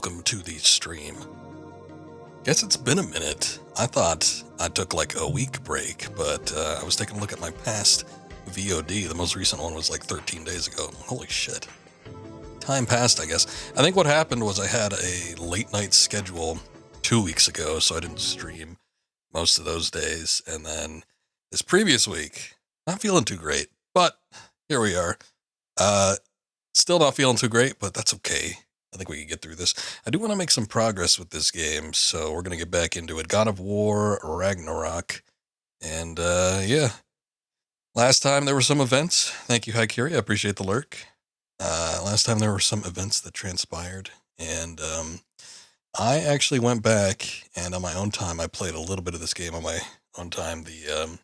welcome to the stream. Guess it's been a minute. I thought I took like a week break, but I was taking a look at my past VOD. The most recent one was like 13 days ago. Holy shit. Time passed, I guess. I think what happened was I had a late night schedule 2 weeks ago, so I didn't stream most of those days. And then this previous week, not feeling too great, but here we are. Still not feeling too great, but that's okay. I think we can get through this. I do want to make some progress with this game, so we're going to get back into it. God of War Ragnarok. And, yeah. Last time there were some events. Thank you, Haikiri. I appreciate the lurk. Last time there were some events that transpired. And, I actually went back, and on my own time, I played a little bit of this game on my own time. The,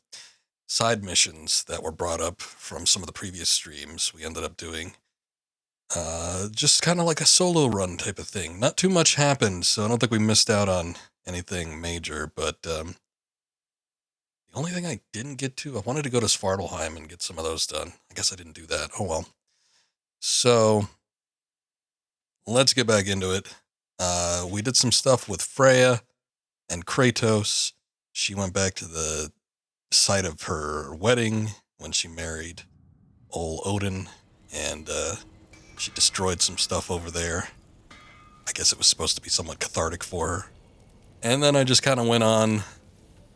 side missions that were brought up from some of the previous streams we ended up doing. Just kind of like a solo run type of thing. Not too much happened, so I don't think we missed out on anything major, but the only thing I didn't get to, I wanted to go to Svartalheim and get some of those done. I guess I didn't do that. Oh well. So, let's get back into it. We did some stuff with Freya and Kratos. She went back to the site of her wedding when she married old Odin, and she destroyed some stuff over there. I guess it was supposed to be somewhat cathartic for her. And then I just kind of went on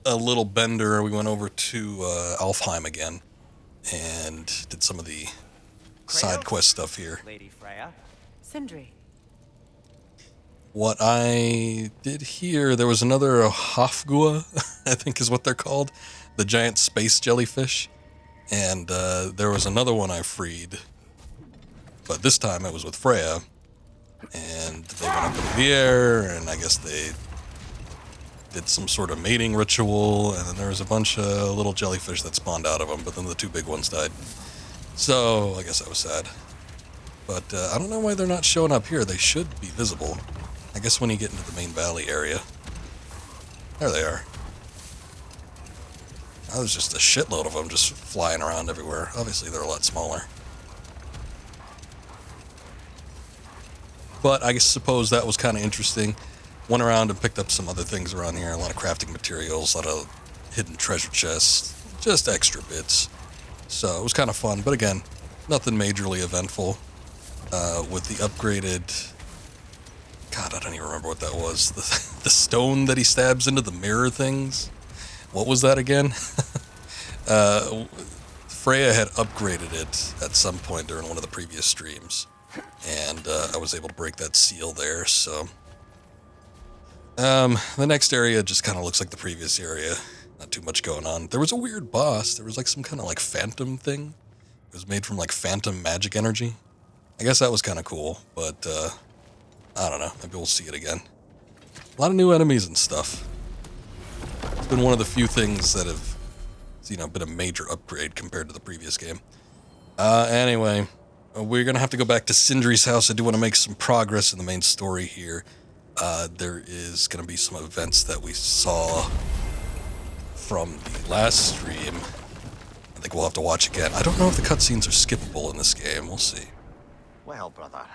a little bender. We went over to Alfheim again and did some of the side quest stuff here. Lady Freya. Sindri. What I did here, there was another Hafgua, I think is what they're called, the giant space jellyfish. And there was another one I freed. But this time it was with Freya, and they went up into the air, and I guess they did some sort of mating ritual, and then there was a bunch of little jellyfish that spawned out of them, but then the two big ones died. So, I guess that was sad. But I don't know why they're not showing up here. They should be visible. I guess when you get into the main valley area. There they are. Now there's just a shitload of them just flying around everywhere. Obviously, they're a lot smaller. But I suppose that was kind of interesting. Went around and picked up some other things around here. A lot of crafting materials, a lot of hidden treasure chests, just extra bits. So it was kind of fun. But again, nothing majorly eventful. With the upgraded... God, I don't even remember what that was. The stone that he stabs into the mirror things. What was that again? Freya had upgraded it at some point during one of the previous streams. And I was able to break that seal there, so... the next area just kind of looks like the previous area. Not too much going on. There was a weird boss. There was like some kind of like phantom thing. It was made from like phantom magic energy. I guess that was kind of cool, but I don't know. Maybe we'll see it again. A lot of new enemies and stuff. It's been one of the few things that have, you know, been a major upgrade compared to the previous game. Anyway... We're going to have to go back to Sindri's house. I do want to make some progress in the main story here. There is going to be some events that we saw from the last stream. I think we'll have to watch again. I don't know if the cutscenes are skippable in this game. We'll see. Well, brother,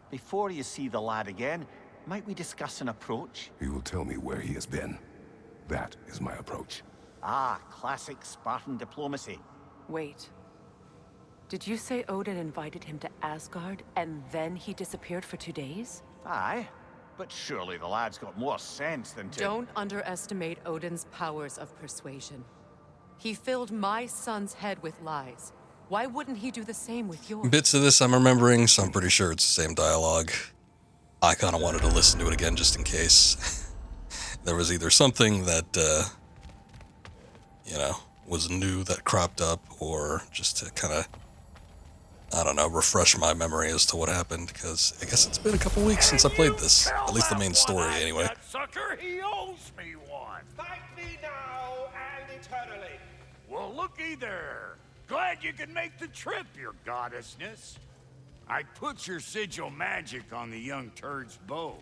before you see the lad again, might we discuss an approach? He will tell me where he has been. That is my approach. Ah, classic Spartan diplomacy. Wait. Did you say Odin invited him to Asgard, and then he disappeared for 2 days? Aye, but surely the lad's got more sense than to... Don't underestimate Odin's powers of persuasion. He filled my son's head with lies. Why wouldn't he do the same with yours? Bits of this I'm remembering, so I'm pretty sure it's the same dialogue. I kind of wanted to listen to it again just in case. There was either something that, you know, was new that cropped up, or just to kind of... I don't know, refresh my memory as to what happened, because I guess it's been a couple weeks since I played this. At least the main story, anyway. Sucker, he owes me one. Thank me now and eternally. Well, looky there. Glad you could make the trip, your goddessness. I put your sigil magic on the young turd's bow,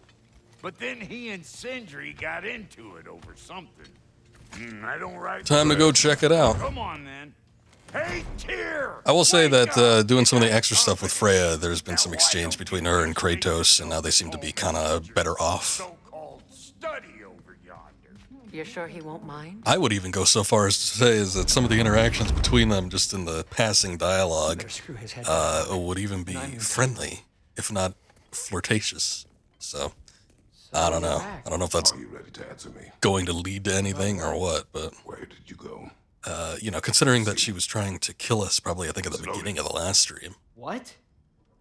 but then he and Sindri got into it over something. I don't write. Time to go check it out. Come on, then. Hey, Tyr! I will say Wake that up! doing some of the extra stuff with Freya, there's been some exchange between her and Kratos, and now they seem to be kind of better off. So-called study over yonder. You're sure he won't mind? I would even go so far as to say is that some of the interactions between them, just in the passing dialogue, would even be friendly, if not flirtatious. So, I don't know. I don't know if that's Are you ready to answer me? going to lead to anything or what, but, Where did you go? you know, considering that she was trying to kill us probably, I think, at the beginning of the last stream. What?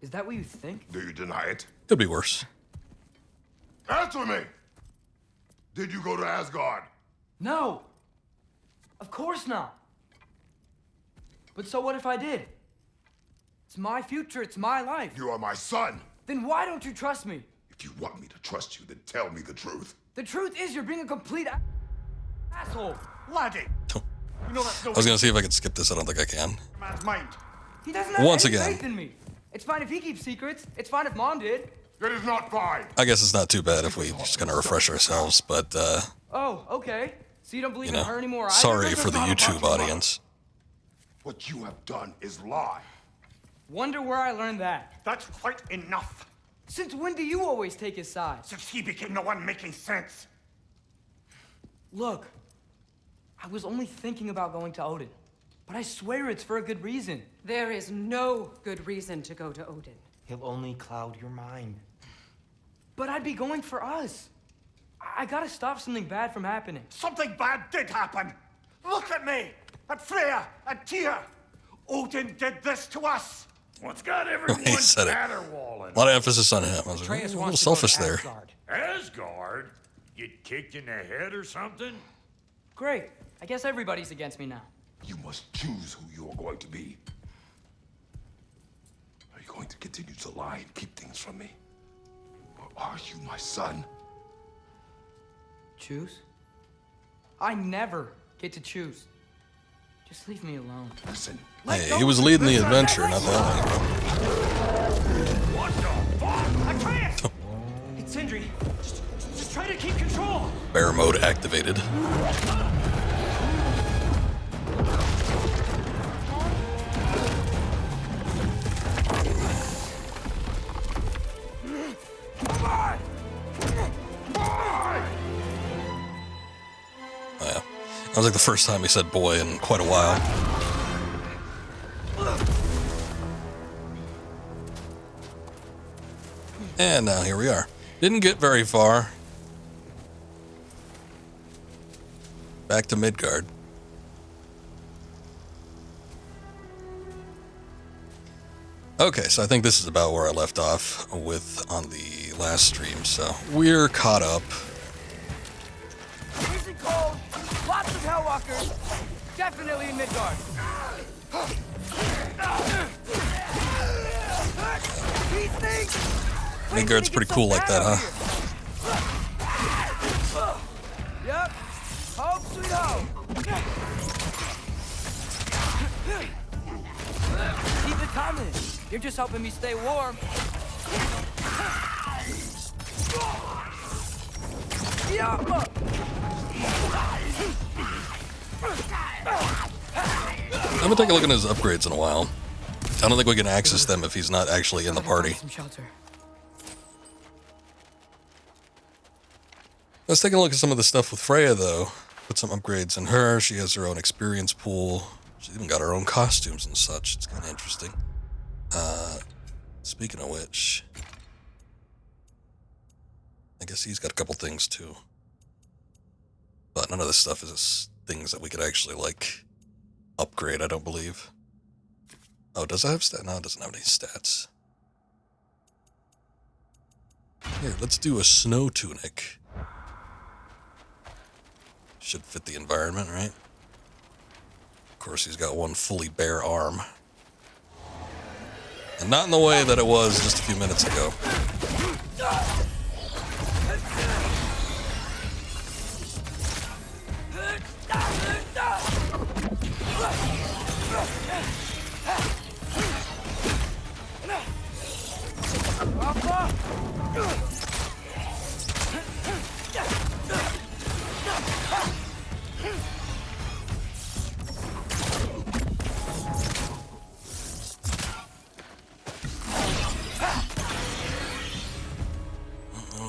Is that what you think? Do you deny it? Could be worse. Answer me! Did you go to Asgard? No! Of course not! But so what if I did? It's my future, it's my life. You are my son. Then why don't you trust me? If you want me to trust you, then tell me the truth. The truth is you're being a complete asshole. Laddie! You know that's no I was gonna see if I could skip this. I don't think I can. man's mind. He doesn't have Once any again. faith in me. It's fine if he keeps secrets. It's fine if Mom did. It is not fine. I guess it's not too bad if we just kind of refresh ourselves, but, Oh, okay. So you don't believe you in her know, anymore either? sorry This for is the not about YouTube your mother. audience. What you have done is lie. Wonder where I learned that. That's quite enough. Since when do you always take his side? Since he became the one making sense. Look, I was only thinking about going to Odin. But I swear it's for a good reason. There is no good reason to go to Odin. He'll only cloud your mind. But I'd be going for us. I gotta stop something bad from happening. Something bad did happen. Look at me, at Freya, at Tyr. Odin did this to us. What's got everyone He said it. caterwauling? A lot of emphasis on him. I was like, Atreus a little wants to go to selfish there. Asgard. Asgard? Get kicked in the head or something? Great. I guess everybody's against me now. You must choose who you are going to be. Are you going to continue to lie and keep things from me? Or are you my son? Choose? I never get to choose. Just leave me alone. Listen, Hey, he was leading the adventure, not the only. What the fuck? Atreus! It's Sindri. Just try to keep control. Bear mode activated. Oh, yeah. That was like the first time he said boy in quite a while. And now here we are. Didn't get very far. Back to Midgard. Okay, so I think this is about where I left off with on the last stream, so we're caught up. Freezing cold, lots of Hellwalkers. Definitely in Midgard. These things. Midgard's pretty cool like that, huh? Yep. Hope, sweet hope. Keep it coming. You're just helping me stay warm. Yeah. I'm gonna take a look at his upgrades in a while. I don't think we can access them if he's not actually in the party. Some shelter. Let's take a look at some of the stuff with Freya, though. Put some upgrades in her. She has her own experience pool. She's even got her own costumes and such. It's kind of interesting. Speaking of which, I guess he's got a couple things too. But none of this stuff is things that we could actually, like, upgrade, I don't believe. Oh, does it have stats? No, it doesn't have any stats. Here, let's do a snow tunic. Should fit the environment, right? Of course, he's got one fully bare arm. And not in the way that it was just a few minutes ago.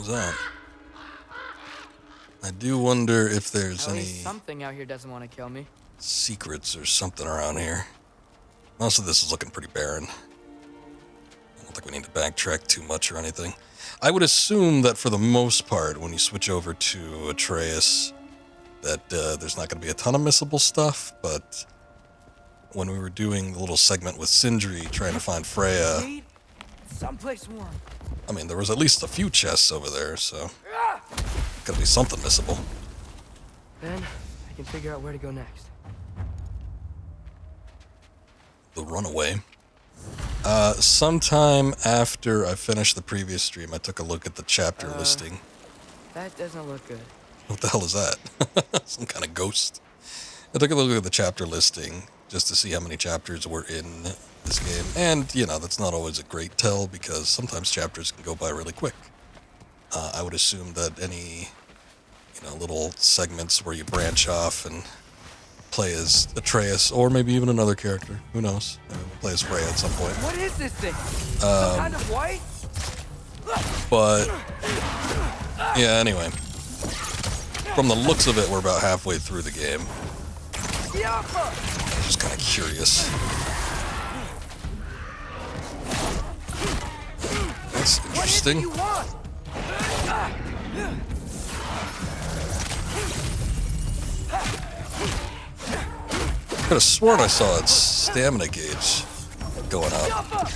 was that? I do wonder if there's At any least something out here doesn't want to kill me. secrets or something around here. Most of this is looking pretty barren. I don't think we need to backtrack too much or anything. I would assume that for the most part, when you switch over to Atreus, that there's not going to be a ton of missable stuff, but when we were doing the little segment with Sindri trying to find Freya, Need someplace warm. I mean, there was at least a few chests over there, so gotta be something missable. Then I can figure out where to go next. The runaway. Sometime after I finished the previous stream, I took a look at the chapter listing. That doesn't look good. What the hell is that? Some kind of ghost. I took a look at the chapter listing just to see how many chapters were in this game. And, you know, that's not always a great tell because sometimes chapters can go by really quick. I would assume that any, you know, little segments where you branch off and play as Atreus or maybe even another character. Who knows? Maybe we'll play as Freya at some point. What is this thing? Some kind of white? But, yeah, anyway. From the looks of it, we're about halfway through the game. Just kind of curious. That's interesting. Could have sworn I saw its stamina gauge going up.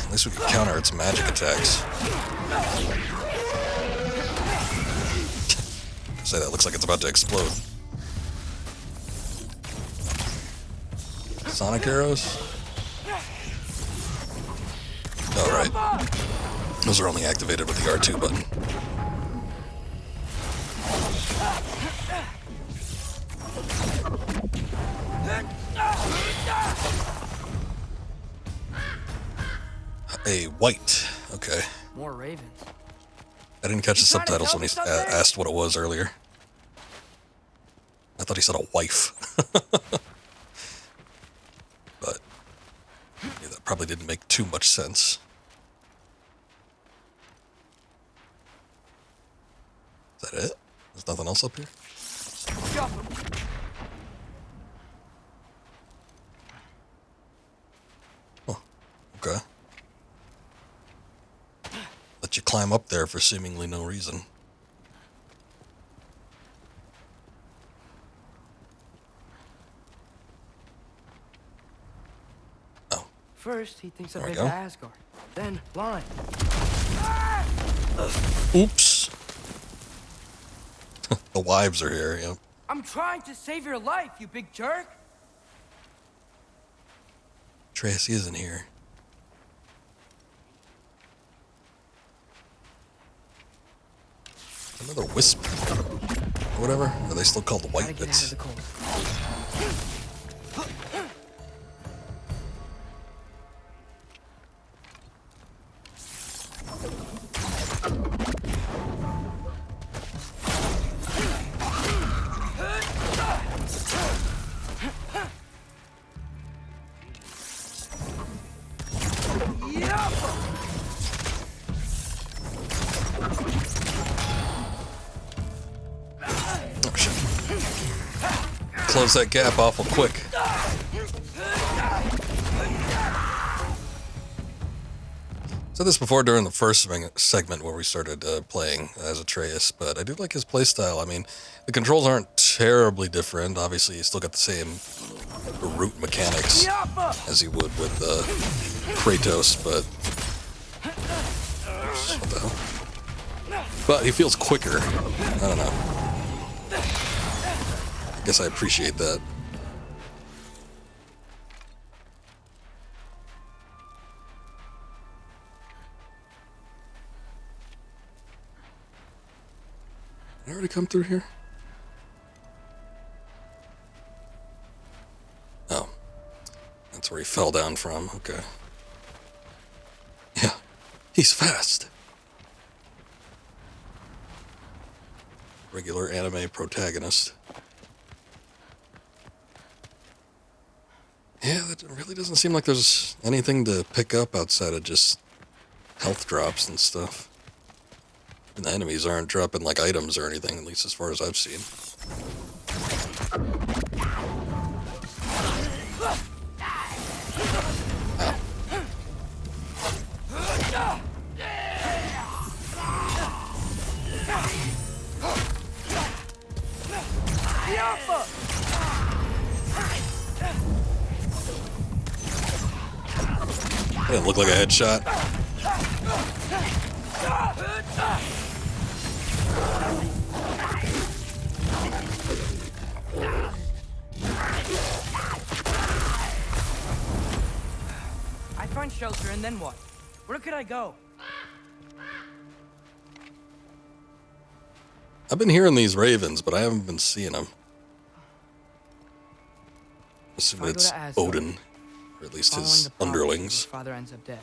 At least we can counter its magic attacks. Say that looks like it's about to explode. Sonic arrows? Oh, right. Those are only activated with the R2 button. A white. Okay. More ravens. I didn't catch the subtitles when he asked what it was earlier. I thought he said a wife. But yeah, that probably didn't make too much sense. Is that it? There's nothing else up here? Oh, okay. Let you climb up there for seemingly no reason. Oh. First, he thinks I've There we been to go. Asgard. Then, blind. Oops. The wives are here, yep. I'm trying to save your life, you big jerk! Tracy isn't here. Another wisp. Or whatever. Are they still called the Gotta white get out bits? of the cold. Oh shit. Close that gap awful quick. Said this before during the first segment where we started playing as Atreus, but I do like his playstyle. I mean, the controls aren't terribly different. Obviously, you still got the same root mechanics as you would with Kratos, but what the hell? But he feels quicker. I don't know. I guess I appreciate that. Did I already come through here? Oh. That's where he fell down from. Okay. Yeah. He's fast. Regular anime protagonist. Yeah, that really doesn't seem like there's anything to pick up outside of just health drops and stuff. And the enemies aren't dropping like items or anything, at least as far as I've seen. That didn't look like a headshot. I find shelter and then what? Where could I go? I've been hearing these ravens, but I haven't been seeing them. Assuming it's Odin, or at least his underlings. Father ends up dead.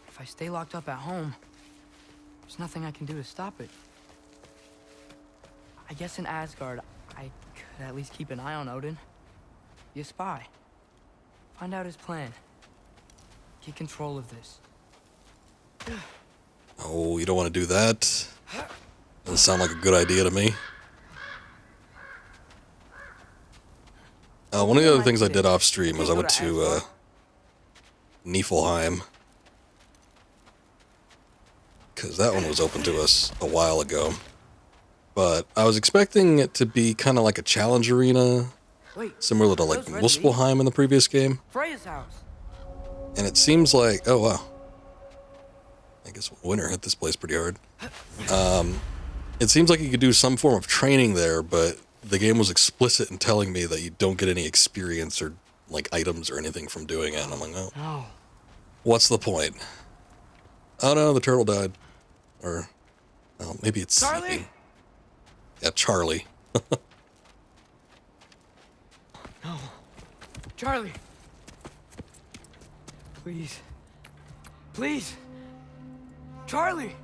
If I stay locked up at home, there's nothing I can do to stop it. I guess in Asgard, I could at least keep an eye on Odin. Be a spy. Find out his plan. Get control of this. Oh, you don't want to do that? Doesn't sound like a good idea to me. One of the other things I did off stream was I went to Niflheim, because that one was open to us a while ago. But I was expecting it to be kind of like a challenge arena, similar to like Muspelheim in the previous game. Freya's house. And it seems like, oh wow, I guess winter hit this place pretty hard. It seems like you could do some form of training there, but the game was explicit in telling me that you don't get any experience or like items or anything from doing it. And I'm like, oh, No. What's the point? Oh no, the turtle died. Or, well, maybe it's Charlie? sleeping. Yeah, Charlie. No. Charlie. Please. Please. Charlie.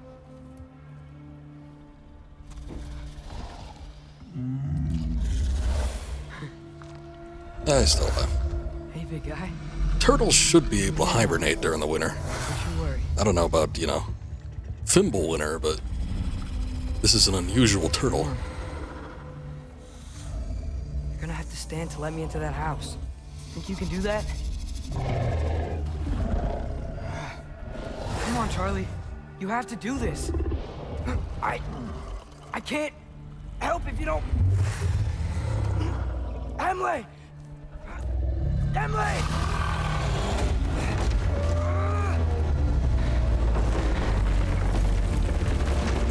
I still have. Hey, big guy. Turtles should be able to hibernate during the winter. Don't you worry. I don't know about, you know, Thimble winter, but this is an unusual turtle. You're gonna have to stand to let me into that house. Think you can do that? Come on, Charlie. You have to do this. I can't help if you don't. Emily! Emily!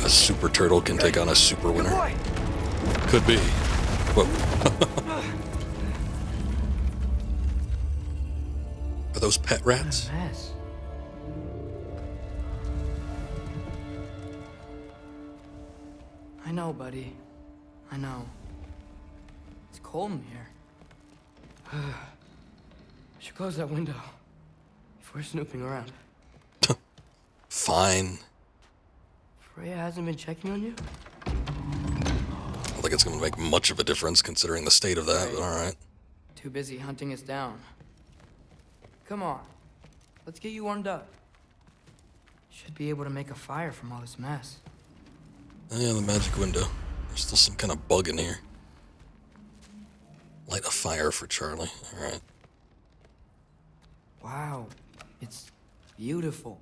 A super turtle can take on a super Good winter. boy! Could be. Whoa. Are those pet rats? Mess. I know, buddy. I know. It's cold in here. Should close that window if we're snooping around. Fine. Freya hasn't been checking on you? I don't think it's going to make much of a difference considering the state of that, but alright. Too busy hunting us down. Come on. Let's get you warmed up. Should be able to make a fire from all this mess. Oh, yeah, the magic window. There's still some kind of bug in here. Light a fire for Charlie. Alright. Wow. It's beautiful.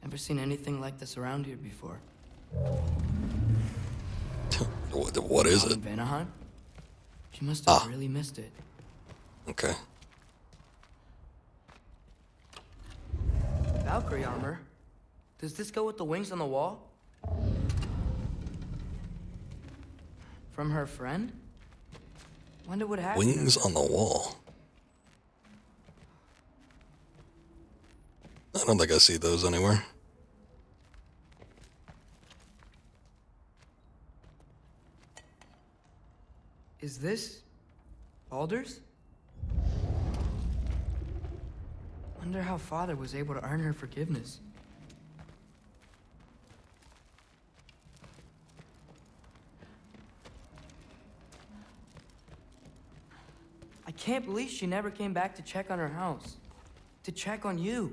Never seen anything like this around here before. What is it? Vanaheim? She must have really missed it. Okay. Valkyrie armor? Does this go with the wings on the wall? From her friend? Wonder what happened. Wings on the wall. I don't think I see those anywhere. Is this Baldur's? Wonder how Father was able to earn her forgiveness. I can't believe she never came back to check on her house. To check on you.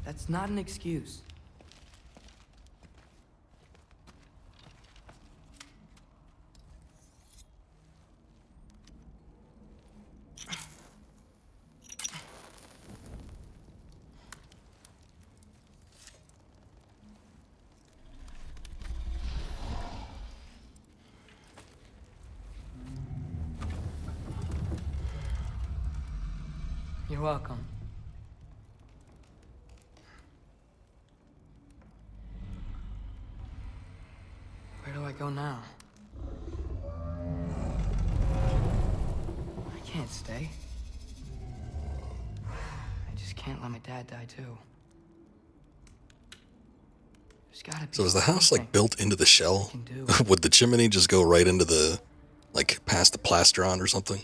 That's not an excuse. You're welcome. Where do I go now? I can't stay. I just can't let my dad die too. There's gotta be So is the house like something built into the shell? I can do. Would the chimney just go right into the, like, past the plastron or something?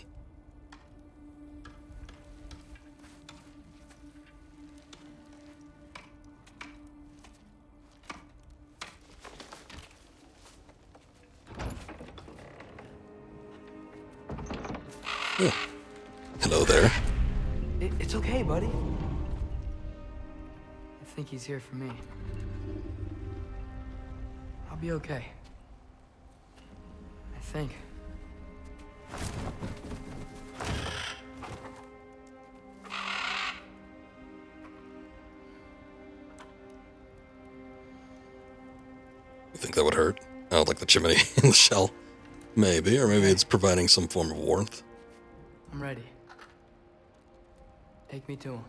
Oh. Hello there. It's okay, buddy. I think he's here for me. I'll be okay. I think. You think that would hurt? Oh, like the chimney in the shell? Maybe, or maybe it's providing some form of warmth. I'm ready. Take me to him.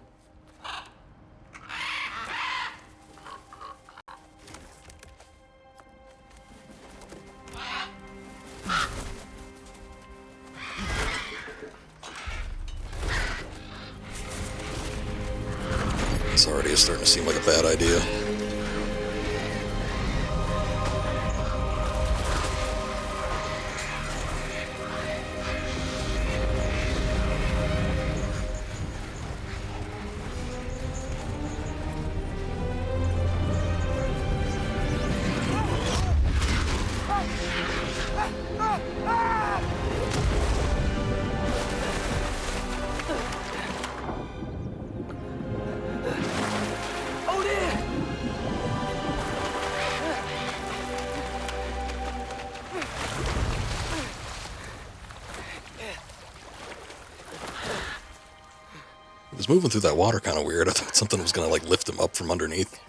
This already is starting to seem like a bad idea. He was moving through that water kind of weird. I thought something was going to, like, lift him up from underneath.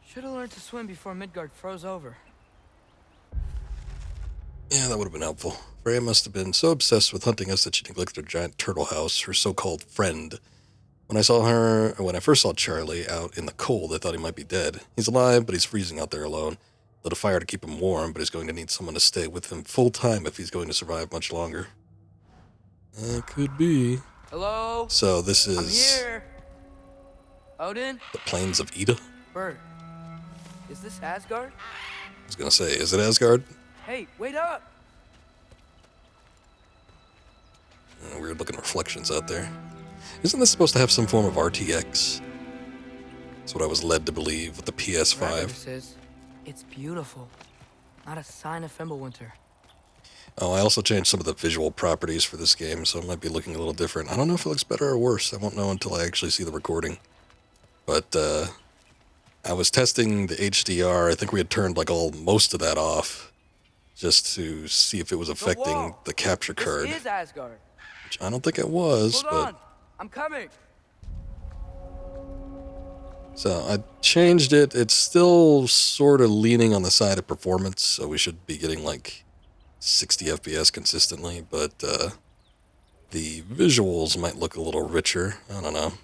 Should have learned to swim before Midgard froze over. Yeah, that would have been helpful. Freya must have been so obsessed with hunting us that she neglected her giant turtle house, her so-called friend. When I first saw Charlie out in the cold, I thought he might be dead. He's alive, but he's freezing out there alone. Lit a fire to keep him warm, but he's going to need someone to stay with him full time if he's going to survive much longer. That could be. Hello? So this I'm is here. Odin? the plains of Ida? Bird. Is this Asgard? I was going to say, is it Asgard? Hey, wait up! Weird looking reflections out there. Isn't this supposed to have some form of RTX? That's what I was led to believe with the PS5. Kratos says it's beautiful. Not a sign of Fimbulwinter. Oh, I also changed some of the visual properties for this game, so it might be looking a little different. I don't know if it looks better or worse. I won't know until I actually see the recording. But, I was testing the HDR. I think we had turned, like, most of that off, just to see if it was affecting the capture card. This is Asgard. Which I don't think it was, Hold but... on. I'm coming. So I changed it. It's still sort of leaning on the side of performance, so we should be getting like 60 FPS consistently, but the visuals might look a little richer. I don't know.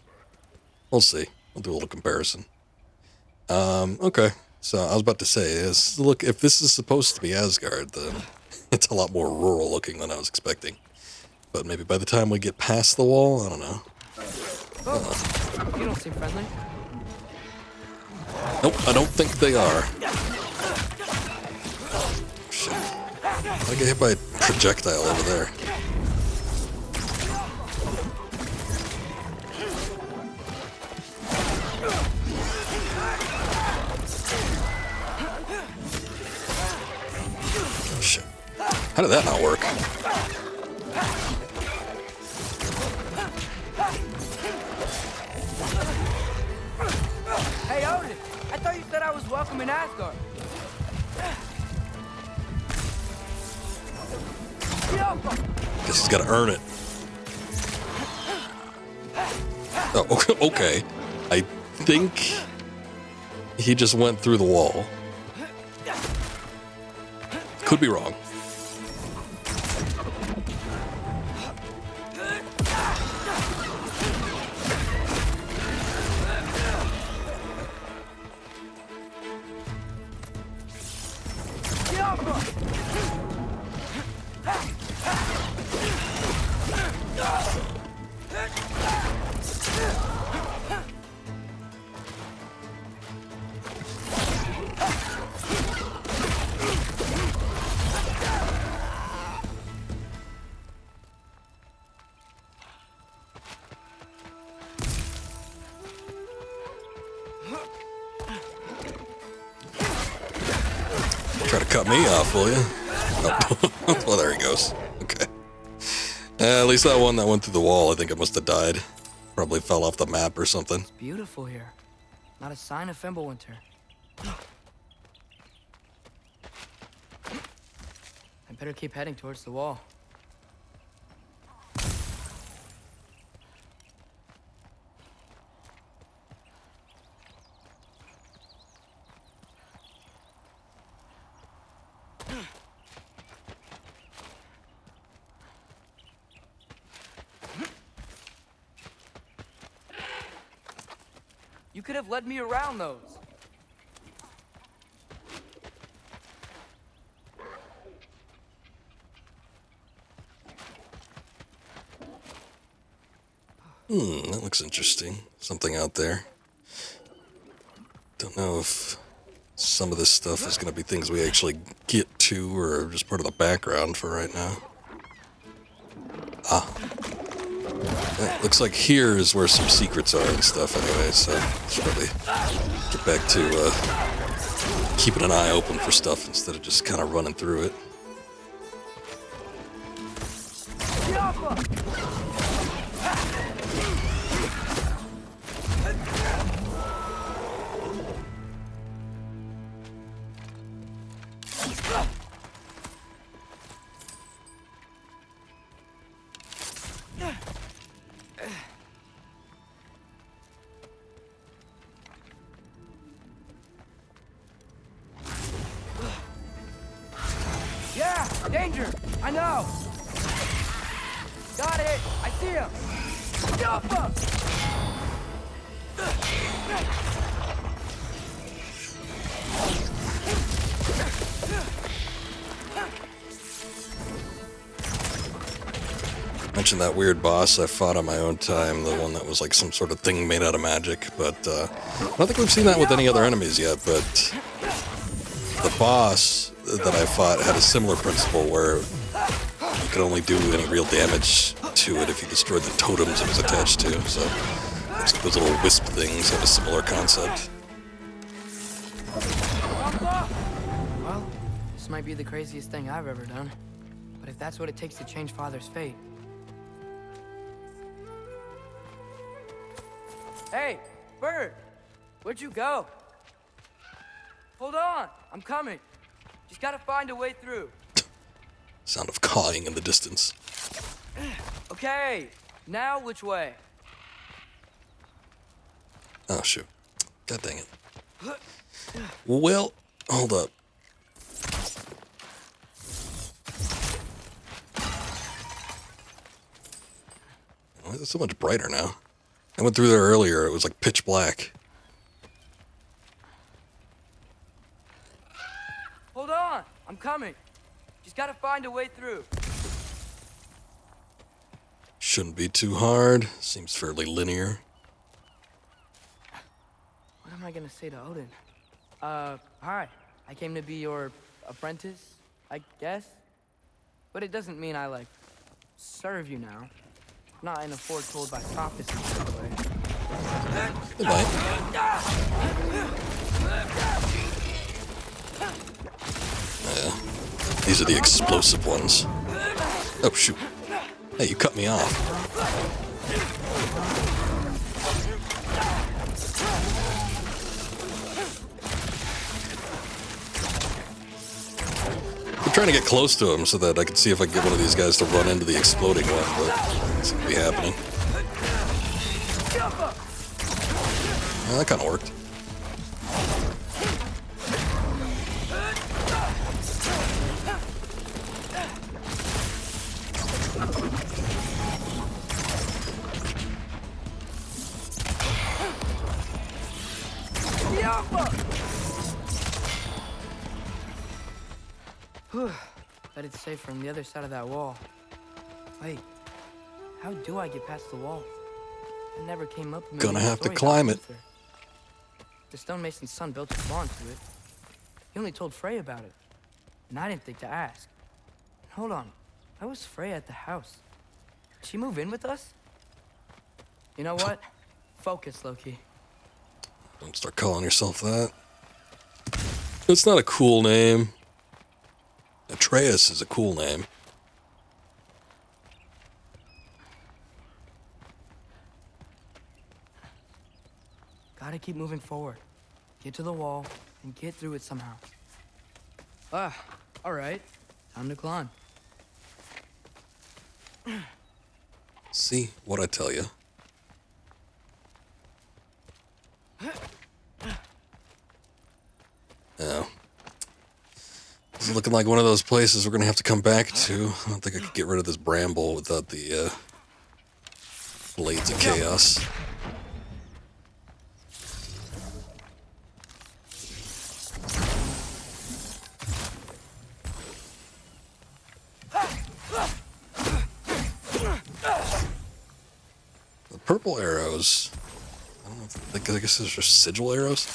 We'll see. We'll do a little comparison. Okay. So I was about to say, look, if this is supposed to be Asgard, then it's a lot more rural looking than I was expecting. But maybe by the time we get past the wall, I don't know. Oh, you don't seem friendly. Nope, I don't think they are. Shit. I get hit by a projectile over there. How did that not work? Hey, Odin! I thought you said I was welcome in Asgard. Guess he's got to earn it. Oh, okay. I think he just went through the wall. Could be wrong. Try to cut me off, will you? Oh. Well, there he goes. Okay. At least that one that went through the wall, I think it must have died. Probably fell off the map or something. It's beautiful here. Not a sign of Fimbulwinter. I better keep heading towards the wall. You could have led me around those. That looks interesting. Something out there. Don't know if some of this stuff is going to be things we actually get to or just part of the background for right now. Ah. Yeah, looks like here is where some secrets are and stuff anyway, so should probably get back to keeping an eye open for stuff instead of just kind of running through it. Yeah, danger! I know! Got it! I see him! Jump! Mentioned that weird boss I fought on my own time, the one that was like some sort of thing made out of magic, but I don't think we've seen that with any other enemies yet, but the boss that I fought had a similar principle where you could only do any real damage to it if you destroyed the totems it was attached to, so looks like those little wisp things have a similar concept. Well, this might be the craziest thing I've ever done, but if that's what it takes to change Father's fate... Hey, Bird! Where'd you go? Hold on, I'm coming. Just gotta find a way through. Sound of cawing in the distance. Okay, now which way? Oh, shoot. God dang it. Well, hold up. Why is it so much brighter now? I went through there earlier, it was like pitch black. Hold on, I'm coming. Just gotta find a way through. Shouldn't be too hard. Seems fairly linear. What am I gonna say to Odin? Hi. I came to be your apprentice, I guess? But it doesn't mean I, like, serve you now. Not in a foretold by prophecy kind of way. It might. Yeah. These are the explosive ones. Oh, shoot. Hey, you cut me off. I'm trying to get close to him so that I can see if I can get one of these guys to run into the exploding one, but it seems to be happening. Well, that kind of worked. Bet it's safer on the other side of that wall. Wait, how do I get past the wall? I never came up with Gonna have to climb it. The stonemason's son built a barn to it. He only told Frey about it, and I didn't think to ask. Hold on, how was Frey at the house? Did she move in with us? You know what? Focus, Loki. Don't start calling yourself that. It's not a cool name. Atreus is a cool name. Gotta keep moving forward. Get to the wall and get through it somehow. Ah, alright. Time to climb. See what I tell you. Oh. This is looking like one of those places we're gonna have to come back to. I don't think I could get rid of this bramble without the blades of chaos. The purple arrows. I don't know if I guess those are sigil arrows.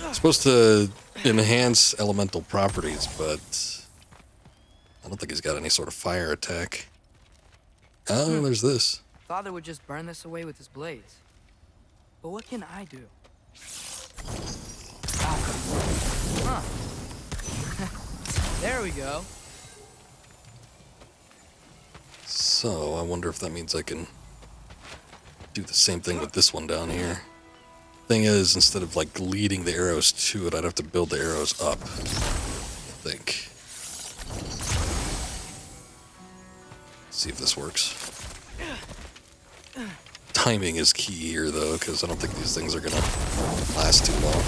It's supposed to enhance elemental properties, but I don't think he's got any sort of fire attack. Oh, there's this. Father would just burn this away with his blades. But what can I do? Huh. There we go. So, I wonder if that means I can do the same thing with this one down here. Thing is, instead of like leading the arrows to it, I'd have to build the arrows up, I think. See if this works. Timing is key here, though, because I don't think these things are gonna last too long.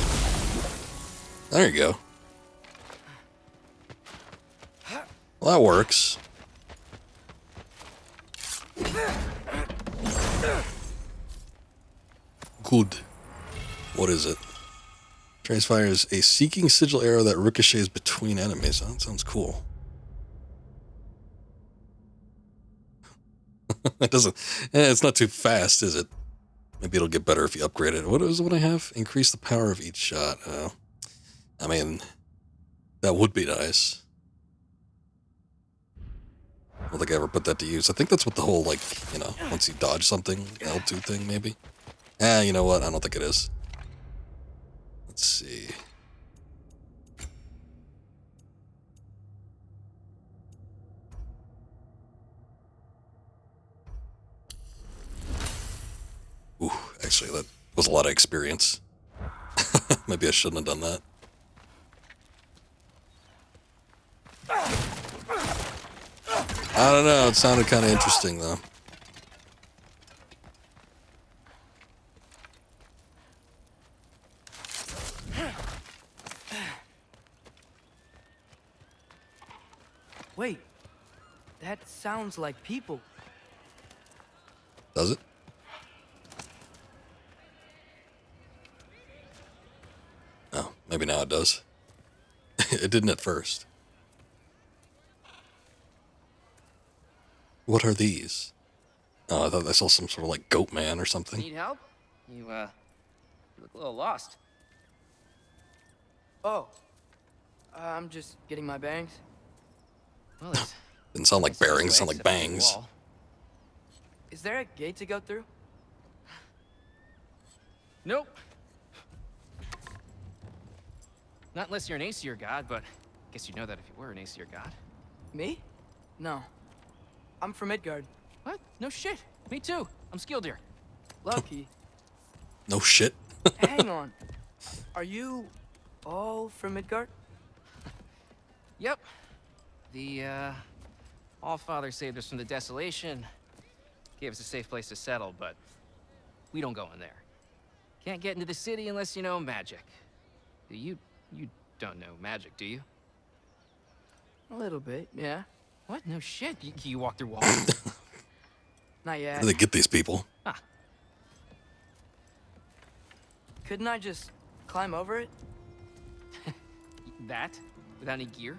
There you go. Well, that works. Good. What is it? Trace fires a seeking sigil arrow that ricochets between enemies. Oh, that sounds cool. It doesn't. It's not too fast, is it? Maybe it'll get better if you upgrade it. What is the one I have? Increase the power of each shot. Oh, I mean, that would be nice. I don't think I ever put that to use. I think that's what the whole, like, you know, once you dodge something, L2 thing, maybe. You know what? I don't think it is. Let's see. Ooh, actually, that was a lot of experience. Maybe I shouldn't have done that. I don't know. It sounded kind of interesting, though. Wait, that sounds like people. Does it? Oh, maybe now it does. It didn't at first. What are these? Oh, I thought I saw some sort of like goat man or something. Need help? You look a little lost. Oh, I'm just getting my bangs. Well, there's Didn't sound like bearings, sound like except for the bangs. wall. Is there a gate to go through? Nope. Not unless you're an Aesir god, but I guess you'd know that if you were an Aesir god. Me? No. I'm from Midgard. What? No shit. Me too. I'm Skildir. Lucky. No shit. Hang on. Are you all from Midgard? Yep. The, Allfather saved us from the desolation. Gave us a safe place to settle, but we don't go in there. Can't get into the city unless you know magic. You don't know magic, do you? A little bit, yeah. What? No shit. You walk through walls? Not yet. Where do they get these people? Couldn't I just climb over it? That? Without any gear?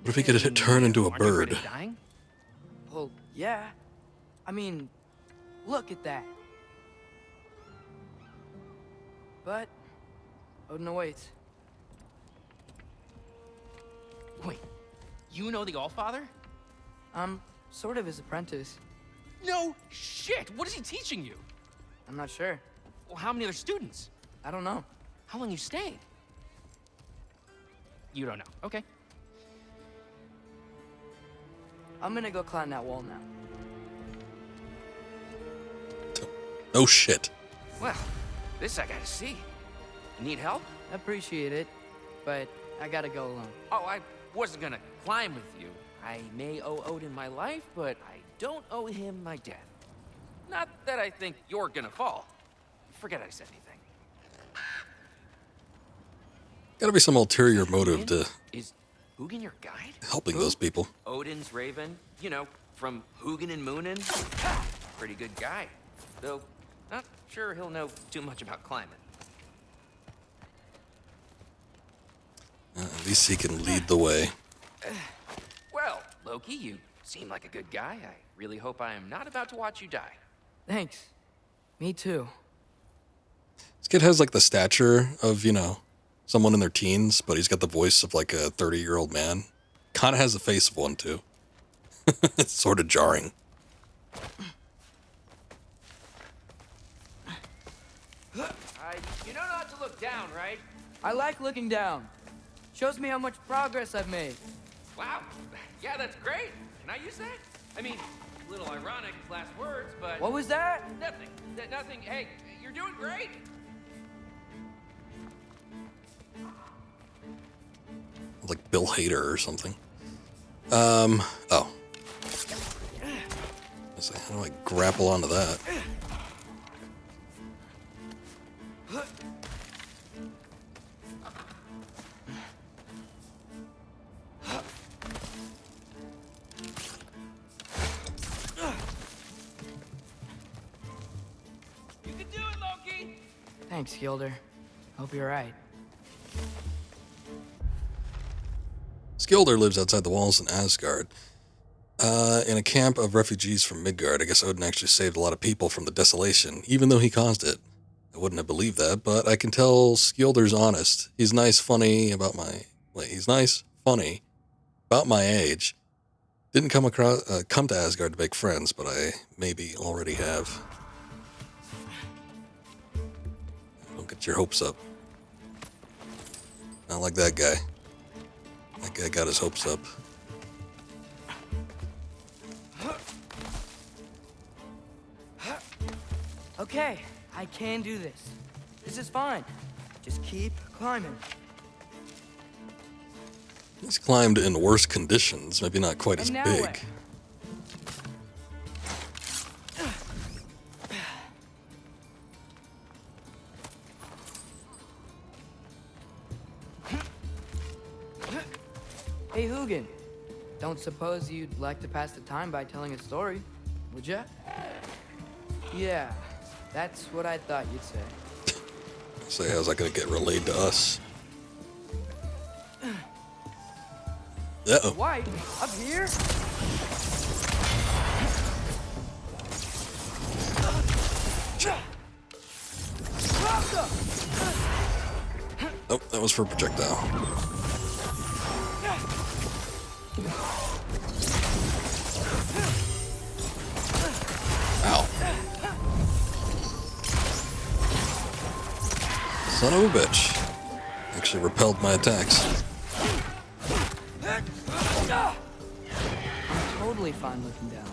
What if he could turn into a Aren't you afraid bird? of dying? Well, yeah. I mean, look at that. But Odin awaits. Wait, you know the Allfather? I'm sort of his apprentice. No shit! What is he teaching you? I'm not sure. Well, how many other students? I don't know. How long you staying? You don't know. Okay. I'm gonna go climb that wall now. No shit. Well, this I gotta see. Need help? Appreciate it, but I gotta go alone. Oh, I wasn't gonna climb with you. I may owe Odin my life, but I don't owe him my death. Not that I think you're gonna fall. Forget I said anything. Gotta be some ulterior motive to Is Hugin your guide? helping those people. Odin's raven, you know, from Hugin and Moonin. Pretty good guy, though not sure he'll know too much about climbing. At least he can lead the way. Well, Loki, you seem like a good guy. I really hope I am not about to watch you die. Thanks. Me too. This kid has like the stature of, you know, someone in their teens, but he's got the voice of like a 30-year-old man. Kind of has the face of one too. It's sort of jarring. You know not to look down, right? I like looking down. Shows me how much progress I've made. Wow. Yeah, that's great. Can I use that? I mean, a little ironic last words, but... What was that? Nothing. Nothing. Hey, you're doing great. Like Bill Hader or something. Oh. I was like, how do I grapple onto that? You can do it, Loki. Thanks, Gilder. Hope you're right. Skilder lives outside the walls in Asgard. In a camp of refugees from Midgard. I guess Odin actually saved a lot of people from the desolation, even though he caused it. I wouldn't have believed that, but I can tell Skilder's honest. He's nice, funny about my... he's nice, funny, about my age. Didn't come to Asgard to make friends, but I maybe already have. Don't get your hopes up. Not like that guy. That guy got his hopes up. Okay, I can do this. This is fine. Just keep climbing. He's climbed in worse conditions, maybe not quite as And now big. what? Hey, Hugin. Don't suppose you'd like to pass the time by telling a story, would ya? Yeah, that's what I thought you'd say. Say, how's that gonna get relayed to us? Uh-oh. White, up here? Nope, that was for a projectile. Ow. Son of a bitch. Actually repelled my attacks. Totally fine looking down.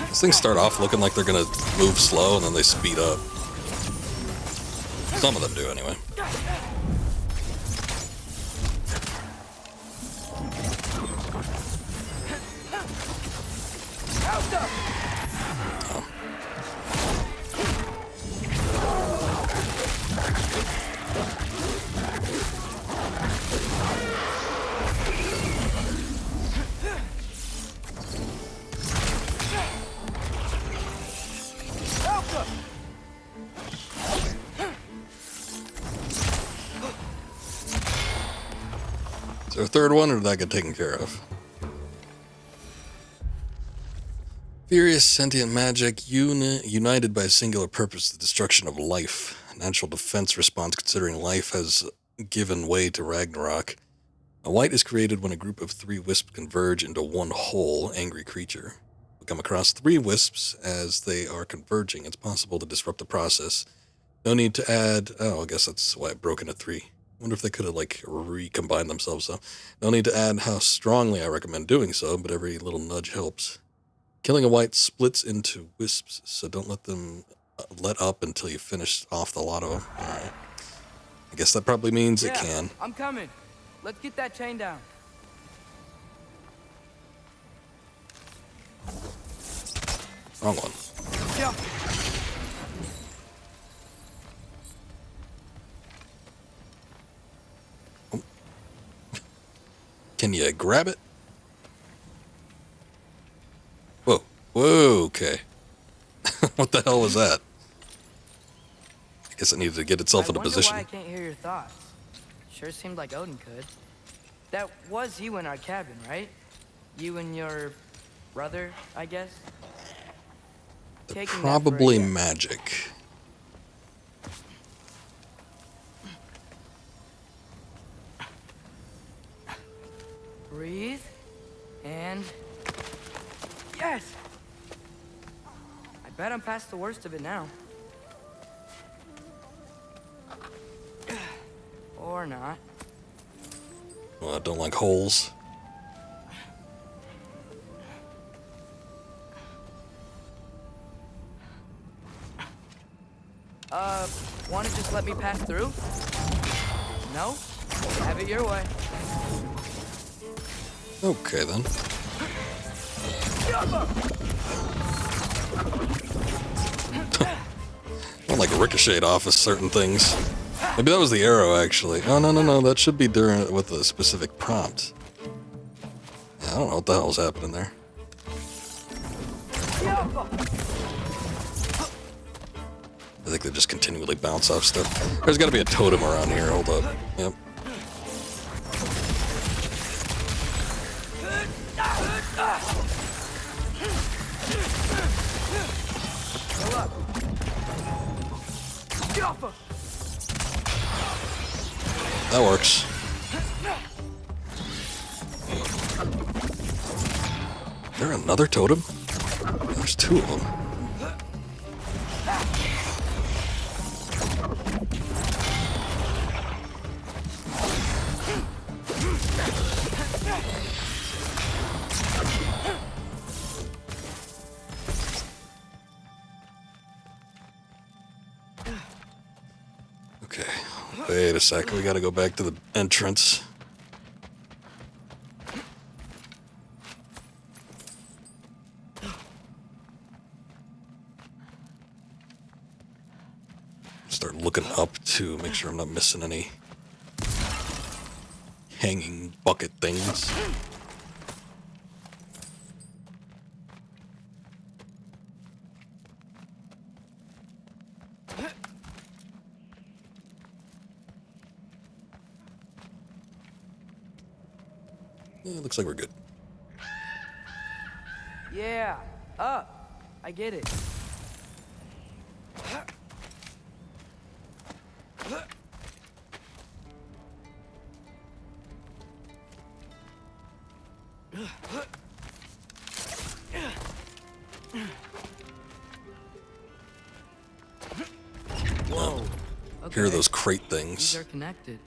These things start off looking like they're gonna move slow and then they speed up. Some of them do, anyway. Is there a third one, or did that get taken care of? Furious sentient magic united by a singular purpose, the destruction of life. Natural defense response considering life has given way to Ragnarok. A white is created when a group of 3 wisps converge into one whole angry creature. We come across 3 wisps as they are converging. It's possible to disrupt the process. No need to add... Oh, I guess that's why it broke into 3. Wonder if they could have, like, recombined themselves, though. No need to add how strongly I recommend doing so, but every little nudge helps. Killing a white splits into wisps, so don't let them let up until you finish off the lotto. Alright. I guess that probably means it can. I'm coming. Let's get that chain down. Wrong one. Yeah. Can you grab it? Whoa. Whoa, okay. What the hell was that? I guess it needed to get itself in a position. I wonder why I can't hear your thoughts. Sure seemed like Odin could. That was you in our cabin, right? You and your brother, I guess? Probably magic. Breathe. And... Yes! I bet I'm past the worst of it now. Or not. Well, I don't like holes. Wanna just let me pass through? No? Have it your way. Okay, then. Well, like ricocheted off of certain things. Maybe that was the arrow, actually. Oh, no. That should be during with a specific prompt. Yeah, I don't know what the hell's happening there. I think they just continually bounce off stuff. There's got to be a totem around here. Hold up. Yep. That works. Is there another totem? There's 2 of them. Okay, wait a sec. We gotta go back to the entrance. Start looking up to make sure I'm not missing any hanging bucket things. Yeah, looks like we're good. Yeah, up. I get it. Whoa. hear those crate These things. are connected.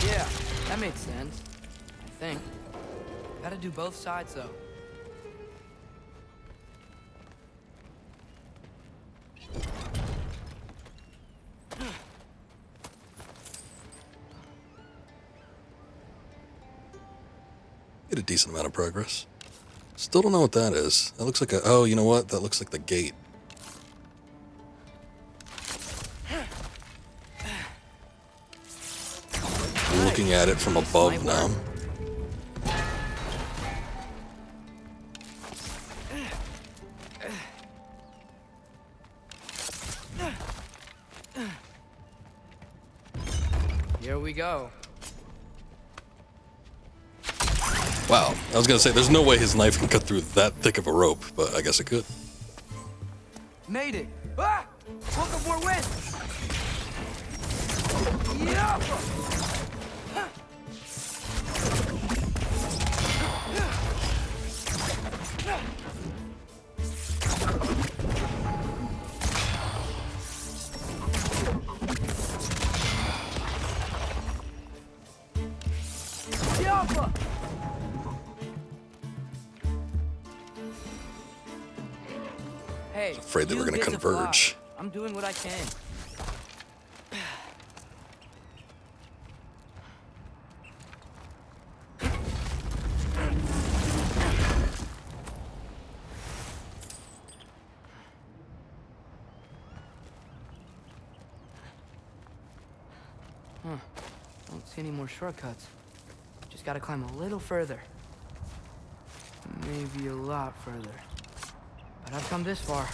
Yeah, that made sense. I think. Gotta do both sides though. Get a decent amount of progress. Still don't know what that is. That looks like a... Oh, you know what? That looks like the gate. Looking at it from above now. Here we go. Wow. I was going to say, there's no way his knife can cut through that thick of a rope, but I guess it could. Made it. Ah! Welcome for win. Yeah. Hey, Afraid they were you going to get fly. converge. I'm doing what I can. Don't see any more shortcuts. Just gotta climb a little further. Maybe a lot further. But I've come this far.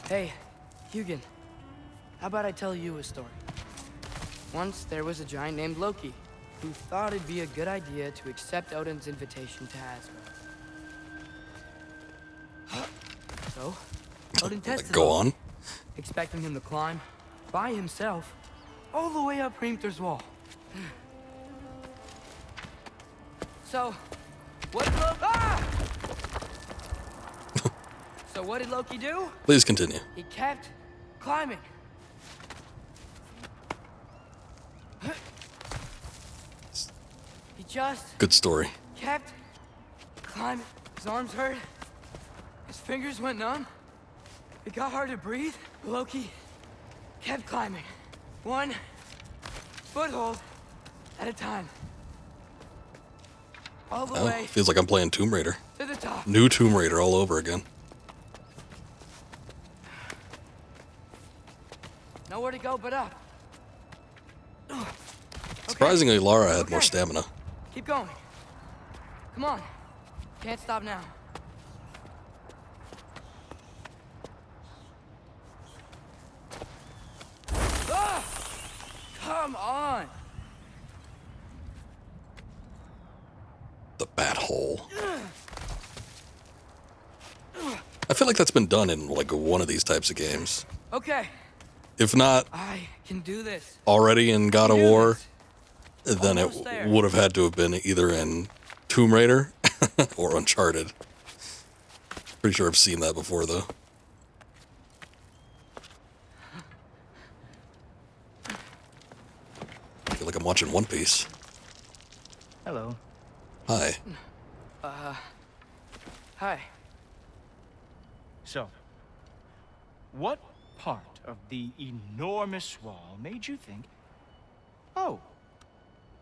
Hey, Hugin. How about I tell you a story? Once there was a giant named Loki who thought it'd be a good idea to accept Odin's invitation to Asgard. So, Odin tested Go Loki, on. expecting him to climb by himself all the way up Hrimthur's wall. So, what did Loki... Ah! So what did Loki do? Please continue. He kept climbing. He just Good story. kept climbing. His arms hurt. His fingers went numb. It got hard to breathe. Loki kept climbing. One foothold at a time. All the Oh, way feels like I'm playing Tomb Raider. to the top. New Tomb Raider all over again. Nowhere to go but up. Surprisingly, Lara had more Okay. stamina. Keep going. Come on. Can't stop now. Ah! Come on. The bat hole. I feel like that's been done in like one of these types of games. Okay. If not I can do this. already in God of War, then Almost it there. would have had to have been either in Tomb Raider or Uncharted. Pretty sure I've seen that before, though. I feel like I'm watching One Piece. Hello. Hi. Hi. So, what part of the enormous wall made you think, oh,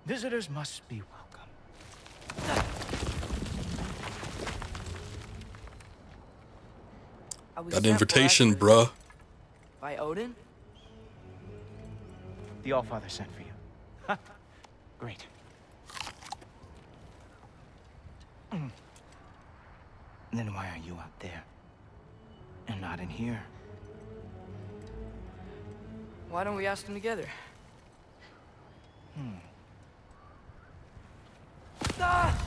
visitors must be welcome? I was Got an sent invitation, for bruh. by Odin? The Allfather sent for you. Ha! Great. Then why are you out there? And not in here? Why don't we ask them together? Ah!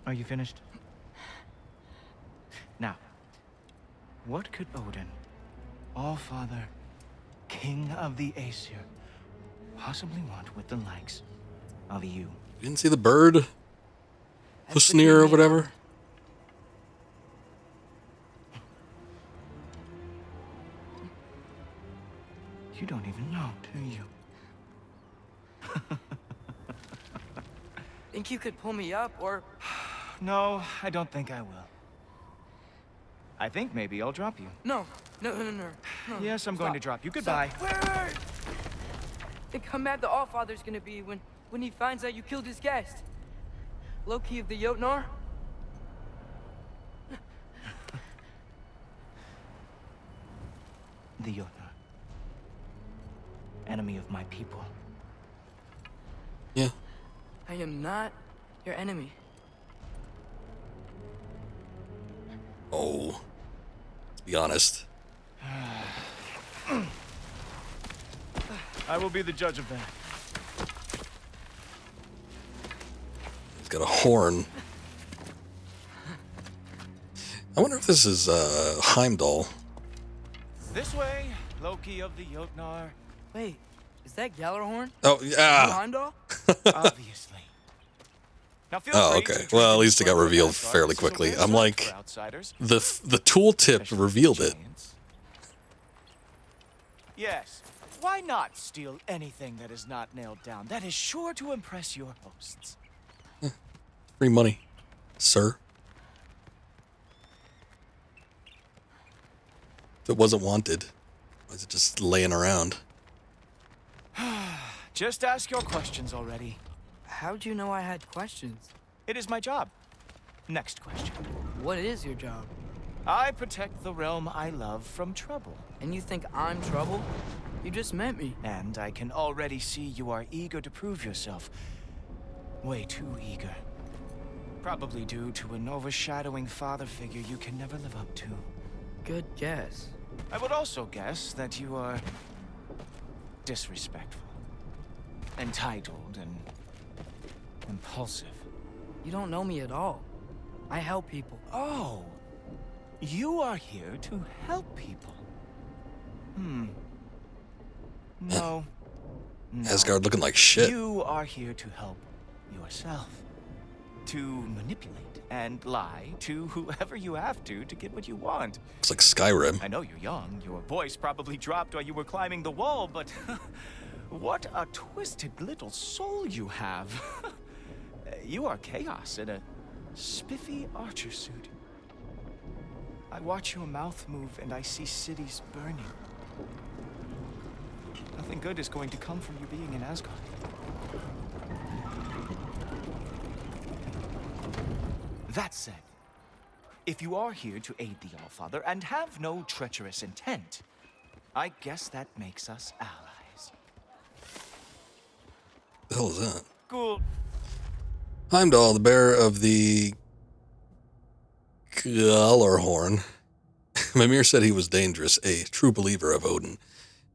Are you finished? Now, what could Odin All-Father, King of the Aesir, possibly want with the likes of you. You didn't see the bird? Husnir or whatever? You don't even know, do you? Think you could pull me up, or... No, I don't think I will. I think maybe I'll drop you. No. Yes, I'm Stop. going to drop you. Goodbye. Wait. Think how mad the Allfather's gonna be when he finds out you killed his guest. Loki of the Jotnar? The Jotnar. Enemy of my people. Yeah. I am not your enemy. Oh. Let's be honest. I will be the judge of that. He's got a horn. I wonder if this is Heimdall. This way, Loki of the Jotnar. Wait, is that Gjallarhorn? Oh, yeah. Heimdall? Obviously. Now feel Oh, free okay. to Well, at drink least it got from revealed Asgard. fairly This is a quickly. rare I'm sight like, for outsiders, the tooltip especially revealed it. giants. Yes. Why not steal anything that is not nailed down? That is sure to impress your hosts. Free money, sir. If it wasn't wanted, why is it just laying around? Just ask your questions already. How'd you know I had questions? It is my job. Next question. What is your job? I protect the realm I love from trouble. And you think I'm trouble? You just met me. And I can already see you are eager to prove yourself. Way too eager. Probably due to an overshadowing father figure you can never live up to. Good guess. I would also guess that you are disrespectful, entitled, and impulsive. You don't know me at all. I help people. Oh, you are here to help people. No. Asgard looking like shit. You are here to help yourself. To manipulate and lie to whoever you have to get what you want. Looks like Skyrim. I know you're young. Your voice probably dropped while you were climbing the wall, but what a twisted little soul you have. You are chaos in a spiffy archer suit. I watch your mouth move and I see cities burning. Nothing good is going to come from you being in Asgard. That said, if you are here to aid the Allfather and have no treacherous intent, I guess that makes us allies. The hell is that? Cool. Heimdall, the bearer of the Gjallarhorn. Mimir said he was dangerous, a true believer of Odin.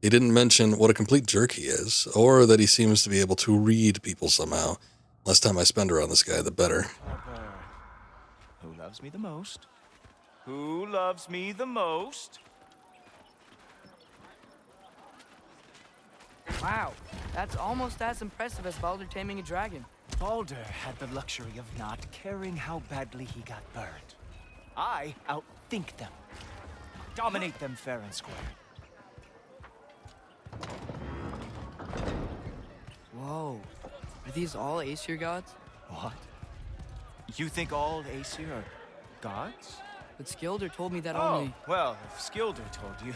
He didn't mention what a complete jerk he is, or that he seems to be able to read people somehow. Less time I spend around this guy, the better. Who loves me the most? Who loves me the most? Wow, that's almost as impressive as Baldur taming a dragon. Baldur had the luxury of not caring how badly he got burned. I outthink them. Dominate them fair and square. Whoa, are these all Aesir gods? What? You think all Aesir are gods? But Skilder told me that Oh, only... well, if Skilder told you,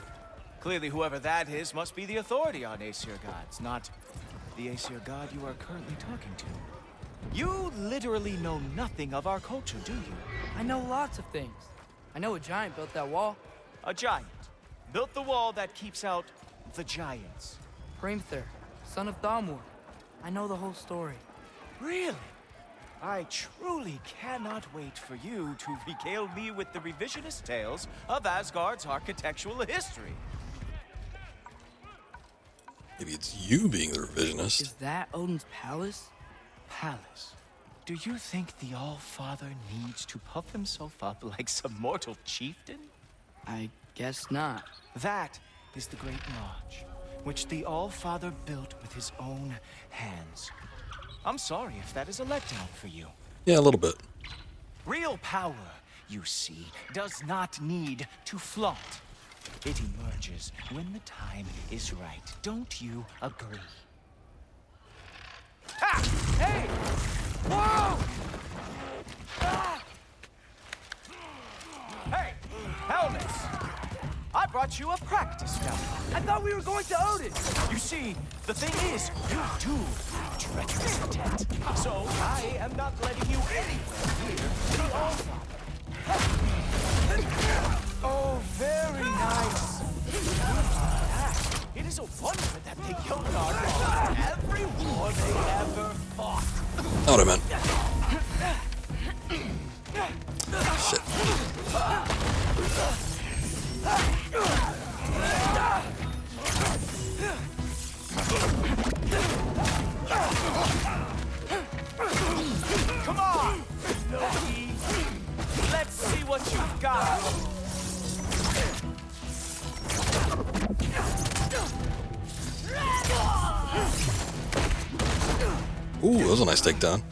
clearly whoever that is must be the authority on Aesir gods, not the Aesir god you are currently talking to. You literally know nothing of our culture, do you? I know lots of things. I know a giant built that wall. A giant built the wall that keeps out the giants. Hrimthur, son of Thamur. I know the whole story. Really? I truly cannot wait for you to regale me with the revisionist tales of Asgard's architectural history. Maybe it's you being the revisionist. Is that Odin's palace? Palace? Do you think the All-Father needs to puff himself up like some mortal chieftain? I guess not. That is the Great Lodge, which the All-Father built with his own hands. I'm sorry if that is a letdown for you. Yeah, a little bit. Real power, you see, does not need to flaunt. It emerges when the time is right. Don't you agree? Ha! Hey! Whoa! Ah! Hey, helmets! I brought you a practice round. I thought we were going to Odin! You see, the thing is, you do have treacherous intent. So I am not letting you anywhere near the All-Father. Oh, very nice. It is a wonder that the Jotnar lost every war they ever fought. Not what I meant. Shit. Come on, Loki. Let's see what you've got. Ooh, that was a nice takedown.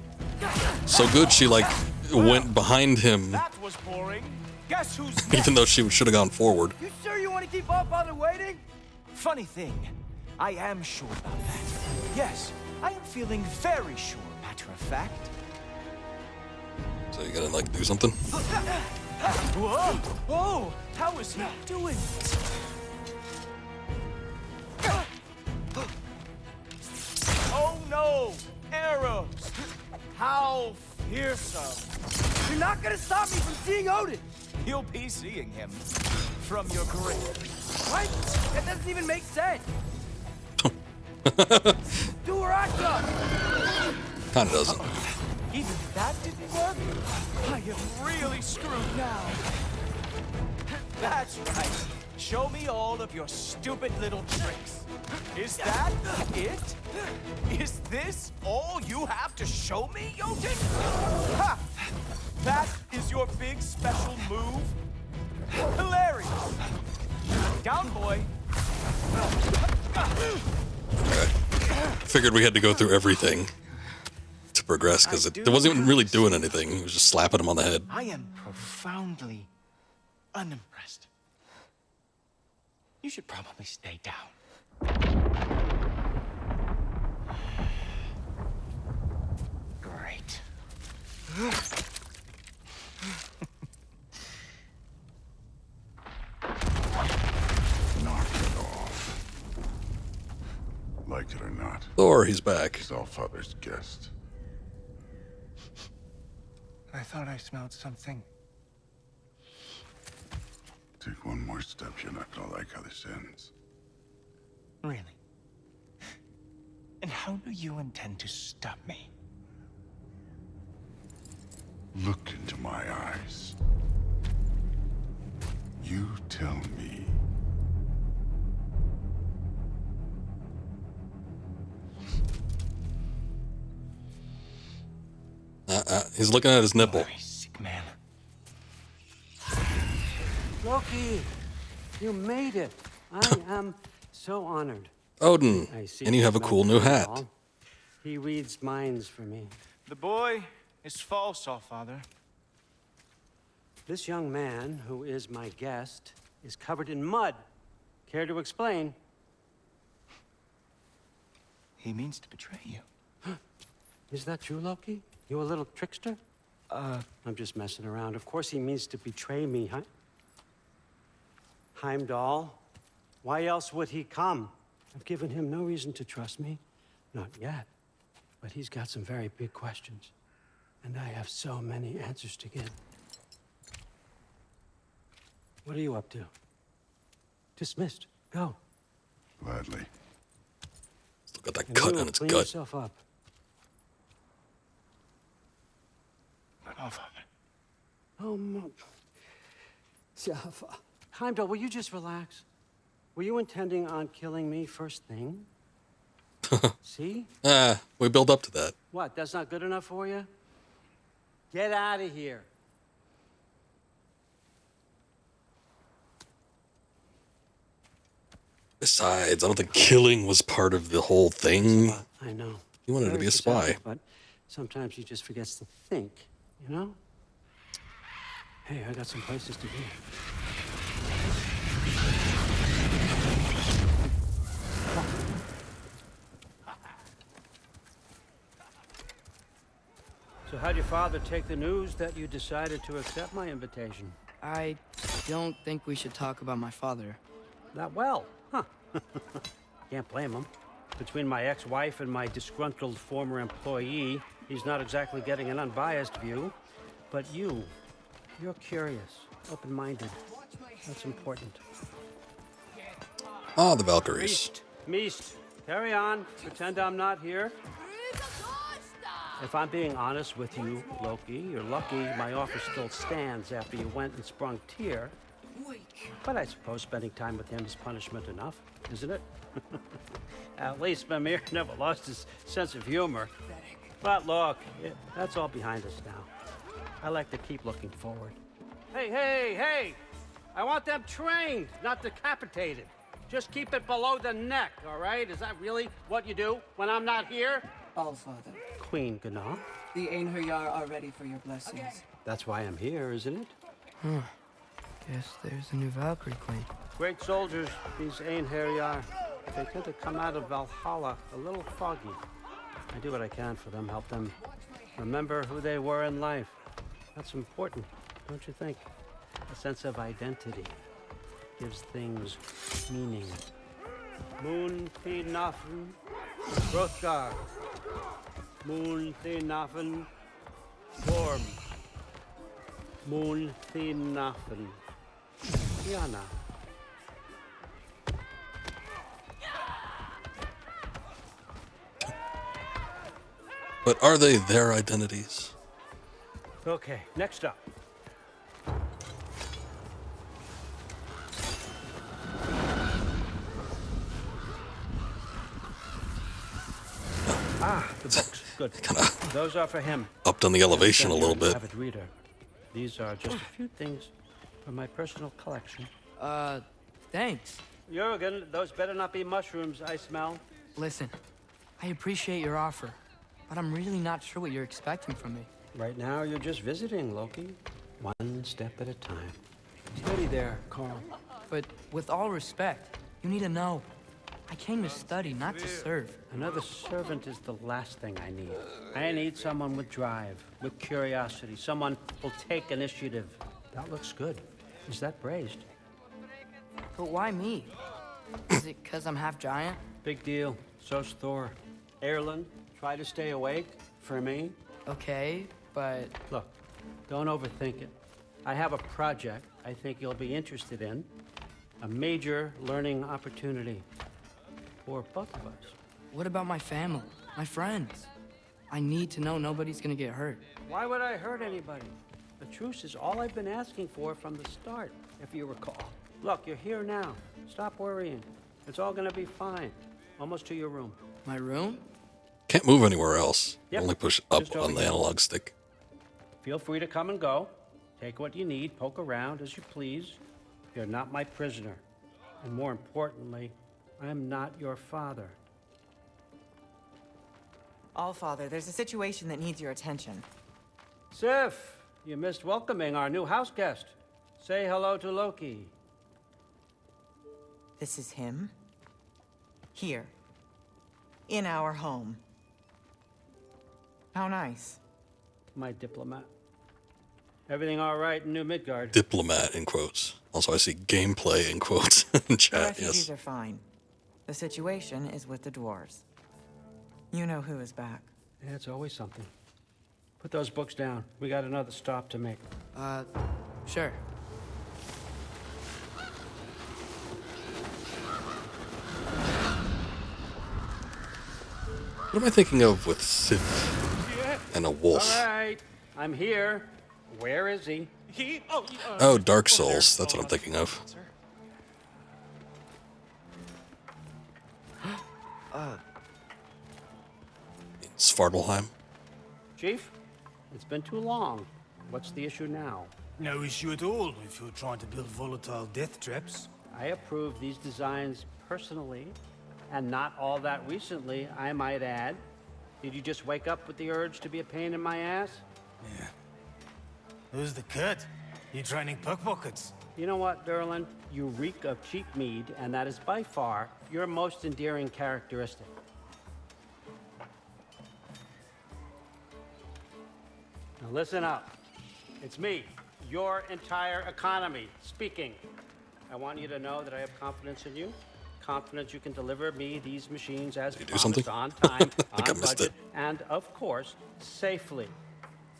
So good, she like went behind him, That was boring. Guess who's even though she should have gone forward. You sure you want to keep All-Father waiting? Funny thing, I am sure about that. Yes, I am feeling very sure, matter of fact. So you gotta like do something. Whoa! Whoa! How is he doing this? Oh no! Arrows! How fearsome! You're not gonna stop me from seeing Odin! You'll be seeing him from your grave. What? That doesn't even make sense! Do or I go! Kinda doesn't. Even that didn't work? I am really screwed now. That's right. Show me all of your stupid little tricks. Is that it? Is this all you have to show me, Jotun? Ha! That is your big special move? Hilarious! Down, boy. Okay. Figured we had to go through everything to progress, because it wasn't even really doing anything. He was just slapping him on the head. I am profoundly unimpressed. You should probably stay down. Great. Knock it off. Like it or not, Thor, he's back. he's All-Father's guest. I thought I smelled something. Take one more step, you're not gonna like how this ends. Really? And how do you intend to stop me? Look into my eyes. You tell me. He's looking at his nipple. Very sick man. Loki, you made it. I am so honored. Odin, I see and you have a cool new hat. He reads minds for me. The boy is false, All-Father. This young man, who is my guest, is covered in mud. Care to explain? He means to betray you. Is that true, Loki? You a little trickster? I'm just messing around. Of course he means to betray me, huh? Heimdall, why else would he come? I've given him no reason to trust me. Not yet. But he's got some very big questions. And I have so many answers to give. What are you up to? Dismissed. Go. Gladly. Look at that And cut you on its clean gut. yourself up. But All-Father. Oh, Heimdall, will you just relax? Were you intending on killing me first thing? See? We build up to that. What, that's not good enough for you? Get out of here. Besides, I don't think killing was part of the whole thing. I know. He wanted to be a spy. But sometimes he just forgets to think, you know? Hey, I got some places to be. So how'd your father take the news that you decided to accept my invitation? I don't think we should talk about my father. Not well, huh? Can't blame him. Between my ex-wife and my disgruntled former employee, he's not exactly getting an unbiased view. But you're curious, open-minded. That's important. Ah, the Valkyries. Meest, carry on. Pretend I'm not here. If I'm being honest with you, Loki, you're lucky my offer still stands after you went and sprung Tyr. But I suppose spending time with him is punishment enough, isn't it? At least Mimir never lost his sense of humor. But look, that's all behind us now. I like to keep looking forward. Hey! I want them trained, not decapitated. Just keep it below the neck, all right? Is that really what you do when I'm not here? All Father. Queen Gná. The Einherjar are ready for your blessings. That's why I'm here, isn't it? Guess there's a new Valkyrie queen. Great soldiers, these Einherjar. They tend to come out of Valhalla a little foggy. I do what I can for them, help them remember who they were in life. That's important, don't you think? A sense of identity gives things meaning. Moon Thinafen, Hrothgar. Moon Thinafen, Gorm. Moon Thinafen, Tiana. But are they their identities? Okay, next up. The books. Good. Those are for him. Upped on the elevation a little bit. Avid reader. These are just a few things from my personal collection. Thanks. Jurgen, those better not be mushrooms I smell. Listen, I appreciate your offer, but I'm really not sure what you're expecting from me. Right now, you're just visiting, Loki. One step at a time. Steady there, Carl. But with all respect, you need to know. I came to study, not to serve. Another servant is the last thing I need. I need someone with drive, with curiosity, someone who'll take initiative. That looks good. Is that braised? But why me? Is it because I'm half giant? Big deal. So's Thor. Erlen, try to stay awake for me. Okay, but... Look, don't overthink it. I have a project I think you'll be interested in. A major learning opportunity. For both of us. What about my family? My friends? I need to know nobody's gonna get hurt. Why would I hurt anybody? The truce is all I've been asking for from the start, if you recall. Look, you're here now. Stop worrying. It's all gonna be fine. Almost to your room. My room? Can't move anywhere else. Yep. Only push up Just over on the here. analog stick. Feel free to come and go. Take what you need, poke around as you please. You're not my prisoner. And more importantly, I'm not your father. All Father, there's a situation that needs your attention. Sif, you missed welcoming our new house guest. Say hello to Loki. This is him. Here. In our home. How nice. My diplomat. Everything all right in New Midgard? Diplomat, in quotes. Also, I see gameplay, in quotes, in The chat, refugees yes. are fine. The situation is with the dwarves. You know who is back. Yeah, it's always something. Put those books down. We got another stop to make. Sure. What am I thinking of with Sif and a wolf? All right, I'm here. Where is he? Oh, Dark Souls. That's what I'm thinking of. Svartalheim. Chief, it's been too long. What's the issue now? No issue at all if you're trying to build volatile death traps. I approve these designs personally, and not all that recently, I might add. Did you just wake up with the urge to be a pain in my ass? Yeah. Who's the cut? You training pickpockets? You know what, Derlin? You reek of cheap mead, and that is by far your most endearing characteristic. Now listen up. It's me, your entire economy, speaking. I want you to know that I have confidence in you. Confidence you can deliver me these machines as promised on time, on budget, and of course, safely.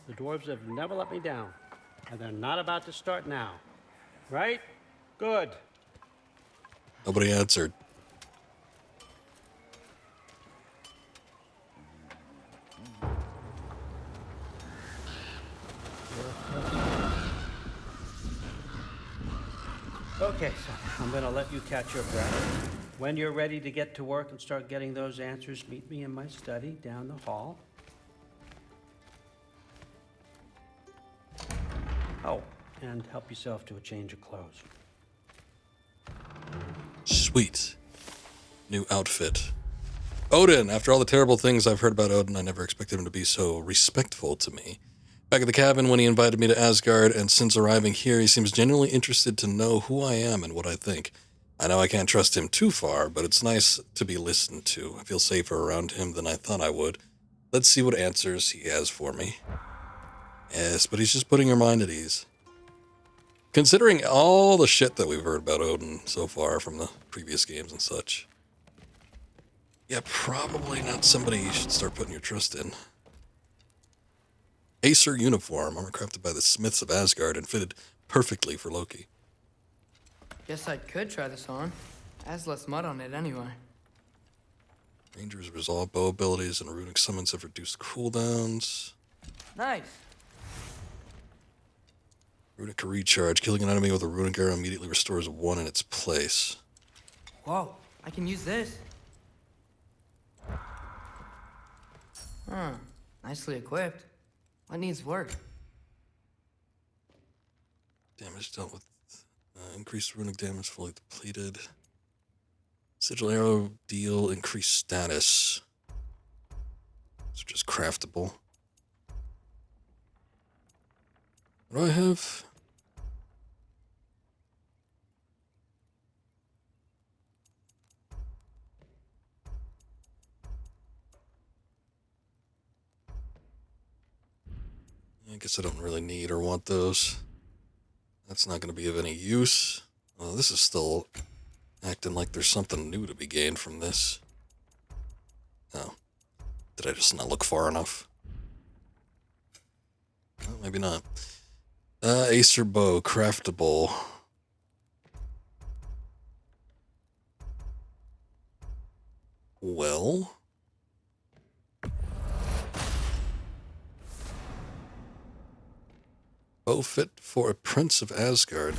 The dwarves have never let me down, and they're not about to start now. Right? Good. Nobody answered. Okay, so I'm gonna let you catch your breath. When you're ready to get to work and start getting those answers, meet me in my study down the hall. Oh, and help yourself to a change of clothes. Sweet. New outfit. Odin! After all the terrible things I've heard about Odin, I never expected him to be so respectful to me. Back at the cabin when he invited me to Asgard, and since arriving here, he seems genuinely interested to know who I am and what I think. I know I can't trust him too far, but it's nice to be listened to. I feel safer around him than I thought I would. Let's see what answers he has for me. Yes, but he's just putting your mind at ease. Considering all the shit that we've heard about Odin so far from the previous games and such. Yeah, probably not somebody you should start putting your trust in. Acer uniform, armor crafted by the smiths of Asgard and fitted perfectly for Loki. Guess I could try this on. Has less mud on it anyway. Ranger's resolve bow abilities and runic summons have reduced cooldowns. Nice. Runic recharge. Killing an enemy with a runic arrow immediately restores one in its place. Whoa, I can use this. Huh, nicely equipped. What needs work? Damage dealt with. Increased runic damage fully depleted. Sigil arrow deal increased status. These are just craftable. What do I have? I guess I don't really need or want those. That's not going to be of any use. Well, this is still acting like there's something new to be gained from this. Oh. Did I just not look far enough? Well, maybe not. Acer bow, craftable. Well... bow fit for a prince of Asgard.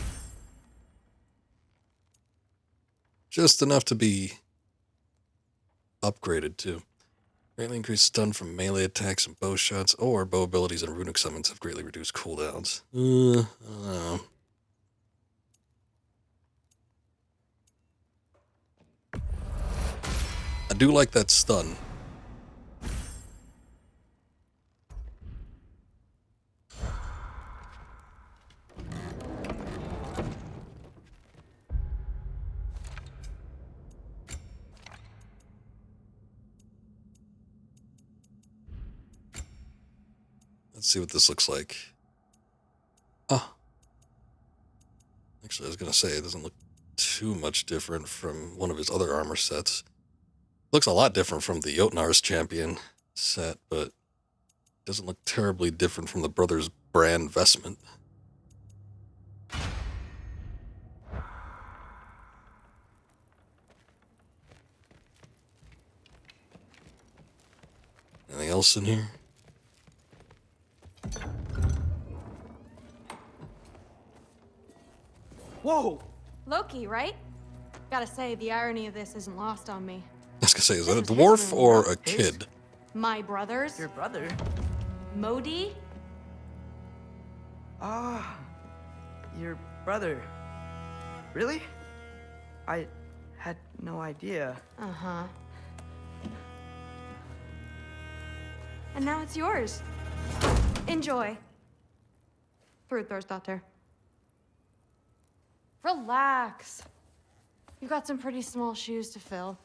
Just enough to be upgraded too. Greatly increased stun from melee attacks and bow shots, or bow abilities and runic summons have greatly reduced cooldowns. I don't know. I do like that stun. Let's see what this looks like. Ah. Actually, I was going to say, it doesn't look too much different from one of his other armor sets. Looks a lot different from the Jotnar's champion set, but doesn't look terribly different from the Brothers brand vestment. Anything else in here? Whoa! Loki, right? Gotta say, the irony of this isn't lost on me. I was gonna say, is that a dwarf or a kid? My brothers? Your brother? Modi? Ah, your brother. Really? I Had no idea. Uh-huh. And now it's yours. Enjoy. Thrudthor's Relax. You've got some pretty small shoes to fill.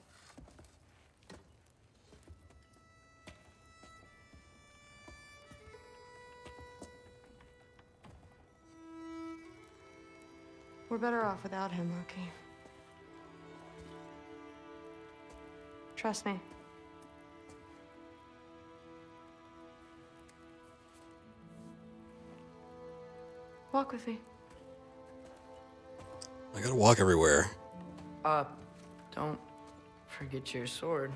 We're better off without him, Loki. Trust me. Walk with me. I gotta walk everywhere. Don't forget your sword.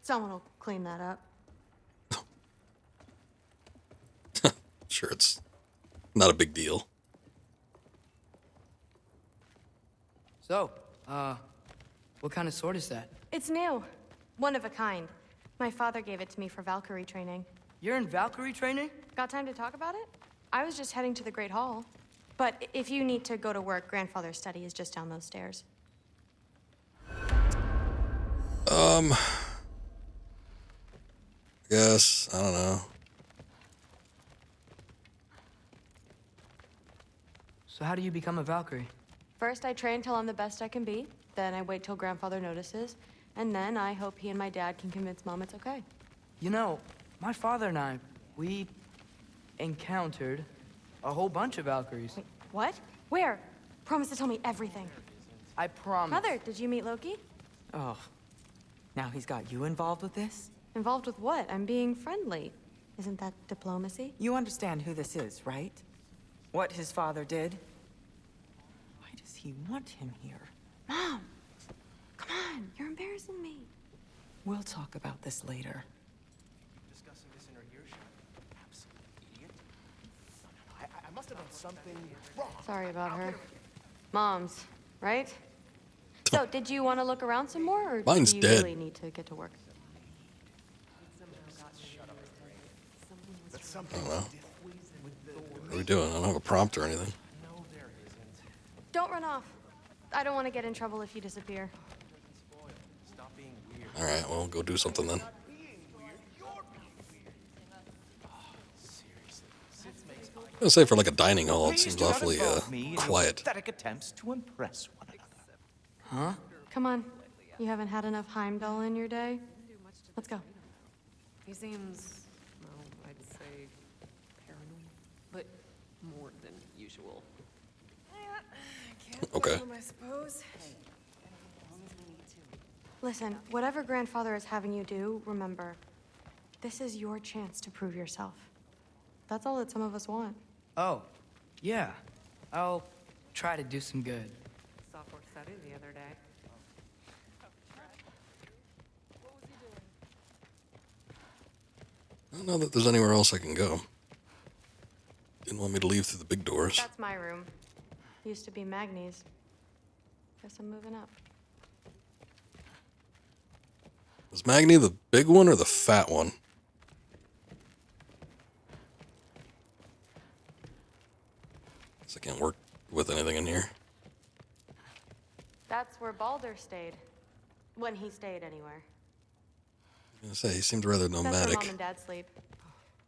Someone will clean that up. Sure, it's not a big deal. So, what kind of sword is that? It's new. One of a kind. My father gave it to me for Valkyrie training. You're in Valkyrie training? Got time to talk about it? I was just heading to the Great Hall. But if you need to go to work, Grandfather's study is just down those stairs. I guess, I don't know. So how do you become a Valkyrie? First, I train till I'm the best I can be. Then I wait till Grandfather notices. And then I hope he and my dad can convince Mom it's okay. You know, my father and I, we encountered a whole bunch of Valkyries. Wait, what? Where? Promise to tell me everything. I promise. Mother, did you meet Loki? Oh. Now he's got you involved with this? Involved with what? I'm being friendly. Isn't that diplomacy? You understand who this is, right? What his father did? Why does he want him here? Mom! Come on, you're embarrassing me. We'll talk about this later. Discussing this in her earshot. Absolute idiot. No, I must have done something wrong. Sorry about her. Mom's, right? So, did you want to look around some more, or Mine's do you dead. really need to get to work? I don't know. What are we doing? I don't have a prompt or anything. Don't run off. I don't want to get in trouble if you disappear. Alright, well, go do something then. I was gonna say, for like a dining hall, it seems awfully quiet. Pathetic attempts to impress one another. Huh? Come on. You haven't had enough Heimdall in your day? Let's go. He seems, well, I'd say paranoid, but more than usual. Okay. I suppose. Listen, whatever Grandfather is having you do, remember, this is your chance to prove yourself. That's all that some of us want. Oh, yeah. I'll try to do some good. Software study the other day. I don't know that there's anywhere else I can go. Didn't want me to leave through the big doors. That's my room. Used to be Magni's. Guess I'm moving up. Is Magni the big one or the fat one? Guess I can't work with anything in here. That's where Baldur stayed. When he stayed, anywhere. I was gonna say, he seemed rather That's nomadic. where Mom and Dad sleep.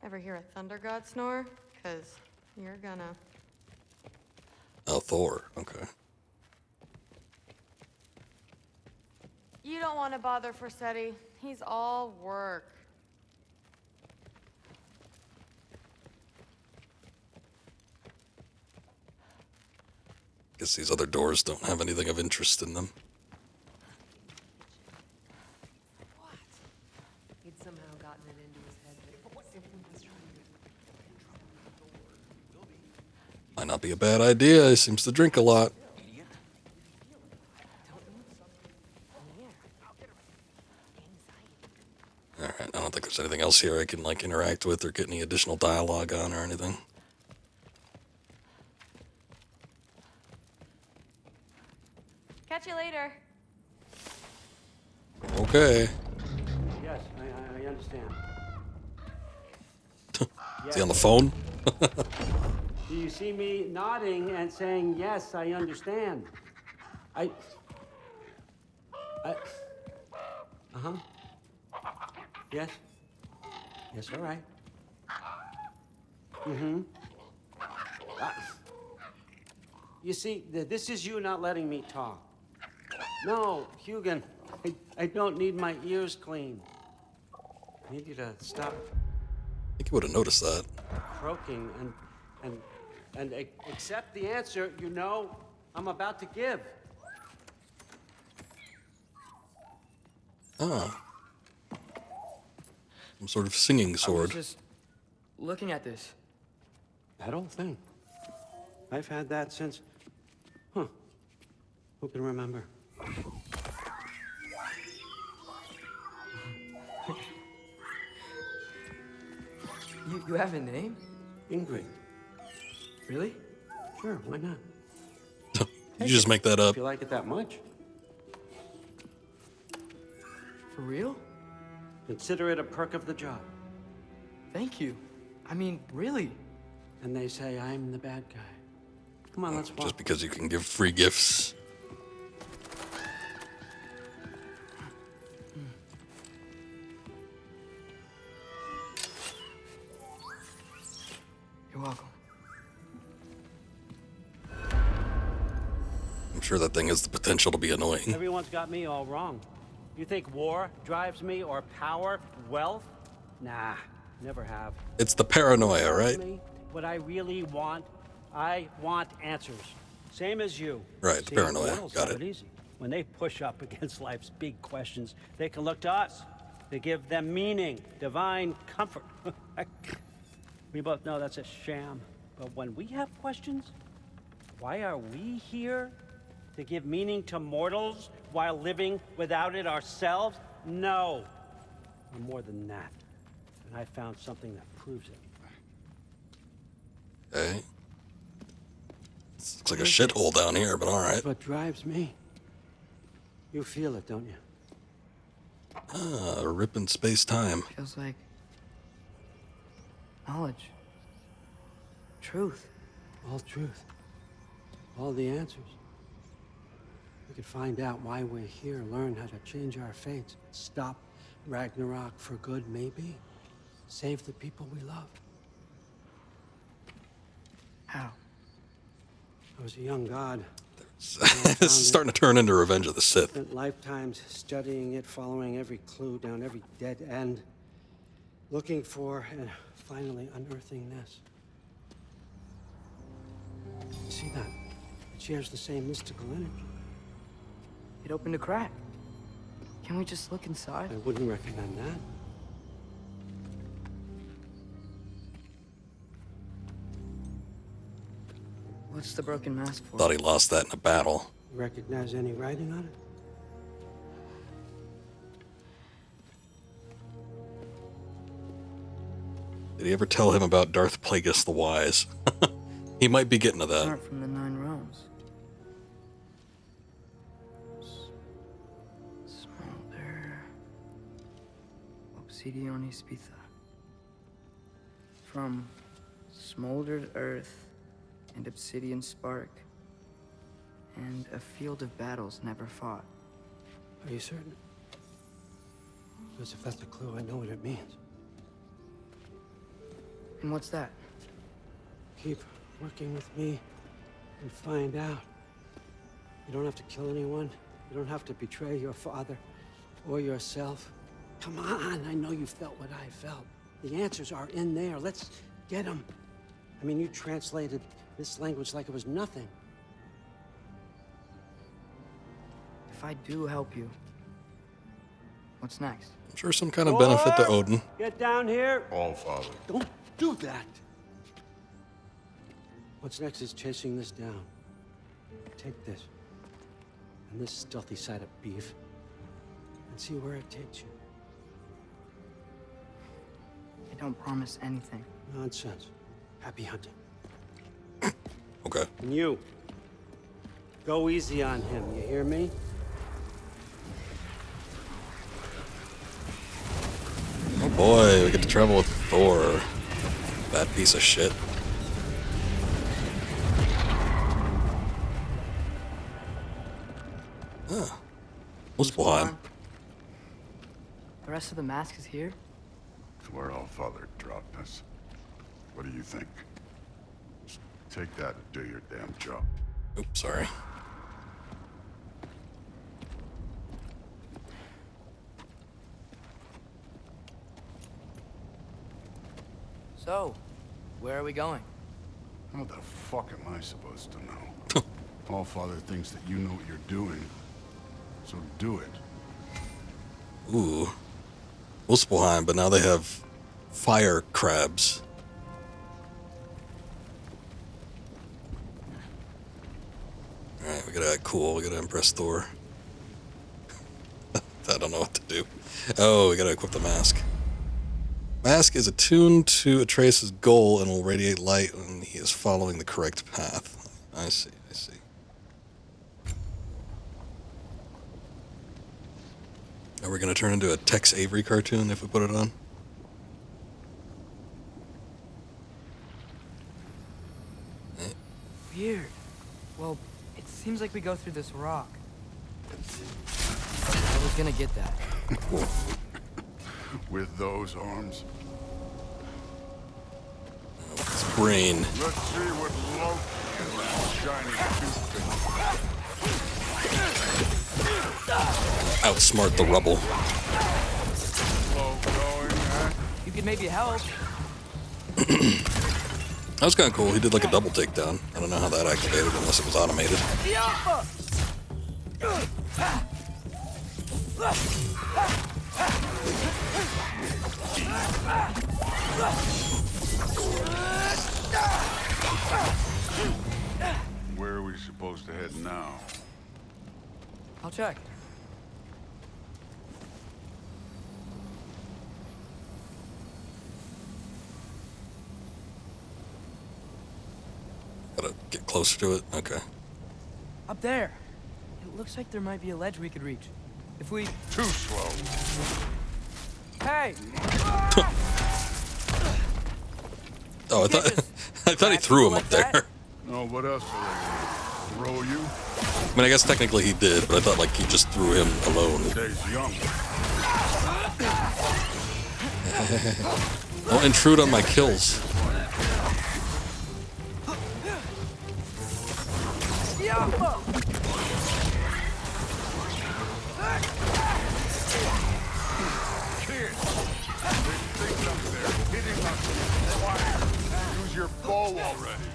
Ever hear a thunder god snore? 'Cause you're gonna... Oh, Thor. Okay. You don't want to bother Forseti. He's all work. Guess these other doors don't have anything of interest in them. He'd somehow gotten it into his head that simply was trying to... Might not be a bad idea. He seems to drink a lot. Alright, I don't think there's anything else here I can, like, interact with or get any additional dialogue on or anything. Catch you later. Okay. Yes, I understand. Is he on the phone? Do you see me nodding and saying, yes, I understand? Uh-huh. Yes. Yes, all right. Mm-hmm. You see, this is you not letting me talk. No, Hugin, I don't need my ears cleaned. I need you to stop. I think you would have noticed that. Croaking and accept the answer you know I'm about to give. Ah. Some sort of singing sword. I was just looking at this. That old thing. I've had that since... Huh. Who can remember? You have a name? Ingrid. Really? Sure, why not? You just make that up. If you like it that much. For real? Consider it a perk of the job. Thank you. I mean, really. And they say I'm the bad guy. Come on, let's walk. Just because you can give free gifts. You're welcome. I'm sure that thing has the potential to be annoying. Everyone's got me all wrong. You think war drives me, or power, wealth? Nah, never have. It's the paranoia, right? What I really want, I want answers. Same as you. Right, See, paranoia. mortals Got have it. Easy. When they push up against life's big questions, they can look to us. They give them meaning, divine comfort. We both know that's a sham. But when we have questions, why are we here? To give meaning to mortals while living without it ourselves? No. We're more than that. And I found something that proves it. Okay. This looks like a shithole down here, but alright. That's what drives me. You feel it, don't you? Ah, ripping space-time. Feels like knowledge. Truth. All truth. All the answers. We could find out why we're here, learn how to change our fates, stop Ragnarok for good, maybe. Save the people we love. How? I was a young god. This is starting to turn into Revenge of the Sith. Spent lifetimes studying it, following every clue down every dead end, looking for and finally unearthing this. See that? It shares the same mystical energy. It opened a crack. Can we just look inside? I wouldn't recommend that. What's the broken mask for? Thought he lost that in a battle. You recognize any writing on it? Did he ever tell him about Darth Plagueis the Wise? He might be getting to that. Aren't from the Nine Realms. Smolder. Obsidione Spitha. From smoldered earth and obsidian spark, and a field of battles never fought. Are you certain? Because if that's a clue, I know what it means. And what's that? Keep working with me and find out. You don't have to kill anyone. You don't have to betray your father or yourself. Come on, I know you felt what I felt. The answers are in there. Let's get them. I mean, you translated this language like it was nothing. If I do help you, what's next? I'm sure some kind of benefit to Odin. Get down here. All, Father. Don't do that. What's next is chasing this down. Take this and this stealthy side of beef and see where it takes you. I don't promise anything. Nonsense. Happy hunting. Okay. And you, go easy on him, you hear me? boy, we get to travel with Thor. That piece of shit. Huh. Muspelheim. The rest of the mask is here? It's where Allfather dropped us. What do you think? Just take that and do your damn job. Oops, sorry. So, where are we going? How the fuck am I supposed to know? Allfather thinks that you know what you're doing, so do it. Ooh. Muspelheim, but now they have fire crabs. Alright, we gotta act cool. We gotta impress Thor. I don't know what to do. Oh, we gotta equip the mask. Mask is attuned to Atreus' goal and will radiate light when he is following the correct path. I see, I see. Are we gonna turn into a Tex Avery cartoon if we put it on? Weird. Well, it seems like we go through this rock. I was gonna get that. With those arms? It's brain. Let's see what Loki and that shiny toothpick. Outsmart the rubble. Slow going, huh? You could maybe help. That was kind of cool. He did like a double takedown. I don't know how that activated unless it was automated. Where are we supposed to head now? I'll check. Gotta get closer to it. Okay. Up there. It looks like there might be a ledge we could reach. If we... Too slow. Hey! Oh, I thought he threw him up there. No, what else are they gonna throw you? I mean, I guess technically he did, but I thought like he just threw him alone. Stays young. Don't intrude on my kills. Use your bow already.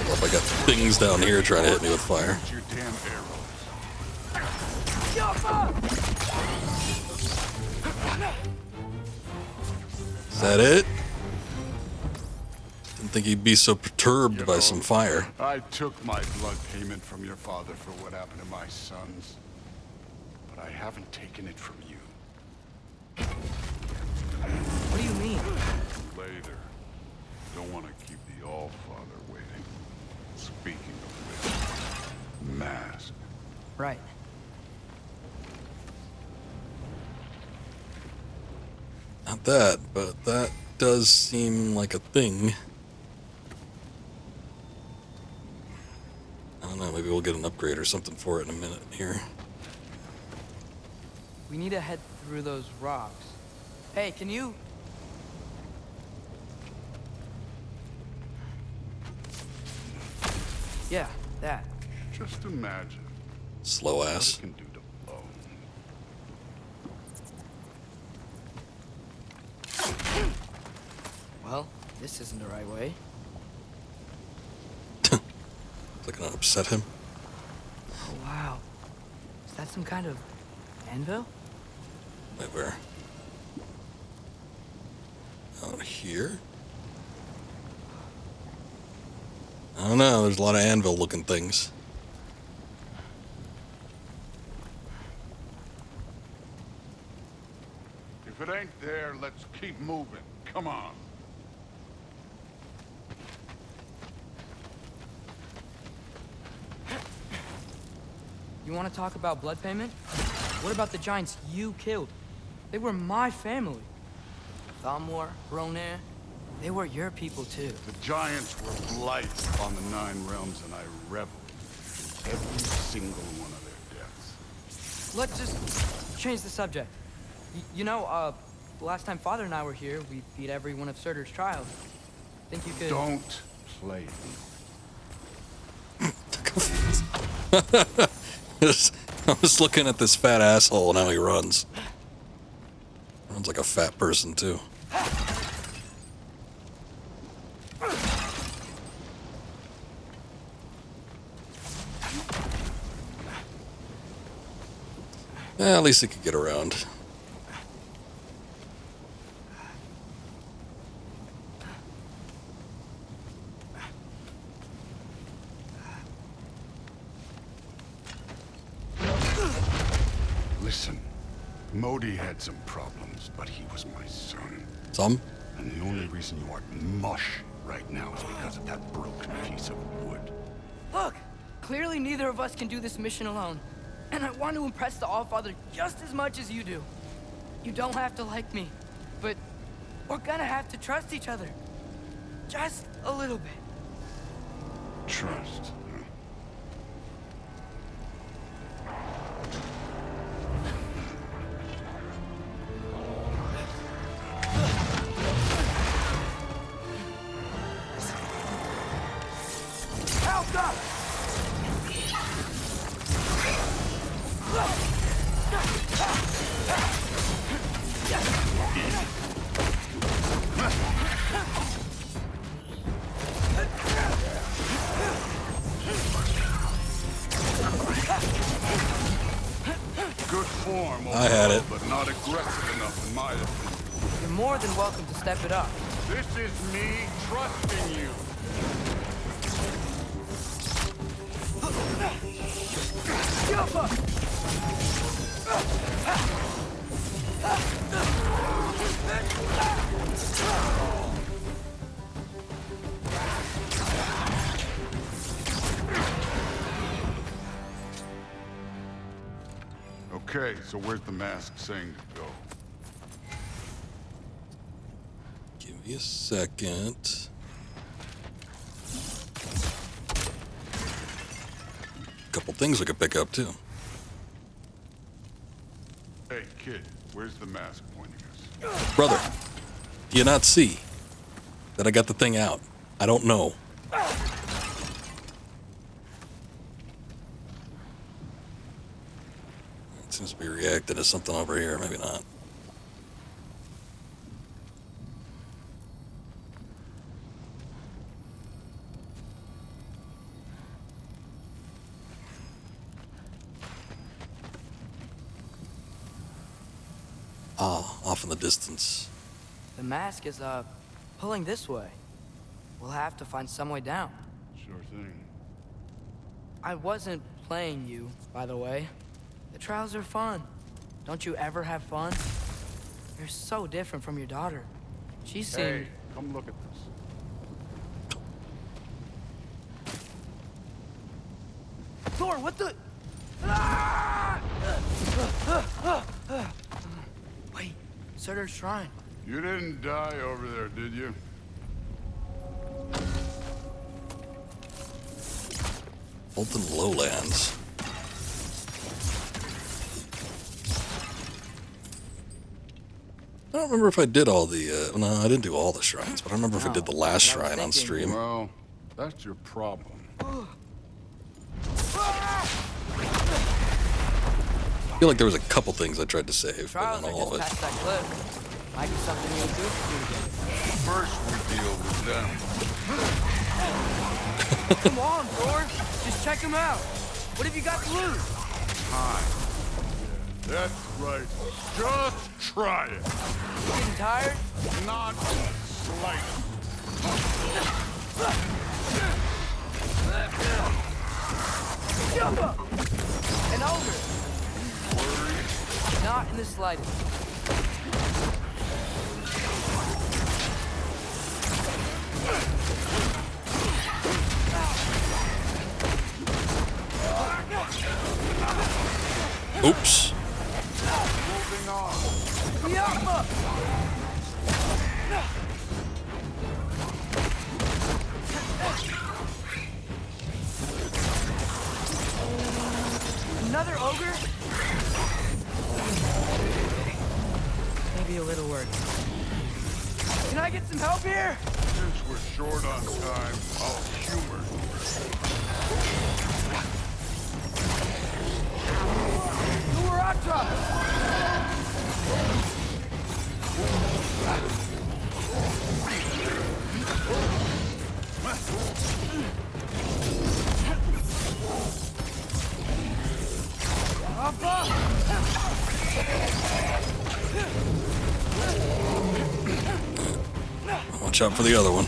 Well, if I got things down here trying to hit me with fire. Use your damn Is that it? Didn't think he'd be so perturbed by some fire. I took my blood payment from your father for what happened to my sons. But I haven't taken it from you. What do you mean? Later. Don't want to keep the Allfather waiting. Speaking of which, mask. Right. Not that, but that does seem like a thing. I don't know, maybe we'll get an upgrade or something for it in a minute here. We need to head through those rocks. Hey, can you... Yeah, that. Just imagine. Slow ass. What it can do to bone. Well, this isn't the right way. Is it gonna upset him? Oh, wow. Is that some kind of anvil? Wait, where? Out here? I don't know, there's a lot of anvil-looking things. If it ain't there, let's keep moving. Come on. You want to talk about blood payment? What about the giants you killed? They were my family. Thamor, Ronar, they were your people too. The giants were blight on the 9 realms, and I reveled in every single one of their deaths. Let's just change the subject. You know, last time Father and I were here, we beat every one of Surtur's trials. Think you could... Don't play me. I was looking at this fat asshole and how he runs. Runs like a fat person, too. At least he could get around. Listen, Modi had some problems, but he was my son. Some? And the only reason you are mush right now is because of that broken piece of wood. Look! Clearly neither of us can do this mission alone. And I want to impress the Allfather just as much as you do. You don't have to like me, but we're gonna have to trust each other. Just a little bit. Trust. Good form overall, I had it. but not aggressive enough in my opinion. You're more than welcome to step it up. This is me trusting you. Okay, so where's the mask saying to go? Give me a second. Couple things we could pick up, too. Hey, kid, where's the mask pointing us? Brother, do you not see that I got the thing out? I don't know. It seems to be reacting to something over here, maybe not. Ah, off in the distance. The mask is, pulling this way. We'll have to find some way down. Sure thing. I wasn't playing you, by the way. The trials are fun. Don't you ever have fun? You're so different from your daughter. She seemed... Hey, come look at this. Thor, what the... Wait, Surtur's shrine. You didn't die over there, did you? Bolton Lowlands. I don't remember if I did all the, no, I didn't do all the shrines, but I remember if I did the last shrine on stream. Well, that's your problem. I feel like there was a couple things I tried to save, but Trials not are all just of it. past that cliff. Might be something you'll do again. First we deal with them. Come on, Thor. Just check them out. What have you got to lose? Time. That's right. Just try it. Getting tired? Not slightly. Jump up! An ogre. Not in the slightest. Oops. Moving on. Another ogre? Maybe a little work. Can I get some help here? Since we're short on time, I'll humor you. Watch out for the other one.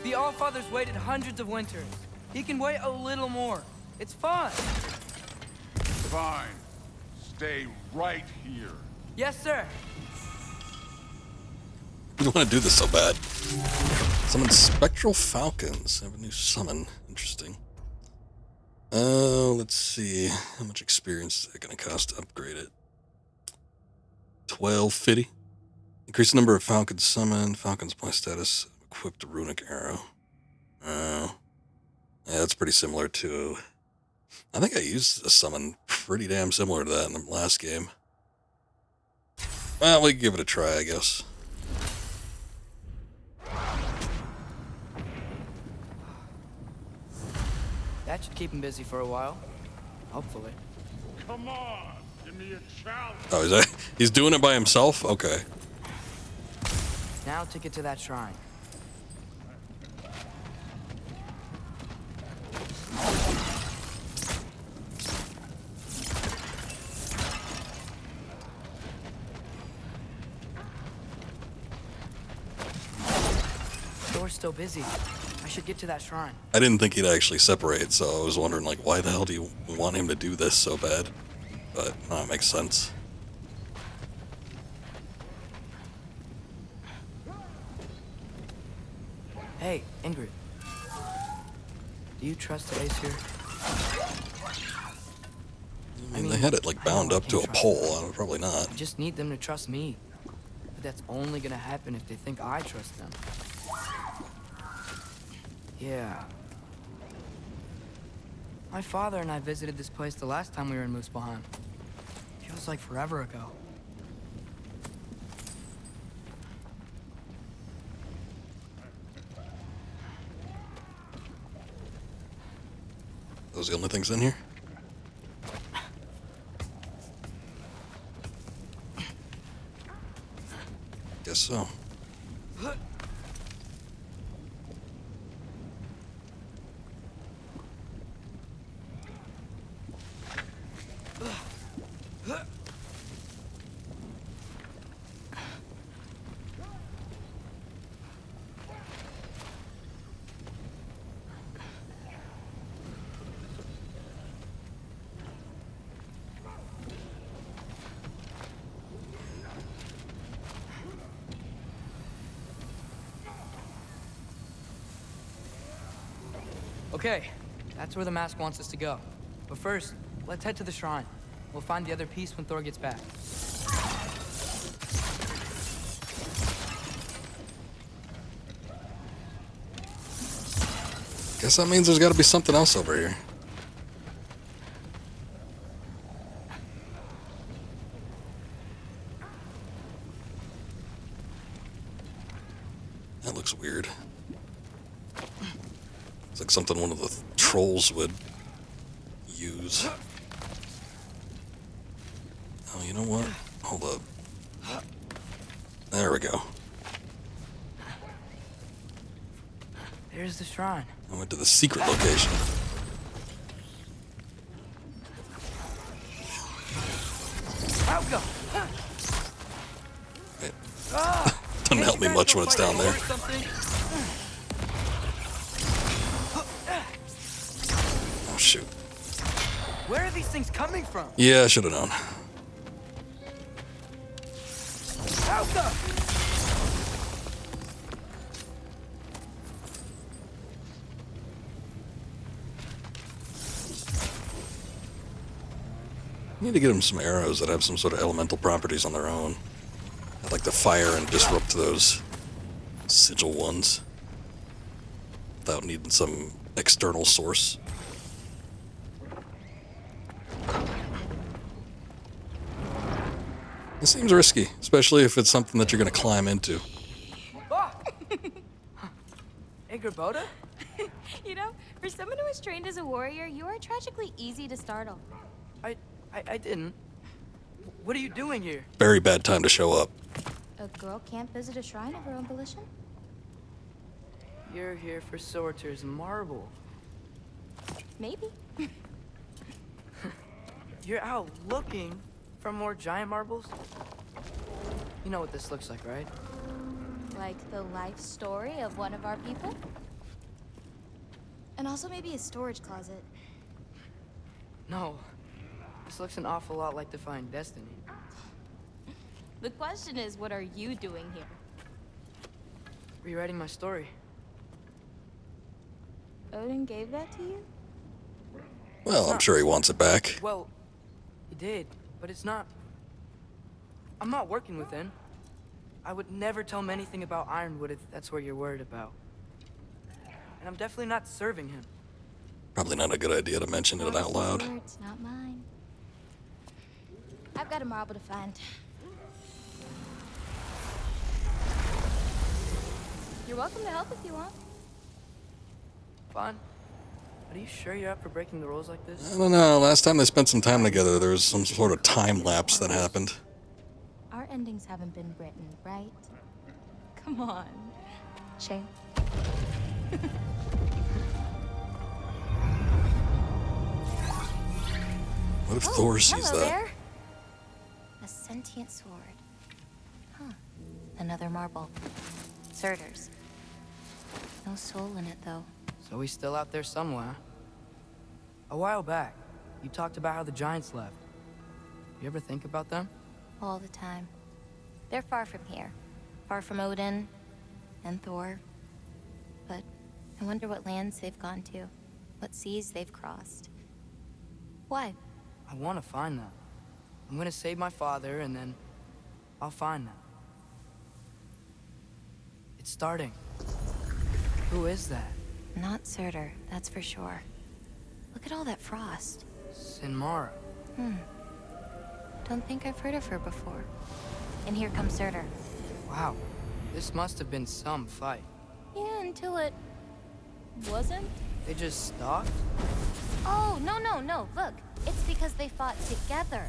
The Allfather's waited hundreds of winters. He can wait a little more. It's fun. Fine. Stay right here. Yes, sir. You don't want to do this so bad. Summon Spectral Falcons. I have a new summon. Interesting. Let's see. How much experience is it going to cost to upgrade it? 1250. Increase the number of Falcons summoned. Falcons apply status. Equipped runic arrow. Oh. Yeah, that's pretty similar to... I think I used a summon pretty damn similar to that in the last game. Well, we can give it a try, I guess. That should keep him busy for a while. Hopefully. Come on, give me a challenge. Oh, he's doing it by himself? Okay. Now to get to that shrine. Door's still busy. I should get to that shrine. I didn't think he'd actually separate, so I was wondering, like, why the hell do you want him to do this so bad? But, no, it makes sense. Hey, Ingrid. Do you trust the Ace here? I mean, they had it, like, bound up to a pole. I would probably not. I just need them to trust me. But that's only gonna happen if they think I trust them. Yeah. My father and I visited this place the last time we were in Muspelheim. Feels like forever ago. Those the only things in here? Guess so. Okay, that's where the mask wants us to go. But first, let's head to the shrine. We'll find the other piece when Thor gets back. Guess that means there's got to be something else over here. That looks weird. It's like something one of the trolls would use. Oh, you know what? Hold up. There we go. There's the shrine. I went to the secret location. Out go. Wait. Doesn't help me much when it's down there. Oh, shoot. Where are these things coming from? Yeah, I should have known. Alka! Need to get him some arrows that have some sort of elemental properties on their own. I'd like to fire and disrupt those sigil ones without needing some external source. It seems risky, especially if it's something that you're going to climb into. Oh. Hey, Gerboda? You know, for someone who was trained as a warrior, you are tragically easy to startle. I didn't. What are you doing here? Very bad time to show up. A girl can't visit a shrine of her own volition? You're here for Sorter's marble. Maybe. You're out looking for more giant marbles? You know what this looks like, right? Like the life story of one of our people? And also maybe a storage closet. No. This looks an awful lot like Defying Destiny. The question is, what are you doing here? Rewriting my story. Odin gave that to you? Well, I'm sure he wants it back. Well, he did, but it's not... I'm not working with him. I would never tell him anything about Ironwood if that's what you're worried about. And I'm definitely not serving him. Probably not a good idea to mention it out loud. It's not mine. I've got a marble to find. You're welcome to help if you want. Fine. Are you sure you're up for breaking the rules like this? I don't know. Last time they spent some time together, there was some sort of time lapse that happened. Our endings haven't been written, right? Come on. Shane. What if Thor sees hello that? There. A sentient sword. Huh. Another marble. Surtur's. No soul in it, though. So he's still out there somewhere. A while back, you talked about how the giants left. You ever think about them? All the time. They're far from here. Far from Odin and Thor. But I wonder what lands they've gone to. What seas they've crossed. Why? I want to find them. I'm gonna save my father, and then I'll find them. It's starting. Who is that? Not Surtur, that's for sure. Look at all that frost. Sinmara. Don't think I've heard of her before. And here comes Surtur. Wow. This must have been some fight. Yeah, until it... wasn't? They just stalked? Oh, no. Look, it's because they fought together.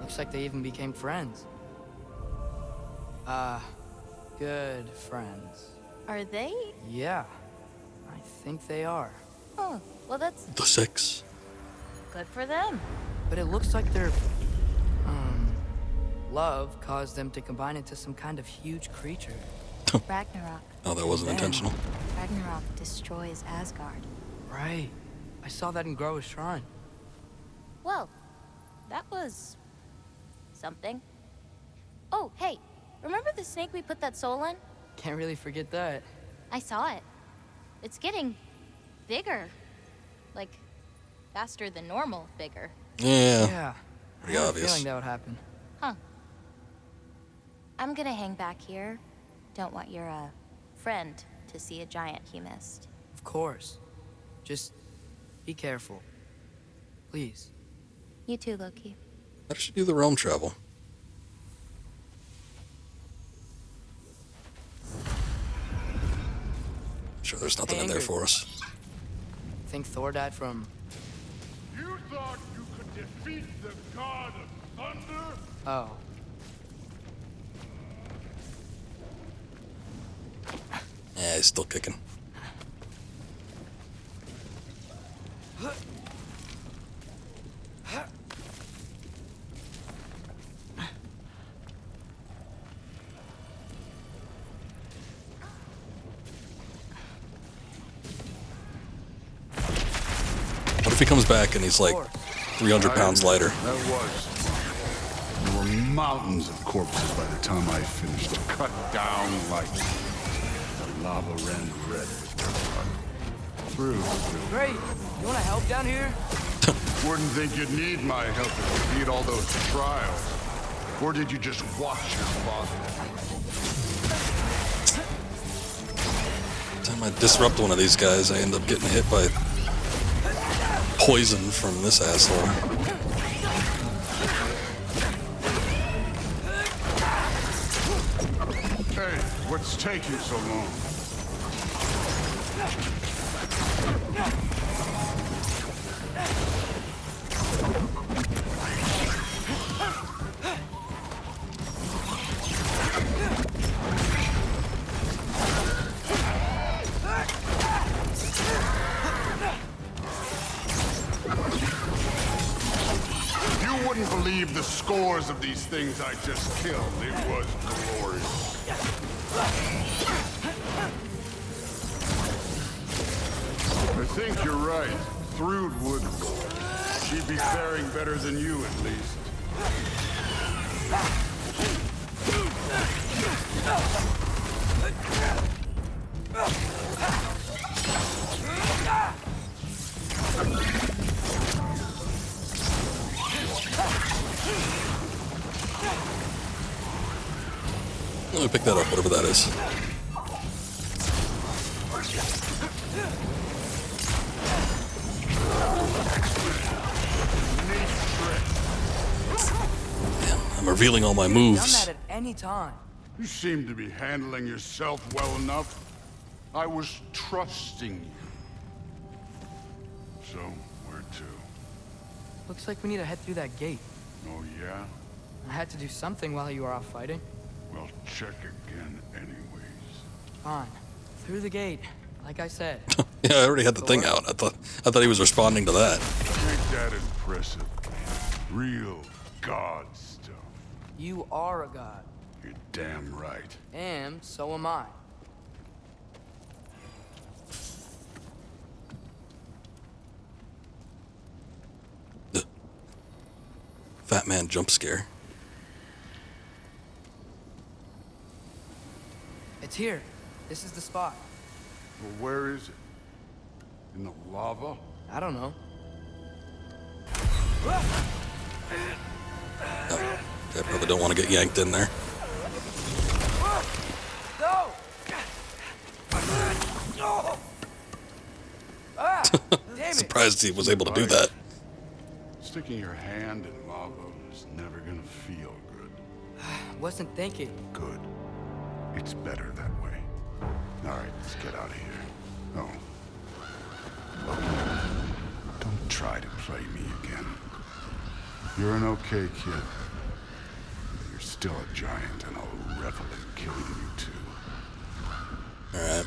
Looks like they even became friends. Good friends. Are they? Yeah, I think they are. Oh, well that's... The Six. good for them. But it looks like their, love caused them to combine into some kind of huge creature. Ragnarok. Oh, that wasn't intentional. Ragnarok destroys Asgard. Right. I saw that in Groa's shrine. Well, that was... something. Oh, hey, remember the snake we put that soul in? Can't really forget that. I saw it. It's getting bigger. Like, faster than normal bigger. Yeah. Pretty I had a obvious. feeling that would happen. Huh. I'm gonna hang back here. Don't want your, friend to see a giant he missed. Of course. Just be careful. Please. You too, Loki. How does she do the realm travel? Sure, there's nothing in there for us. Think Thor died from... You thought you could defeat the god of thunder? Oh. Yeah, he's still kicking. What if he comes back and he's like 300 pounds lighter? That was. You were were mountains of corpses by the time I finished them, cut down like the lava ran red with their blood. Through. Great. You want to help down here? Wouldn't think you'd need my help if you beat all those trials. Or did you just watch your father? Every time I disrupt one of these guys, I end up getting hit by poison from this asshole. Hey, what's taking so long? You wouldn't believe the scores of these things I just killed. It was glorious. I think you're right. Thrud would. She'd be faring better than you, at least. Let me pick that up, whatever that is. Damn, I'm revealing all my moves. Done that at any time. You seem to be handling yourself well enough. I was trusting you. So, where to? Looks like we need to head through that gate. Oh, yeah? I had to do something while you were off fighting. Well, check again anyways. Fine. Through the gate, like I said. Yeah, I already had the thing out. I thought he was responding to that. Ain't that impressive? Real god stuff. You are a god. You're damn right. And so am I. Fat man jump scare. It's here. This is the spot. Well, where is it? In the lava? I don't know. I probably don't want to get yanked in there. No! Damn it! Surprised he was able to do that. Sticking your hand in lava is never gonna feel good. Wasn't thinking. Good. It's better that way. All right, let's get out of here. Oh. Look, don't try to play me again. You're an okay kid. You're still a giant, and I'll revel in killing you too. Alright.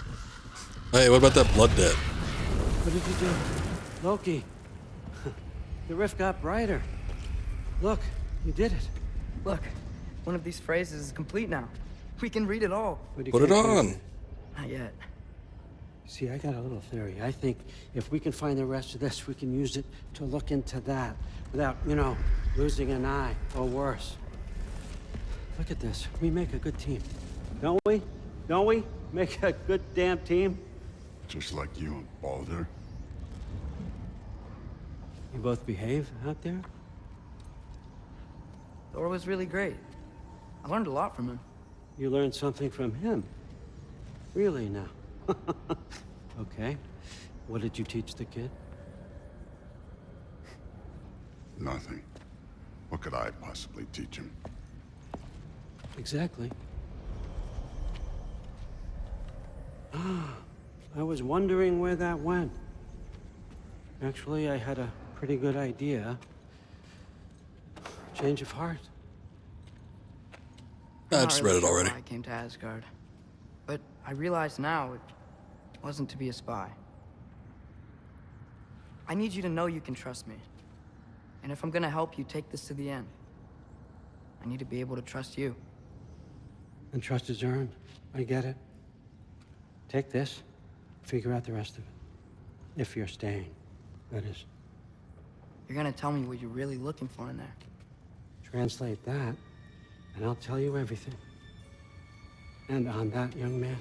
Hey, what about that blood debt? What did you do? Loki. The rift got brighter. Look, you did it. Look, one of these phrases is complete now. We can read it all. Put it on. Not yet. See, I got a little theory. I think if we can find the rest of this, we can use it to look into that without, you know, losing an eye or worse. Look at this. We make a good team. Don't we? Don't we? Make a good damn team? Just like you and Baldur. You both behave out there? Thor was really great. I learned a lot from him. You learned something from him? Really now? Okay. What did you teach the kid? Nothing. What could I possibly teach him? Exactly. I was wondering where that went. Actually, I had a pretty good idea. Change of heart. I just read it already. I came to Asgard. But I realize now it wasn't to be a spy. I need you to know you can trust me. And if I'm gonna help you take this to the end, I need to be able to trust you. And trust is earned. I get it. Take this, figure out the rest of it. If you're staying, that is. You're gonna tell me what you're really looking for in there. Translate that and I'll tell you everything. And on that, young man,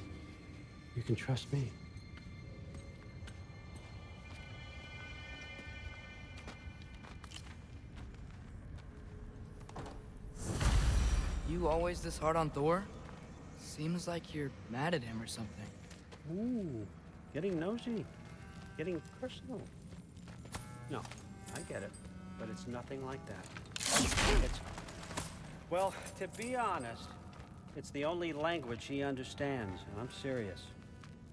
you can trust me. You always this hard on Thor? Seems like you're mad at him or something. Ooh, getting nosy, getting personal. No, I get it, but it's nothing like that. Well, to be honest, it's the only language he understands, and I'm serious.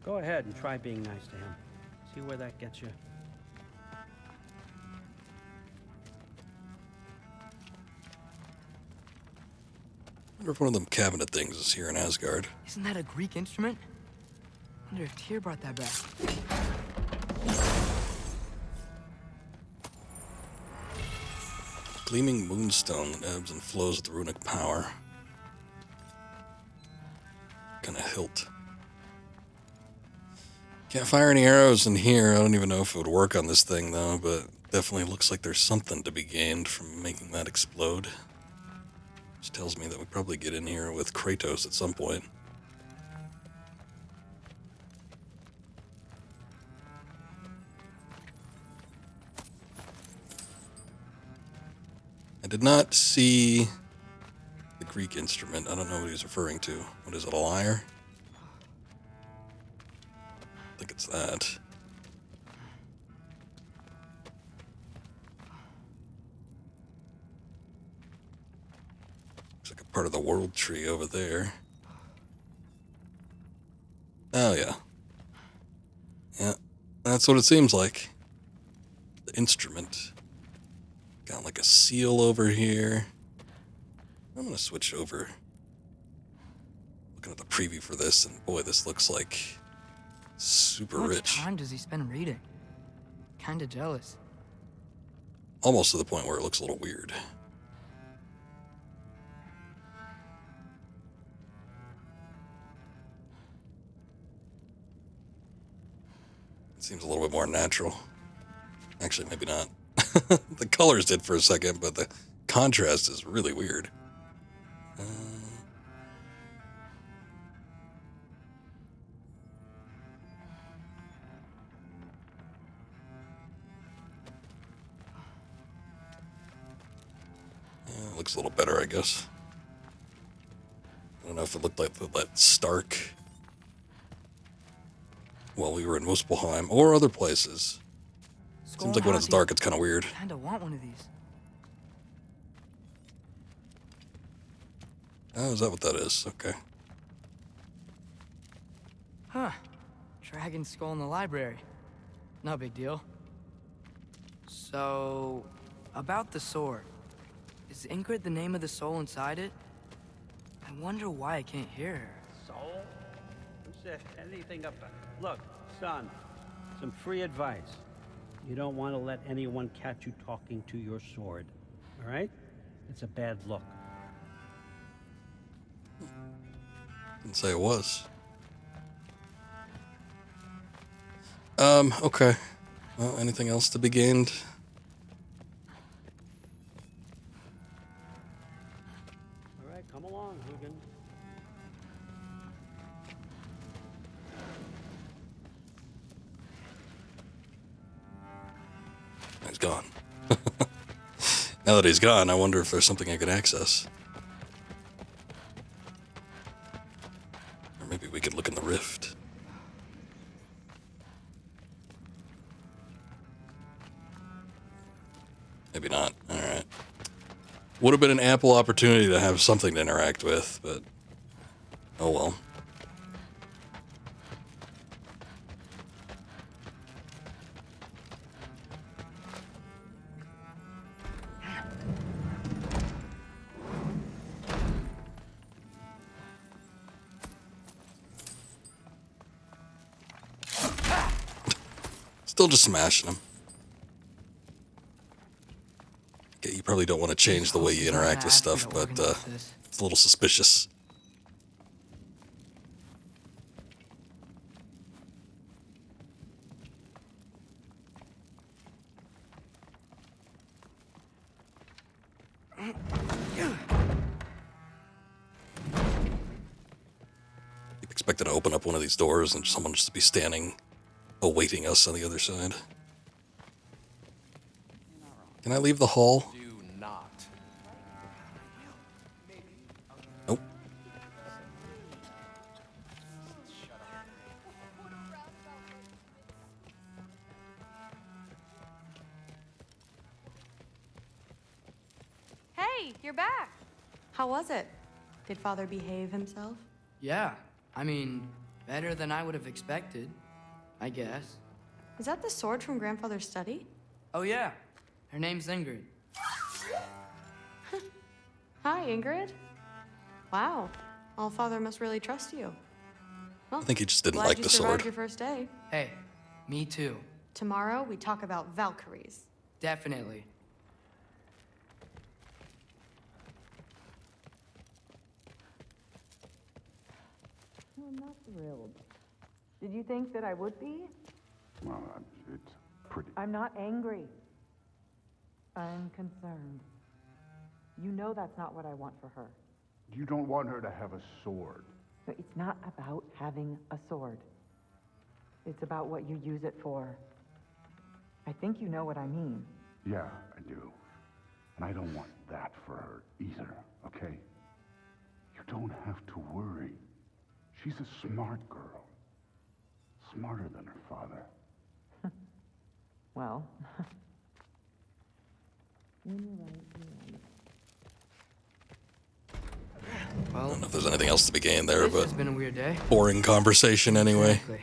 Go ahead and try being nice to him. See where that gets you. I wonder if one of them cabinet things is here in Asgard. Isn't that a Greek instrument? Wonder if Tyr brought that back. Gleaming moonstone that ebbs and flows with runic power. Kind of hilt. Can't fire any arrows in here. I don't even know if it would work on this thing though, but definitely looks like there's something to be gained from making that explode. Which tells me that we probably get in here with Kratos at some point. I did not see the Greek instrument. I don't know what he's referring to. What is it, a lyre? I think it's that. Looks like a part of the world tree over there. Oh, yeah. Yeah, that's what it seems like. The instrument. Got like a seal over here. I'm gonna switch over. Looking at the preview for this, and boy, this looks like super rich. How much time does he spend reading? Kinda jealous. Almost to the point where it looks a little weird. It seems a little bit more natural. Actually, maybe not. The colors did for a second, but the contrast is really weird. Yeah, looks a little better, I guess. I don't know if it looked like that Stark while we were in Muspelheim or other places. Seems like when it's dark, it's kind of weird. Kinda want one of these. Oh, is that what that is? Okay. Huh. Dragon skull in the library. No big deal. So, about the sword. Is Ingrid the name of the soul inside it? I wonder why I can't hear her. Soul? Who said anything about... Look, son, some free advice. You don't want to let anyone catch you talking to your sword, all right? It's a bad look. Didn't say it was. Okay. Well, anything else to be gained? All right, come along, Hugin. He's gone. Now that he's gone, I wonder if there's something I could access. Or maybe we could look in the rift. Maybe not. Alright. Would have been an ample opportunity to have something to interact with, but oh well. Still just smashing them. Okay, you probably don't want to change the way you interact with stuff, but it's a little suspicious. expected to open up one of these doors and someone just to be standing, awaiting us on the other side. Can I leave the hall? Do not. Nope. Hey, you're back. How was it? Did Father behave himself? Yeah, I mean, better than I would have expected, I guess. Is that the sword from Grandfather's study? Oh yeah, her name's Ingrid. Hi, Ingrid. Wow, All-Father must really trust you. Well, I think he just didn't glad like you the survived sword. your first day. Hey, me too. Tomorrow, we talk about Valkyries. Definitely. I'm not thrilled. Did you think that I would be? Well, it's pretty. I'm not angry. I'm concerned. You know that's not what I want for her. You don't want her to have a sword. No, it's not about having a sword. It's about what you use it for. I think you know what I mean. Yeah, I do. And I don't want that for her either, okay? You don't have to worry. She's a smart girl. Smarter than her father. Well, I don't know if there's anything else to be gained there, This but has been a weird day. boring conversation anyway. Exactly.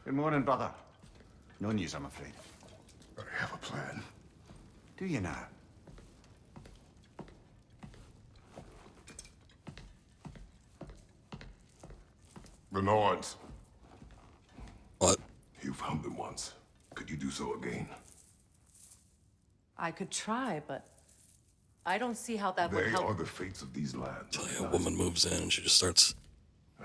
Good morning, brother. No news, I'm afraid. I have a plan. Do you now? The Norns. What? You found them once. Could you do so again? I could try, but I don't see how that would They help. are the fates of these lands. Tell you, a woman moves in and she just starts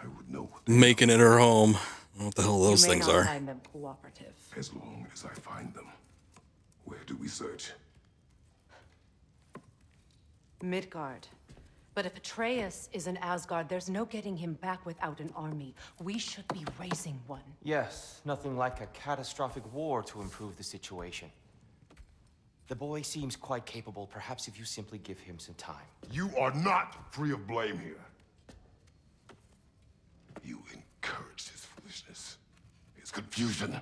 I would know making it her home. I don't know what the hell those you may things not are. find them cooperative. as long as I find them. Where do we search? Midgard. But if Atreus is in Asgard, there's no getting him back without an army. We should be raising one. Yes, nothing like a catastrophic war to improve the situation. The boy seems quite capable. Perhaps if you simply give him some time. You are not free of blame here. You encouraged his foolishness, his confusion.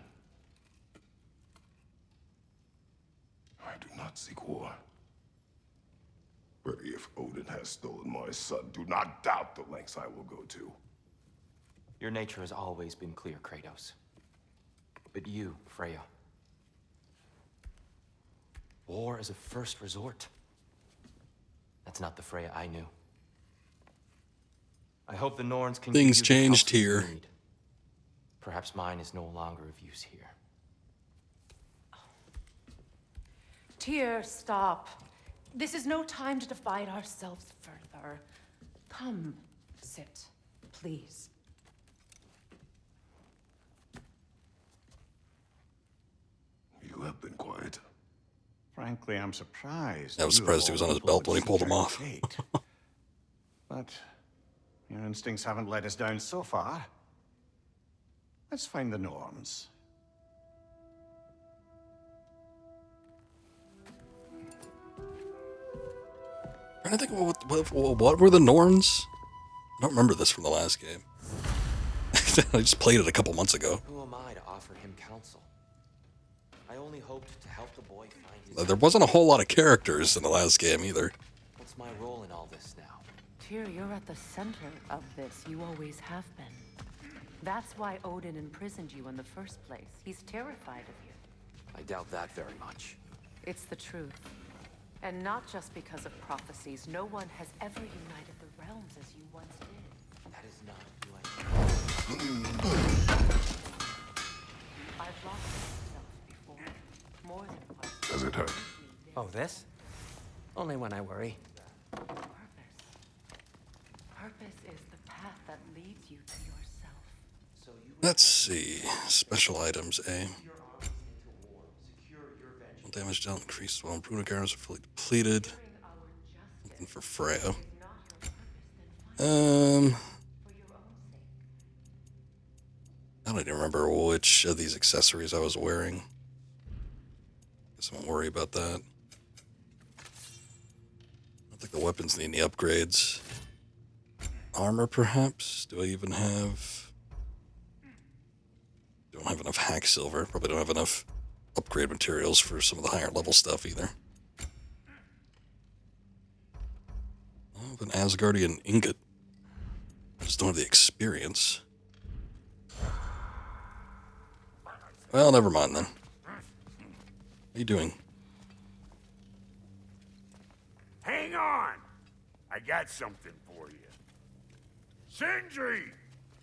I do not seek war. But if Odin has stolen my son, do not doubt the lengths I will go to. Your nature has always been clear, Kratos. But you, Freya. War is a first resort. That's not the Freya I knew. I hope the Norns can Things give you the changed counsel you here. need. Perhaps mine is no longer of use here. Tyr, stop. This is no time to divide ourselves further. Come, sit, please. You have been quiet. Frankly, I'm surprised. I was surprised he was on his belt when he pulled him off. But your instincts haven't let us down so far. Let's find the Norns. I think what were the Norns? I don't remember this from the last game. I just played it a couple months ago. Who am I to offer him counsel? I only hoped to help the boy find his... There wasn't a whole lot of characters in the last game either. What's my role in all this now? Tyr, you're at the center of this. You always have been. That's why Odin imprisoned you in the first place. He's terrified of you. I doubt that very much. It's the truth. And not just because of prophecies. No one has ever united the realms as you once did. That is not who I am. I've lost myself before. More than once. Does it hurt? Oh, this? Only when I worry. Purpose. Purpose is the path that leads you to yourself. Let's see. Special items, A. Damage dealt increased while improved arrows are fully depleted. Nothing for Freya. I don't even remember which of these accessories I was wearing. Guess I won't worry about that. I don't think the weapons need any upgrades. Armor, perhaps? Do I even have... Don't have enough hack silver. Probably don't have enough upgrade materials for some of the higher level stuff either. I have an Asgardian ingot. I just don't have the experience. Well, never mind then. What are you doing? Hang on! I got something for you. Sindri!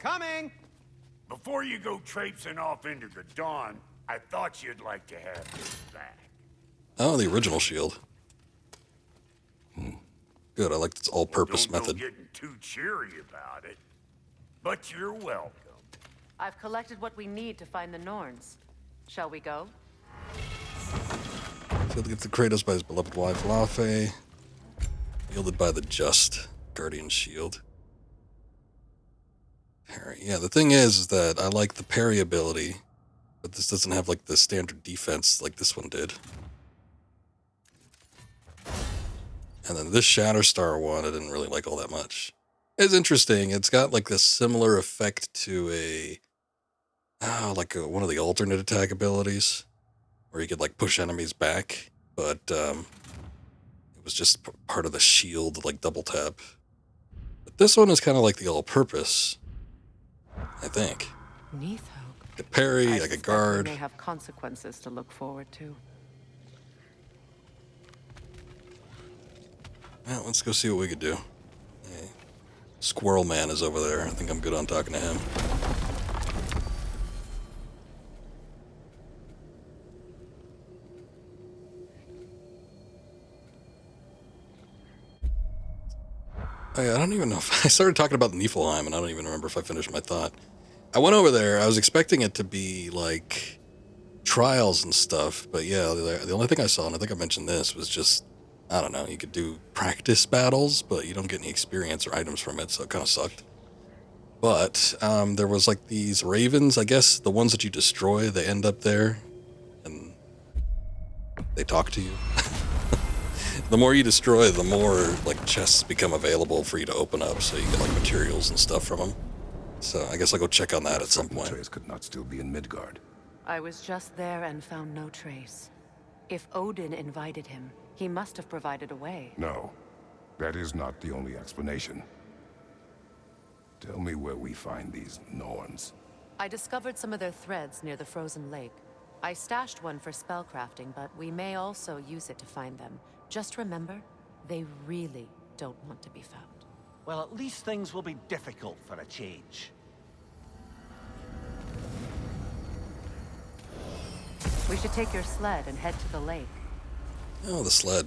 Coming! Before you go traipsing off into the dawn, I thought you'd like to have this back. Oh, the original shield. Good, I like this all-purpose Don't method. go getting too cheery about it, but you're welcome. I've collected what we need to find the Norns. Shall we go? Sealed gets the Kratos by his beloved wife Laufey. Wielded by the just Guardian Shield. Parry. Yeah, the thing is that I like the parry ability, but this doesn't have like the standard defense like this one did. And then this Shatterstar one I didn't really like all that much. It's interesting. It's got like this similar effect to one of the alternate attack abilities, where you could like push enemies back, but it was just part of the shield, like double tap. But this one is kind of like the all-purpose, I think. Neathog. Like a parry, like a guard. We may have consequences to look forward to. Well, let's go see what we could do. Hey, Squirrel Man is over there. I think I'm good on talking to him. Oh yeah, I don't even know if I started talking about Niflheim, and I don't even remember if I finished my thought. I went over there. I was expecting it to be like trials and stuff, but yeah, the only thing I saw, and I think I mentioned this, was just, I don't know, you could do practice battles, but you don't get any experience or items from it, so it kind of sucked. But there was like these ravens, I guess, the ones that you destroy, they end up there, and they talk to you. The more you destroy, the more like chests become available for you to open up, so you get like materials and stuff from them. So I guess I'll go check on that at some point. Atreus could not still be in Midgard. I was just there and found no trace. If Odin invited him, he must have provided a way. No, that is not the only explanation. Tell me where we find these Norns. I discovered some of their threads near the frozen lake. I stashed one for spellcrafting, but we may also use it to find them. Just remember, they really don't want to be found. Well, at least things will be difficult for a change. We should take your sled and head to the lake. Oh, the sled.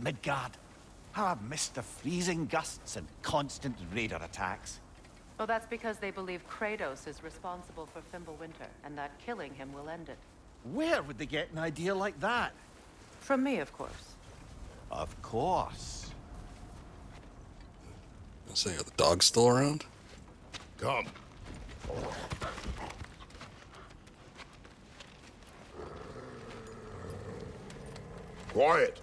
Midgard, How I've missed the freezing gusts and constant raider attacks. Well, that's because they believe Kratos is responsible for Fimbulwinter, and that killing him will end it. Where would they get an idea like that? From me, of course. Of course. I say, are the dogs still around? Come. Quiet.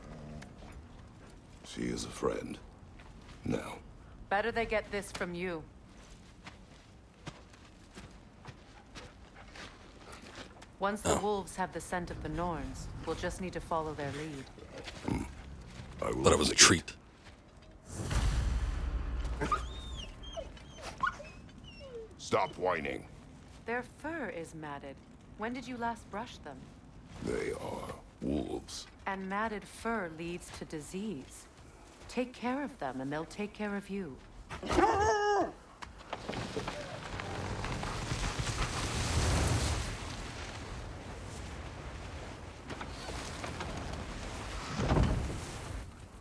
She is a friend. Now. Better they get this from you. Once the wolves have the scent of the Norns, we'll just need to follow their lead. Thought it was a treat. Stop whining. Their fur is matted. When did you last brush them? They are wolves. And matted fur leads to disease. Take care of them, and they'll take care of you.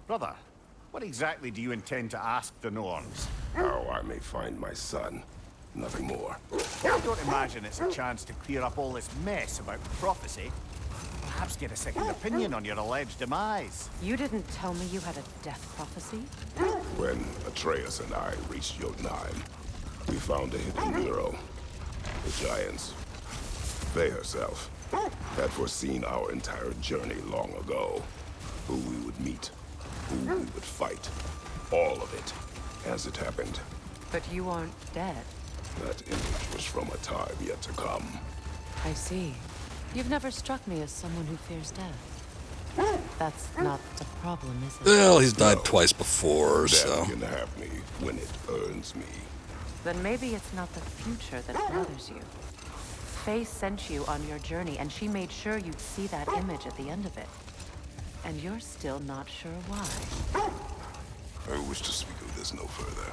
Brother, what exactly do you intend to ask the Norns? How I may find my son. Nothing more. I don't imagine it's a chance to clear up all this mess about prophecy. Perhaps get a second opinion on your alleged demise. You didn't tell me you had a death prophecy? When Atreus and I reached Jotunheim, we found a hidden bureau. The Giants, they herself, had foreseen our entire journey long ago. Who we would meet, who we would fight. All of it, as it happened. But you aren't dead. That image was from a time yet to come. I see. You've never struck me as someone who fears death. That's not the problem, is it? Well, he's died twice before, Death so... can have me when it earns me. Then maybe it's not the future that bothers you. Faye sent you on your journey, and she made sure you'd see that image at the end of it. And you're still not sure why. I wish to speak of this no further.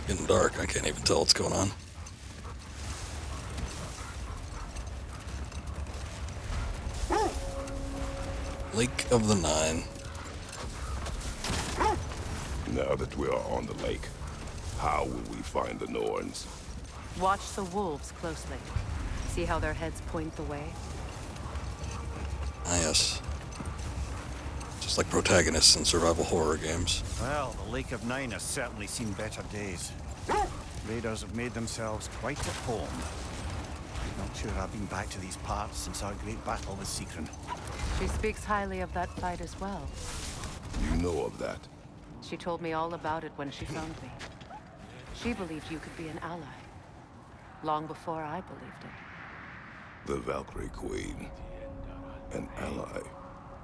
Getting dark, I can't even tell what's going on. Lake of the Nine. Now that we are on the lake, how will we find the Norns? Watch the wolves closely. See how their heads point the way? Ah, yes. Just like protagonists in survival horror games. Well, the Lake of Nine has certainly seen better days. Raiders have made themselves quite at home. Not sure I've been back to these parts since our great battle with Secron. She speaks highly of that fight as well. You know of that? She told me all about it when she found me. She believed you could be an ally. Long before I believed it. The Valkyrie Queen. An ally.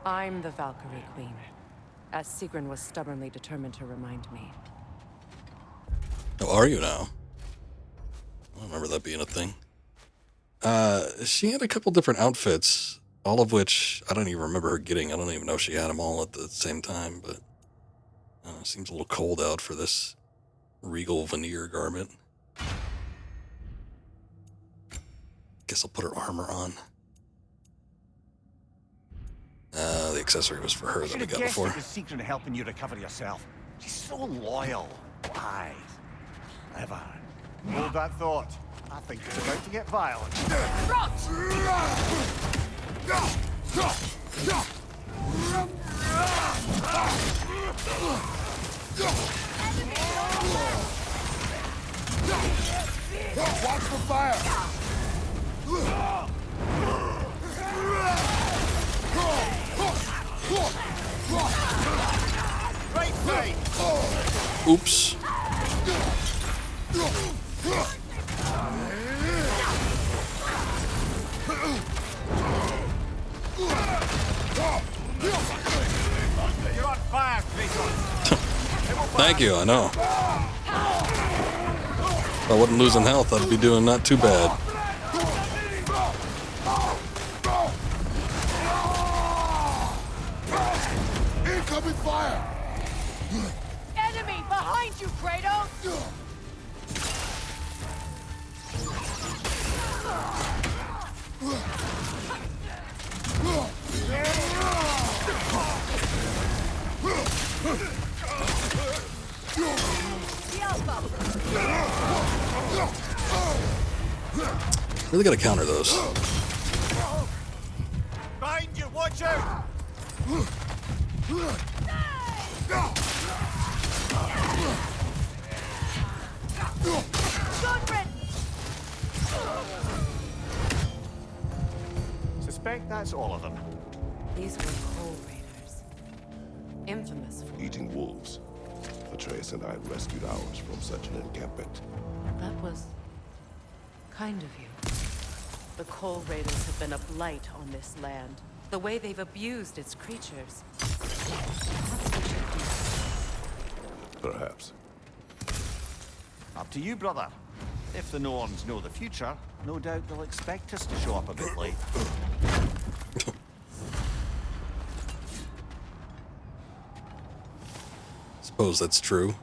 I'm the Valkyrie Queen, as Sigrun was stubbornly determined to remind me. Oh, are you now? I don't remember that being a thing. She had a couple different outfits, all of which I don't even remember her getting. I don't even know if she had them all at the same time, but seems a little cold out for this regal veneer garment. Guess I'll put her armor on. The accessory was for her that we got before. It was Secret helping you recover yourself. She's so loyal. Wise. Clever. Hold that thought. I think it's about to get violent. Watch for fire! Right side! Oops. You're on fire, Kratos. Thank you, I know. If I wasn't losing health, I'd be doing not too bad. Incoming fire! Enemy behind you, Kratos! Really gotta counter those. Behind you, watch out! Suspect that's all of them. These were coal raiders. Infamous for Eating wolves. Atreus and I rescued ours from such an encampment. That was kind of you. The coal raiders have been a blight on this land. The way they've abused its creatures. Perhaps. Up to you, brother. If the Norns know the future, no doubt they'll expect us to show up a bit late. Suppose that's true.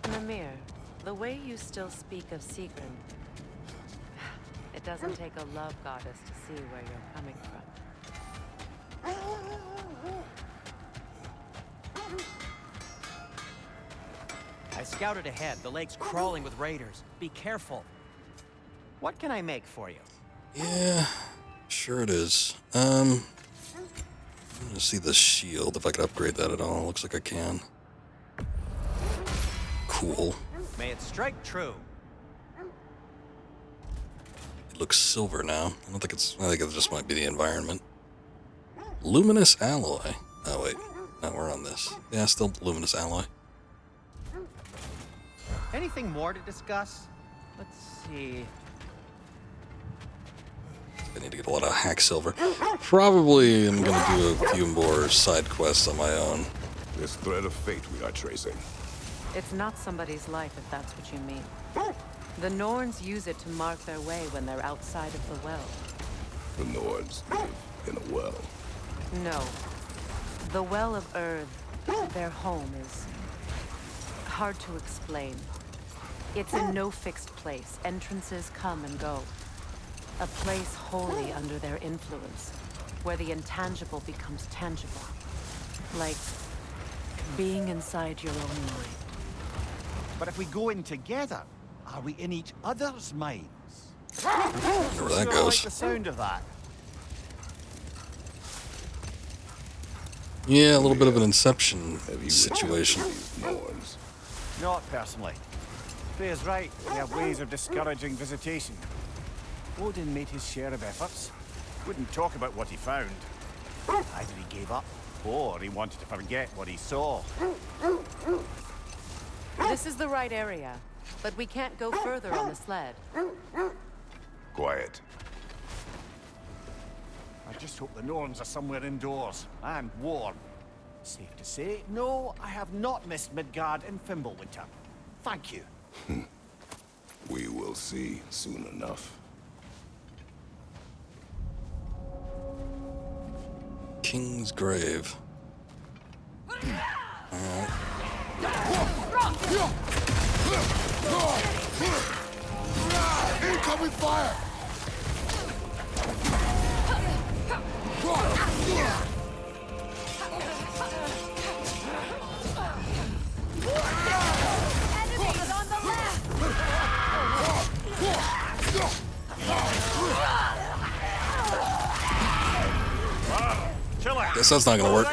Mimir, the way you still speak of Sigrun, it doesn't take a love goddess to see where you're coming from. I scouted ahead. The lake's crawling with raiders. Be careful. What can I make for you? Yeah, sure it is. I'm gonna see the shield, if I could upgrade that at all. Looks like I can. Cool. May it strike true. It looks silver now. I think it just might be the environment. Luminous alloy. Oh wait, no, we're on this. Yeah, still luminous alloy. Anything more to discuss? Let's see. I need to get a lot of hack silver. Probably I'm gonna do a few more side quests on my own. This thread of fate we are tracing. It's not somebody's life, if that's what you mean. The Norns use it to mark their way when they're outside of the well. The Norns live in a well. No. The Well of Earth, their home, is hard to explain. It's in no fixed place. Entrances come and go. A place wholly under their influence, where the intangible becomes tangible. Like being inside your own mind. But if we go in together, are we in each other's minds? Where that I goes. like the sound of that. Yeah, a little bit of an Inception situation. Norns. Not personally. Freya's right. We have ways of discouraging visitation. Odin made his share of efforts. Wouldn't talk about what he found. Either he gave up, or he wanted to forget what he saw. This is the right area, but we can't go further on the sled. Quiet. I just hope the Norns are somewhere indoors, and warm. Safe to say, no, I have not missed Midgard in Fimbulwinter. Thank you. We will see soon enough. King's Grave. Alright. Incoming fire! Enemies on the left! Guess that's not gonna work.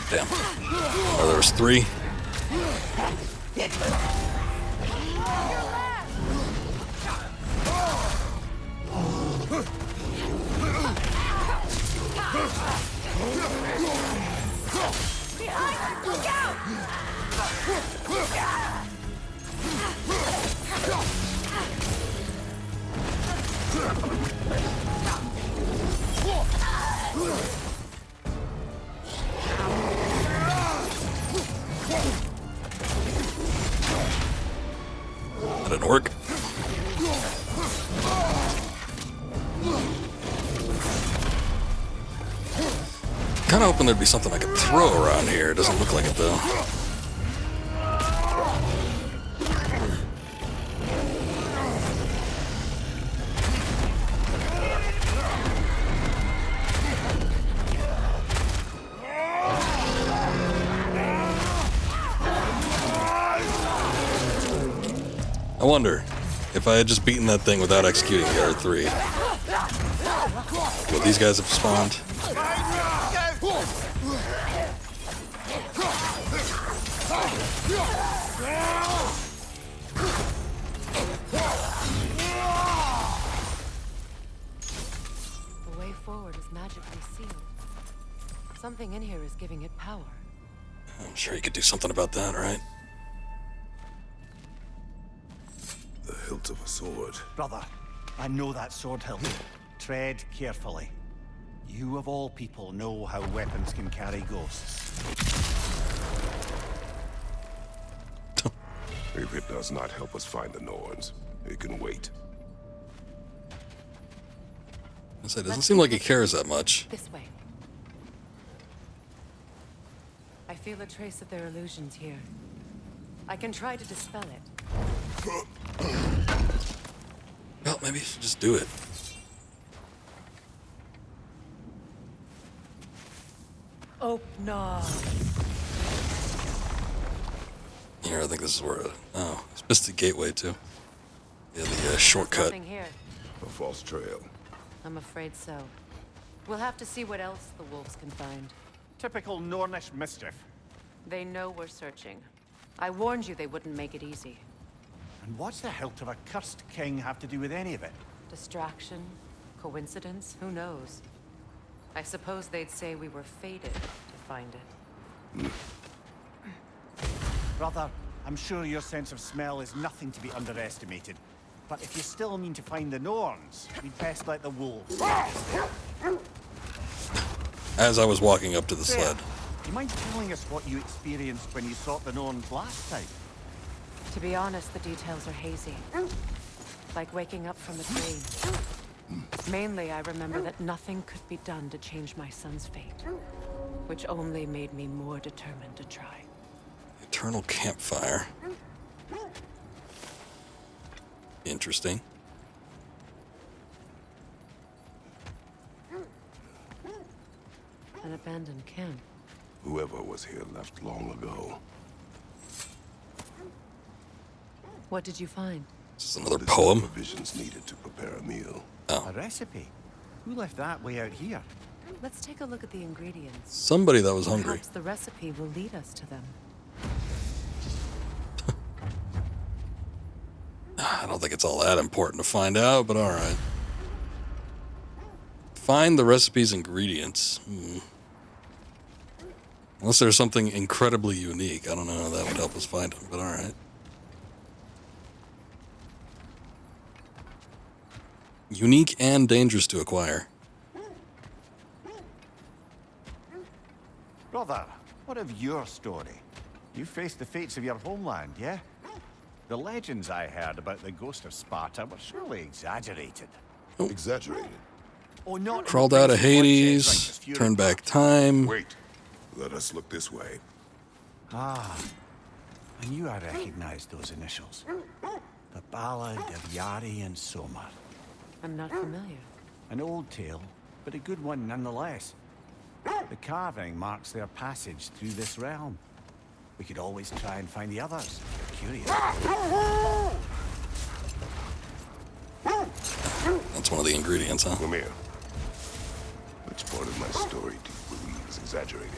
Damn. Oh, there was 3. Look out! kind of hoping there'd be something I could throw around here. It doesn't look like it, though. I wonder, if I had just beaten that thing without executing the R3, would these guys have spawned? The way forward is magically sealed. Something in here is giving it power. I'm sure you could do something about that, right? The hilt of a sword. Brother, I know that sword hilt. Tread carefully. You of all people know how weapons can carry ghosts. If it does not help us find the Norns, it can wait. I say, it doesn't seem like he cares that much. This way. I feel a trace of their illusions here. I can try to dispel it. Well, maybe you should just do it. Oh, no. Here, I think this is where... oh, it's missed the gateway, too. Yeah, the shortcut. Nothing here. A false trail. I'm afraid so. We'll have to see what else the wolves can find. Typical Nornish mischief. They know we're searching. I warned you they wouldn't make it easy. And what's the hilt of a cursed king have to do with any of it? Distraction? Coincidence? Who knows? I suppose they'd say we were fated to find it. Brother, I'm sure your sense of smell is nothing to be underestimated. But if you still mean to find the Norns, we'd best let the wolves. As I was walking up to the sled. Do you mind telling us what you experienced when you sought the Norns last time? To be honest, the details are hazy. Like waking up from a dream. Mainly, I remember that nothing could be done to change my son's fate. Which only made me more determined to try. Eternal campfire. Interesting. An abandoned camp. Whoever was here left long ago. What did you find? This is another poem. Provisions needed to prepare a meal. Oh. A recipe? Who left that way out here? Let's take a look at the ingredients. Somebody that was hungry. Perhaps the recipe will lead us to them. I don't think it's all that important to find out, but alright. Find the recipe's ingredients. Unless there's something incredibly unique. I don't know how that would help us find them, but alright. Unique and dangerous to acquire. Brother, what of your story? You faced the fates of your homeland, yeah? The legends I heard about the ghost of Sparta were surely exaggerated. Oh. Exaggerated? Oh, not Crawled out of Hades, turned back time. Wait. Let us look this way. Ah, I knew I recognized those initials. The Ballad of Yari and Somar. I'm not familiar. An old tale, but a good one nonetheless. The carving marks their passage through this realm. We could always try and find the others, if you're curious. That's one of the ingredients, huh? Come here. Which part of my story do you believe is exaggerated?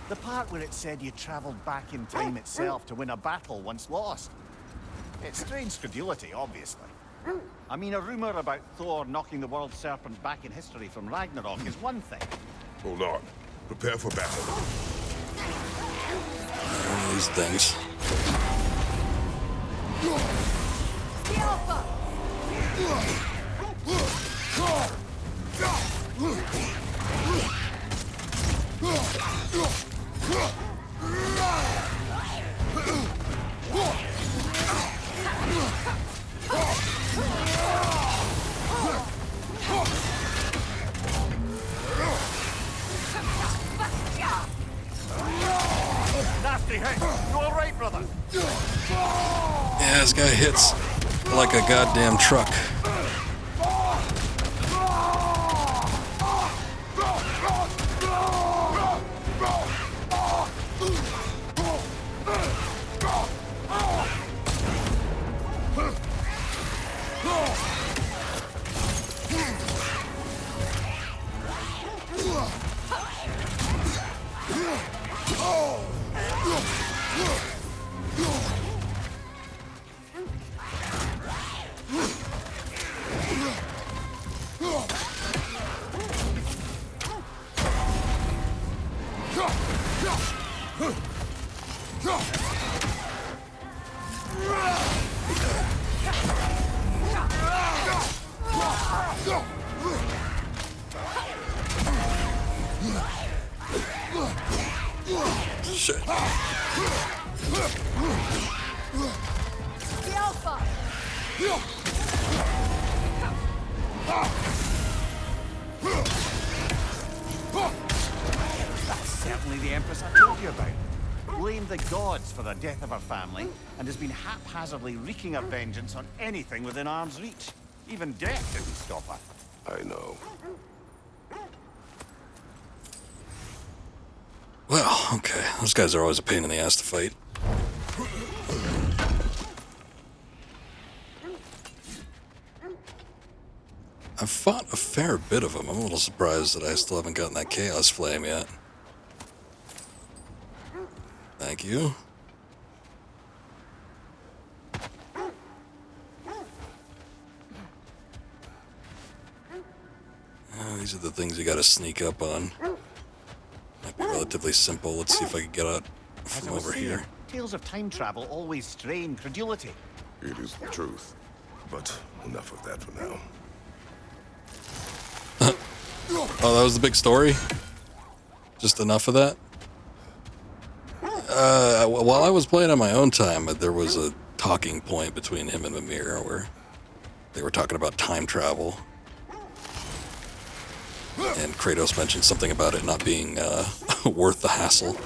The part where it said you traveled back in time itself to win a battle once lost. It's strange credulity, obviously. I mean, a rumor about Thor knocking the world serpent back in history from Ragnarok is one thing. Hold on. Prepare for battle. These things. The Alpha! this guy hits like a goddamn truck. Shit. The Alpha! That's certainly the Empress I told you about. Blamed the gods for the death of her family, and has been haphazardly wreaking her vengeance on anything within arm's reach. Even death didn't stop her. I know. Well, okay. Those guys are always a pain in the ass to fight. I've fought a fair bit of them. I'm a little surprised that I still haven't gotten that Chaos Flame yet. Thank you. These are the things you gotta sneak up on. Might be relatively simple. Let's see if I can get out from over here. Tales of time travel always strain credulity. It is the truth. But enough of that for now. Oh, that was the big story? Just enough of that? While I was playing on my own time, there was a talking point between him and Mimir where they were talking about time travel. And Kratos mentioned something about it not being worth the hassle.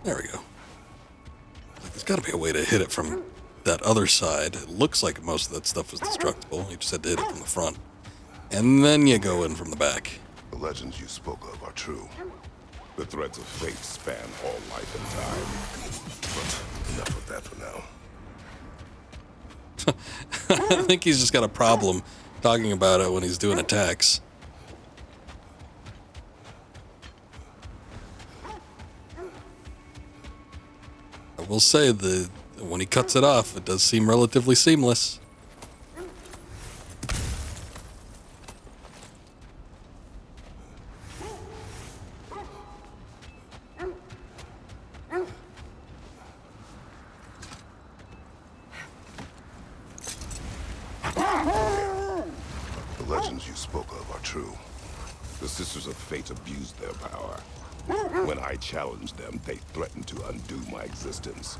There we go. There's got to be a way to hit it from that other side. It looks like most of that stuff is destructible. You just had to hit it from the front. And then you go in from the back. The legends you spoke of are true. The threads of fate span all life and time. But enough of that for now. I think he's just got a problem talking about it when he's doing attacks. I will say that when he cuts it off, it does seem relatively seamless. The legends you spoke of are true. The Sisters of Fate abused their power. When I challenged them, they threatened to undo my existence.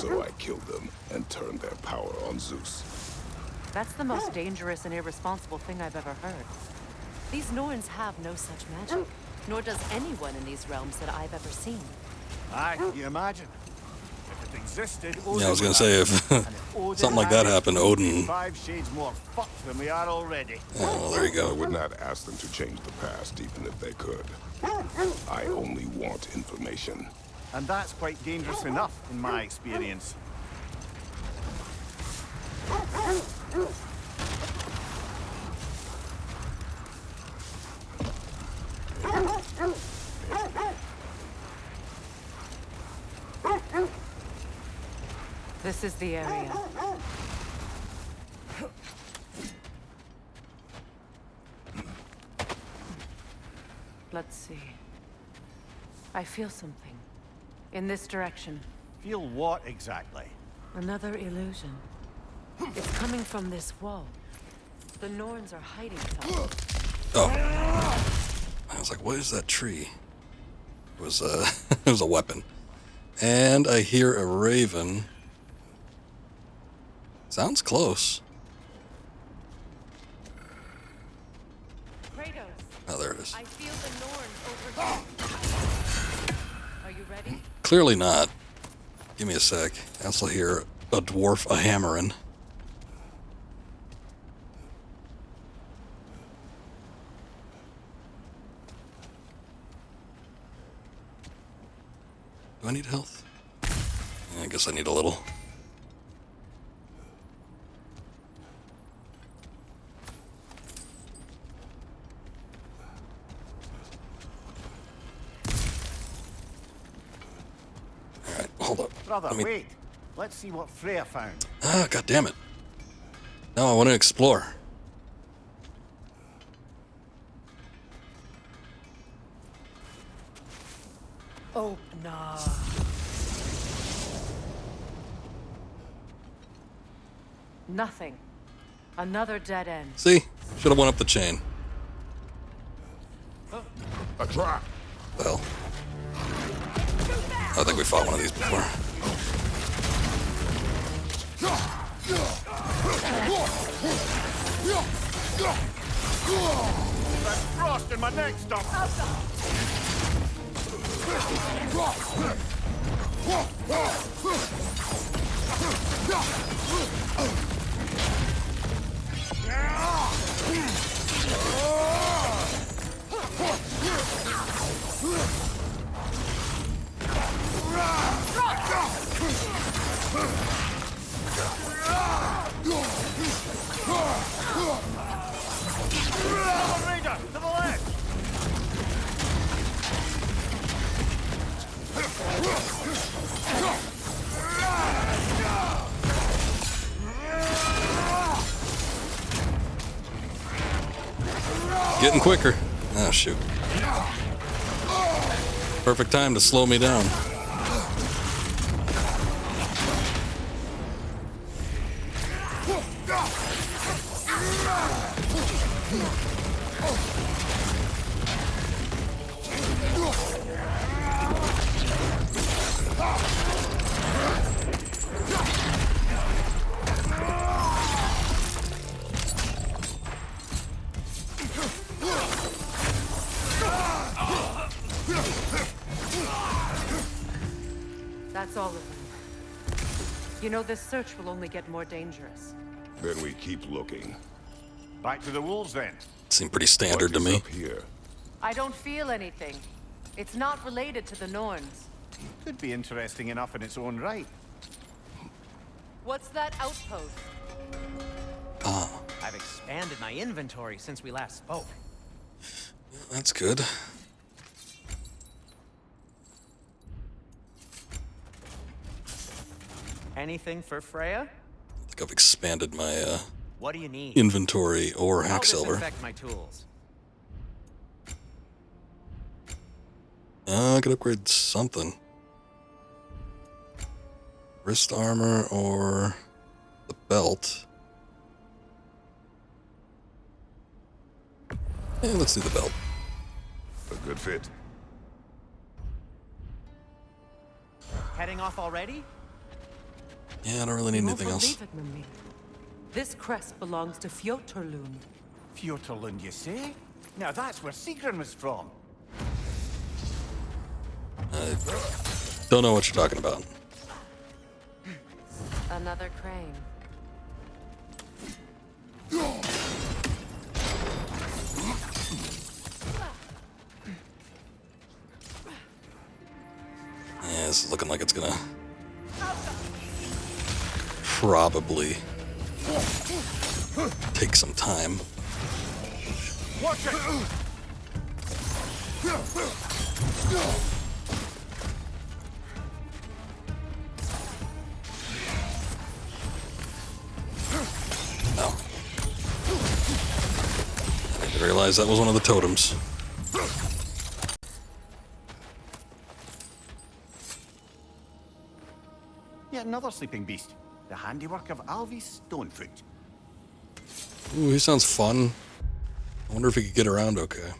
So I killed them and turned their power on Zeus. That's the most dangerous and irresponsible thing I've ever heard. These Norns have no such magic, nor does anyone in these realms that I've ever seen. Aye, you imagine. If it existed, Yeah, I was gonna say, if something like that happened, Odin... 5 shades more fucked than we are already. Oh, well, there you go. I would not ask them to change the past, even if they could. I only want information. And that's quite dangerous enough, in my experience. This is the area. Let's see. I feel something. In this direction. Feel what exactly? Another illusion. It's coming from this wall. The Norns are hiding something. Oh. I was like, what is that tree? It was it was a weapon. And I hear a raven. Sounds close. Kratos. Oh, there it is. I feel the Norns over here. clearly not. Give me a sec. I also hear a dwarf a-hammering. Do I need health? I guess I need a little. Alright, hold up. Brother, wait. Let's see what Freya found. Ah, god damn it. No, I want to explore. Oh, nah. Nothing. Another dead end. See? Should have went up the chain. A trap. Well. I think we fought one of these before. That frost in my neck stuff. Raider, to the left. Getting quicker. Oh, shoot. Perfect time to slow me down. That's all of them. You know, this search will only get more dangerous. Then we keep looking. Back to the wolves then. Seemed pretty standard to me. Up here. I don't feel anything. It's not related to the Norns. Could be interesting enough in its own right. What's that outpost? Ah, I've expanded my inventory since we last spoke. that's good. Anything for Freya? I think I've expanded my What do you need? inventory or I'll Hacksilver. disinfect my tools. I could upgrade something. Wrist armor or the belt. Yeah, let's do the belt. A good fit. Heading off already? Yeah, I don't really need You anything won't else. believe it, Mimir. This crest belongs to Fjotorlund. Fjotorlund, you say? Now that's where Sigrun was from. I don't know what you're talking about. Another crane. Yeah, this is looking like it's gonna probably take some time. Watch it! No. I didn't realize that was one of the totems. Yet another sleeping beast. The handiwork of Alvis Stonefoot. Ooh, he sounds fun. I wonder if he could get around okay.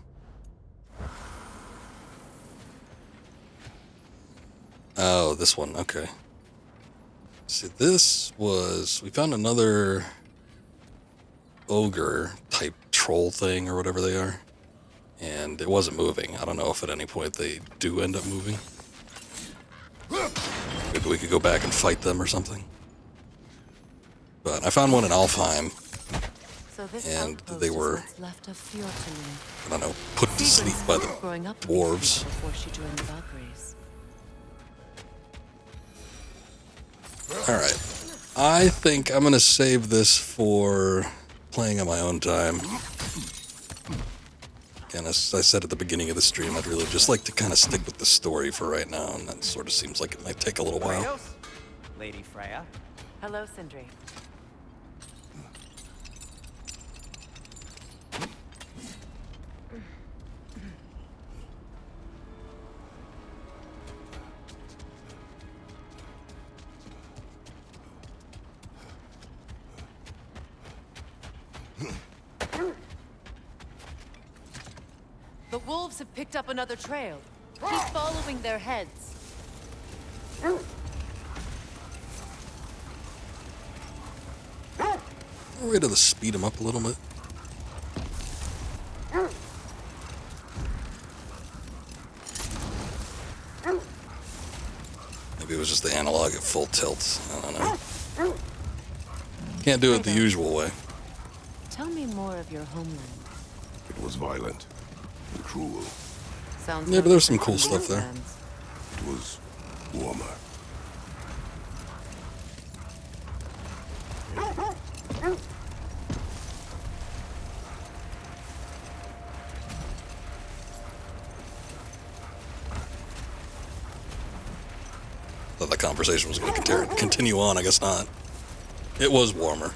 Oh, this one, okay. See, this was... We found another ogre type troll thing or whatever they are. And it wasn't moving. I don't know if at any point they do end up moving. Maybe we could go back and fight them or something. But I found one in Alfheim, So this and outpost they is were, what's left of Fjordtun. I don't know, put to sleep by the Growing up with dwarves. people before she joined the Valkyries. Alright. I think I'm going to save this for playing on my own time. And as I said at the beginning of the stream, I'd really just like to kind of stick with the story for right now, and that sort of seems like it might take a little while. Kratos? Lady Freya. Hello, Sindri. The wolves have picked up another trail. Keep following their heads. Way to speed them up a little bit. Maybe it was just the analog at full tilt. I don't know. Can't do it the usual way. Tell me more of your homeland. It was violent and cruel. Sounds Yeah, but there's some cool stuff there. It was warmer. Thought the conversation was going to continue on. I guess not. It was warmer.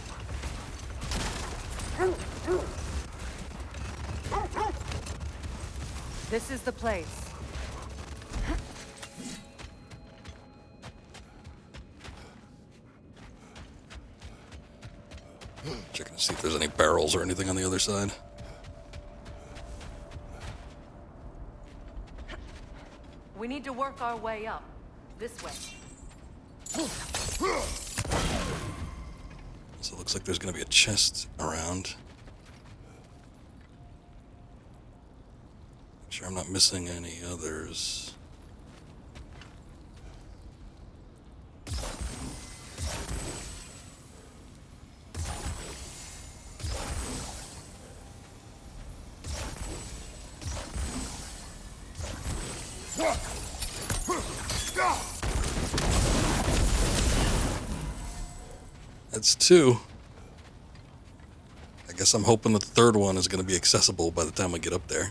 This is the place. Checking to see if there's any barrels or anything on the other side. We need to work our way up. This way. So it looks like there's going to be a chest around. Make sure I'm not missing any others. That's two. I guess I'm hoping that the third one is going to be accessible by the time we get up there.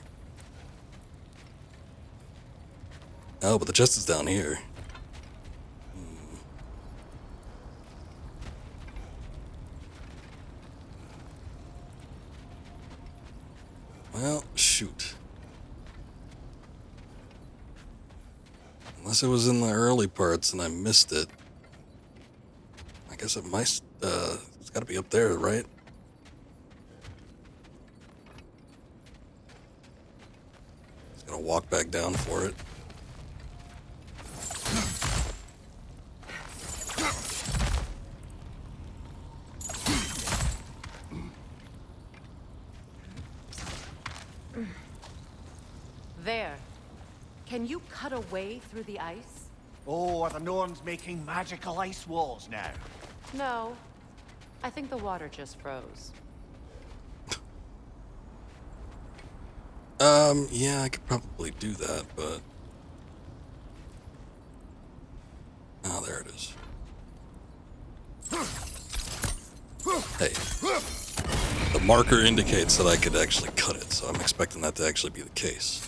Oh, but the chest is down here. Well, shoot. Unless it was in the early parts and I missed it. I guess it might, it's gotta be up there, right? Just gonna walk back down for it. There. Can you cut a way through the ice? Oh, are the Norns making magical ice walls now? No. I think the water just froze. Yeah, I could probably do that, but... Oh, there it is. Hey. The marker indicates that I could actually cut it, so I'm expecting that to actually be the case.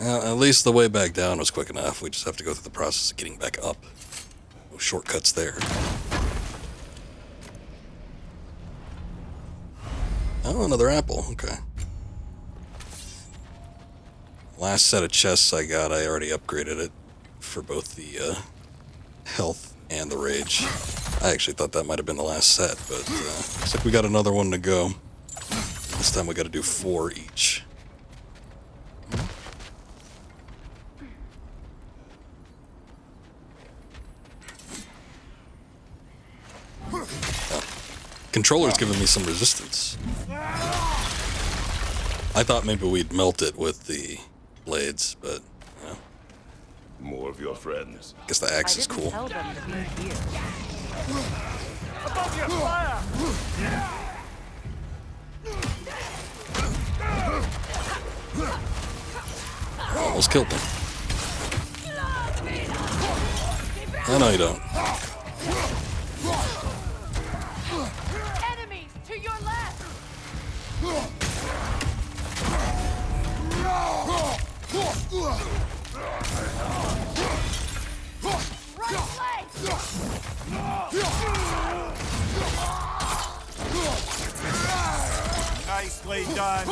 At least the way back down was quick enough. We just have to go through the process of getting back up. No shortcuts there. Oh, another apple. Okay. Last set of chests I got, I already upgraded it for both the health and the rage. I actually thought that might have been the last set, but looks like we got another one to go. This time we got to do 4 each. Controller's giving me some resistance. I thought maybe we'd melt it with the blades, but yeah. More of your friends. Guess the axe is cool. Tell them to be here. Above your fire! Almost killed me. I know you don't. Enemies to your left! Right leg! Nicely done.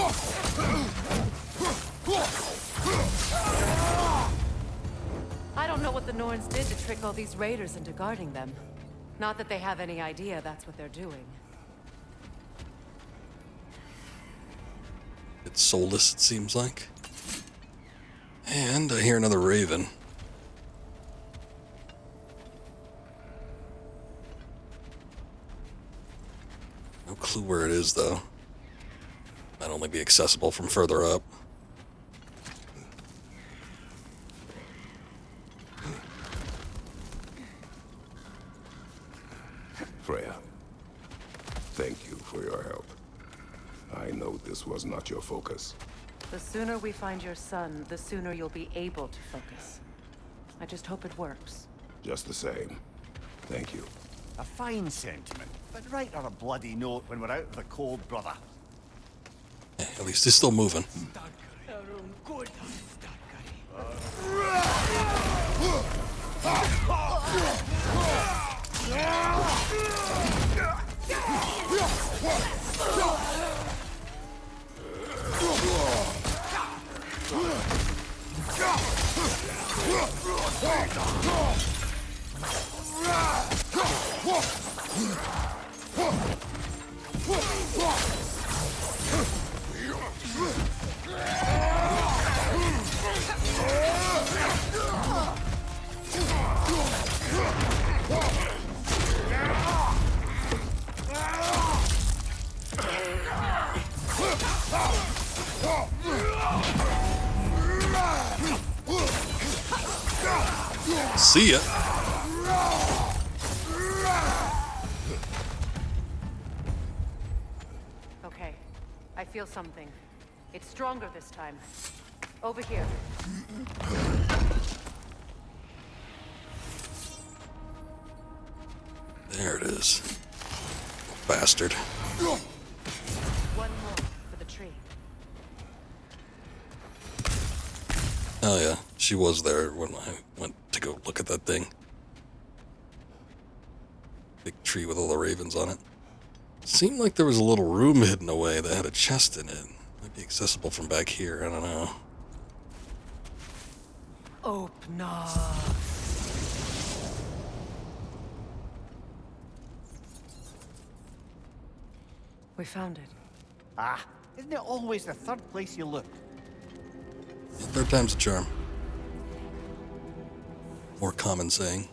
I don't know what the Norns did to trick all these raiders into guarding them. Not that they have any idea that's what they're doing. It's soulless, it seems like. And I hear another raven. No clue where it is, though. Might only be accessible from further up. Freya, thank you for your help. I know this was not your focus. The sooner we find your son, the sooner you'll be able to focus. I just hope it works. Just the same. Thank you. A fine sentiment, but write her a bloody note when we're out of the cold, brother. Hey, at least he's still moving. See ya. Okay, I feel something. It's stronger this time. Over here. There it is. Bastard. One more for the tree. Oh yeah, she was there when I went to go look at that thing. Big tree with all the ravens on it. Seemed like there was a little room hidden away that had a chest in it. Might be accessible from back here, I don't know. Open up. We found it. Ah, isn't it always the third place you look? Third time's a charm. More common saying.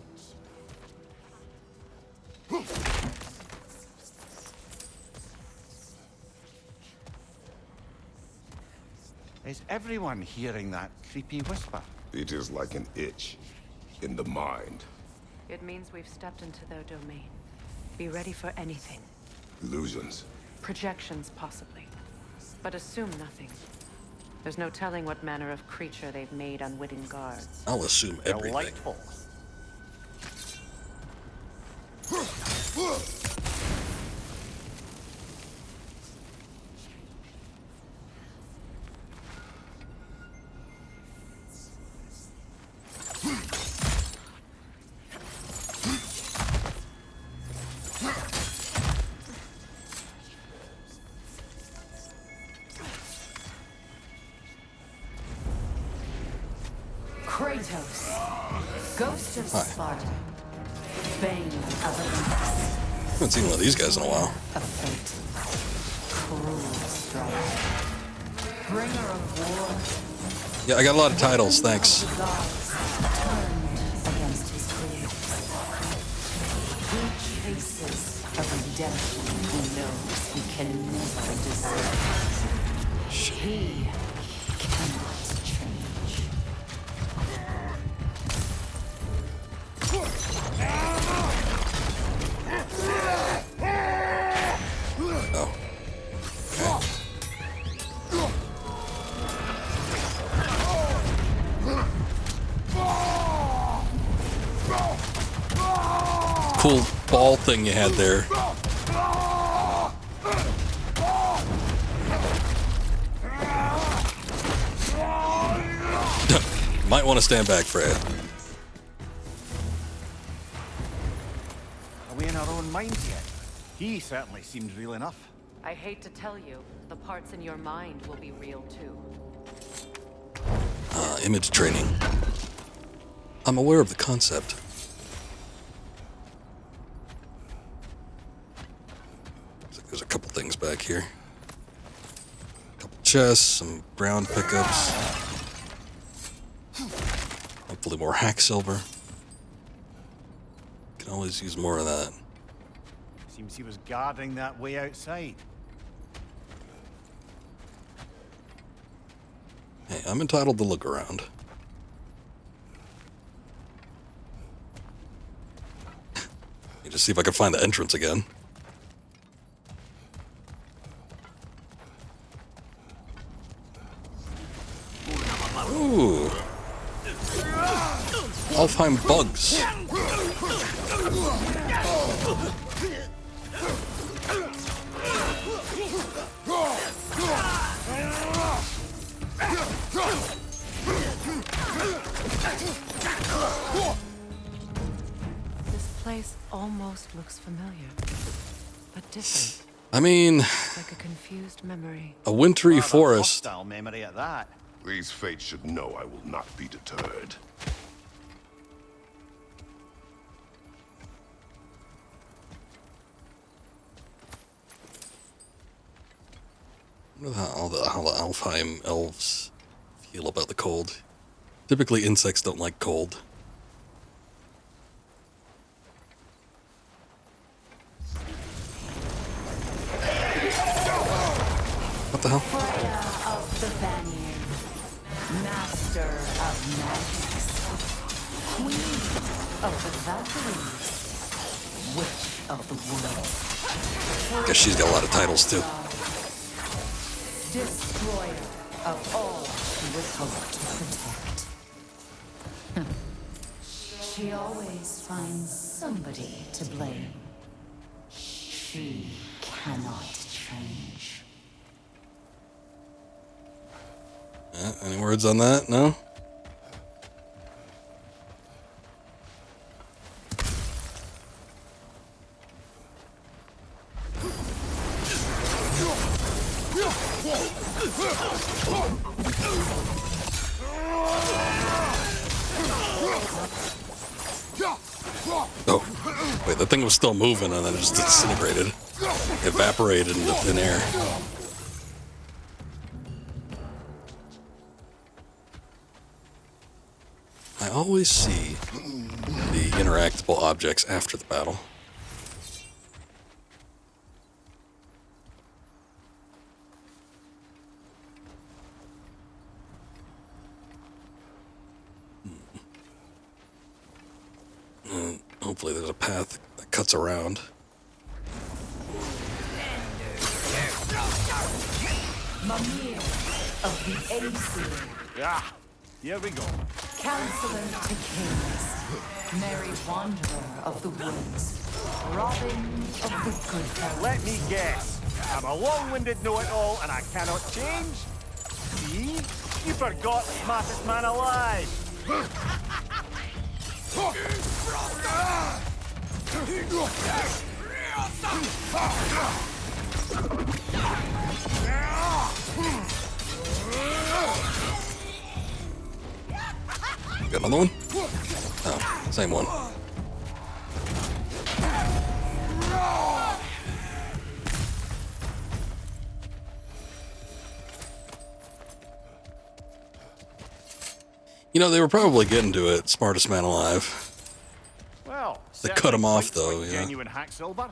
Is everyone hearing that creepy whisper? It is like an itch in the mind. It means we've stepped into their domain. Be ready for anything. Illusions. Projections, possibly. But assume nothing. There's no telling what manner of creature they've made unwitting guards. I'll assume everything. Delightful. Kratos, ghost of Sparta, bane of Olympus. Haven't seen one of these guys in a while. A fate, cruel strife, bringer of war. Yeah, I got a lot of titles, thanks. The gods turned against his creators. He chases a redemption he knows he can never deserve. He cannot change. Oh. Cool ball thing you had there. Might want to stand back, Freya. Are we in our own minds yet? He certainly seems real enough. I hate to tell you, the parts in your mind will be real too. Image training. I'm aware of the concept. Looks like there's a couple things back here. A couple chests, some ground pickups. Hopefully more hack silver. Can always use more of that. Seems he was guarding that way outside. Hey, I'm entitled to look around. Let me just see if I can find the entrance again. Ooh. Alfheim bugs. This place almost looks familiar, but different. I mean, Like a confused memory. a wintry Rather forest. hostile memory at that. These fates should know I will not be deterred. I wonder how the Alfheim elves feel about the cold. Typically, insects don't like cold. What the hell? Freya of the Vanir, master of magics, queen of the Valkyries, witch of the woods. Guess she's got a lot of titles too. Destroyer of all she was hoped to protect. She always finds somebody to blame. She cannot change. Any words on that? No? Oh, wait, that thing was still moving and then it just disintegrated. Evaporated into thin air. I always see the interactable objects after the battle. Hopefully there's a path that cuts around. Mimir of the Aesir. Yeah, here we go. Counselor to kings, merry wanderer of the woods, Robin of the good fellows. Let me guess. I'm a long-winded know-it-all and I cannot change? See? You forgot the smartest man alive. Got another one? Oh, same one. You know, they were probably getting to it, smartest man alive. Well, They cut him off, certainly though, like yeah. Genuine hack silver.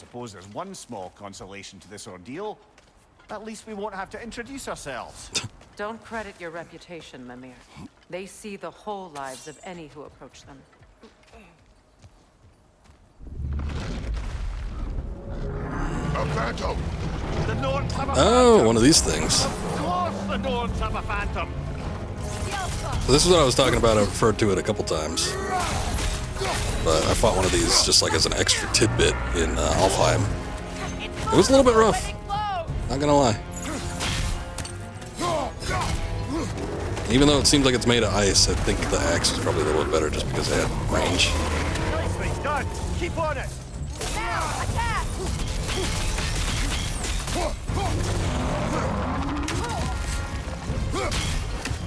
suppose there's one small consolation to this ordeal. At least we won't have to introduce ourselves. Don't credit your reputation, Mimir. They see the whole lives of any who approach them. A phantom! The Norns have a Oh, phantom. one of these things. Of course the Norns have a phantom. So this is what I was talking about. I referred to it a couple times. But I fought one of these just like as an extra tidbit in Alfheim. It was a little bit rough. Not gonna lie. Even though it seems like it's made of ice, I think the axe is probably a little bit better just because it had range. Nicely done. Keep on it. Now, attack!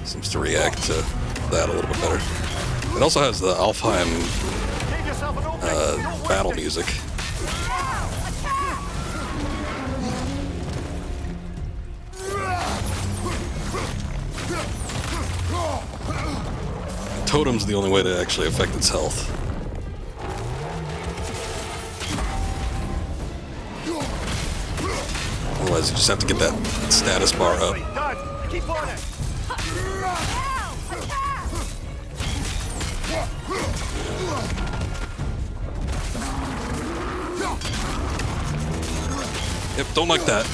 Seems to react to that a little bit better. It also has the Alfheim Give yourself an opening. Don't battle waste it. music. Totem's the only way to actually affect its health. Otherwise, you just have to get that status bar up. Nicely done. Keep on it. Yep, don't like that.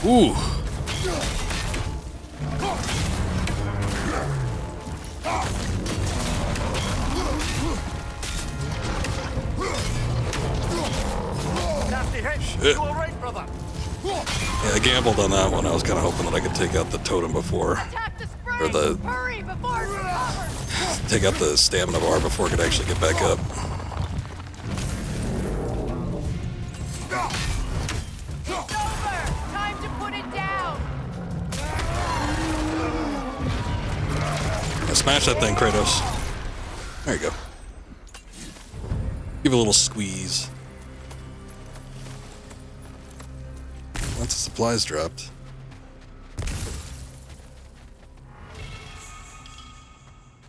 Ooh. Nasty hit. Shit. You all right, brother? Yeah, I gambled on that one. I was kind of hoping that I could take out the totem before, or the Hurry before it's covered! take out the stamina bar before it could actually get back up. It's over! Time to put it down! Yeah, smash that thing, Kratos. There you go. Give it a little squeeze. Lots of supplies dropped.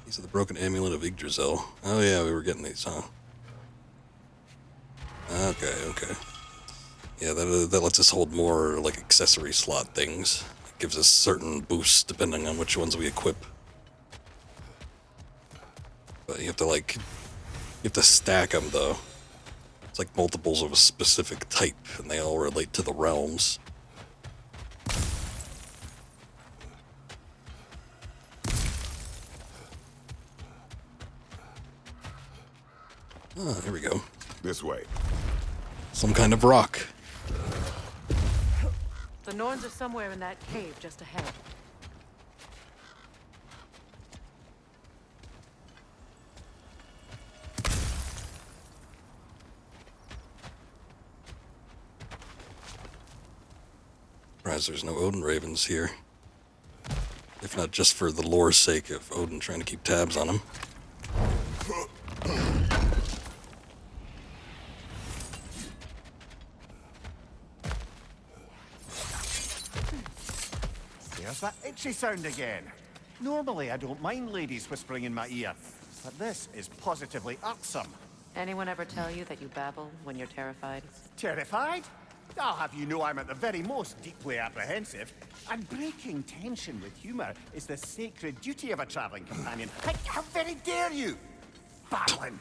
These are the broken amulet of Yggdrasil. Oh yeah, we were getting these, huh? Okay. Yeah, that lets us hold more like accessory slot things. It gives us certain boosts depending on which ones we equip. But you have to stack them though. It's like multiples of a specific type, and they all relate to the realms. Oh, here we go. This way. Some kind of rock. The Norns are somewhere in that cave just ahead. Surprised there's no Odin ravens here. If not just for the lore's sake of Odin trying to keep tabs on him. There's that itchy sound again. Normally I don't mind ladies whispering in my ear, but this is positively irksome. Anyone ever tell you that you babble when you're terrified? Terrified? I'll have you know I'm at the very most deeply apprehensive. And breaking tension with humor is the sacred duty of a traveling companion. How very dare you? Babbling.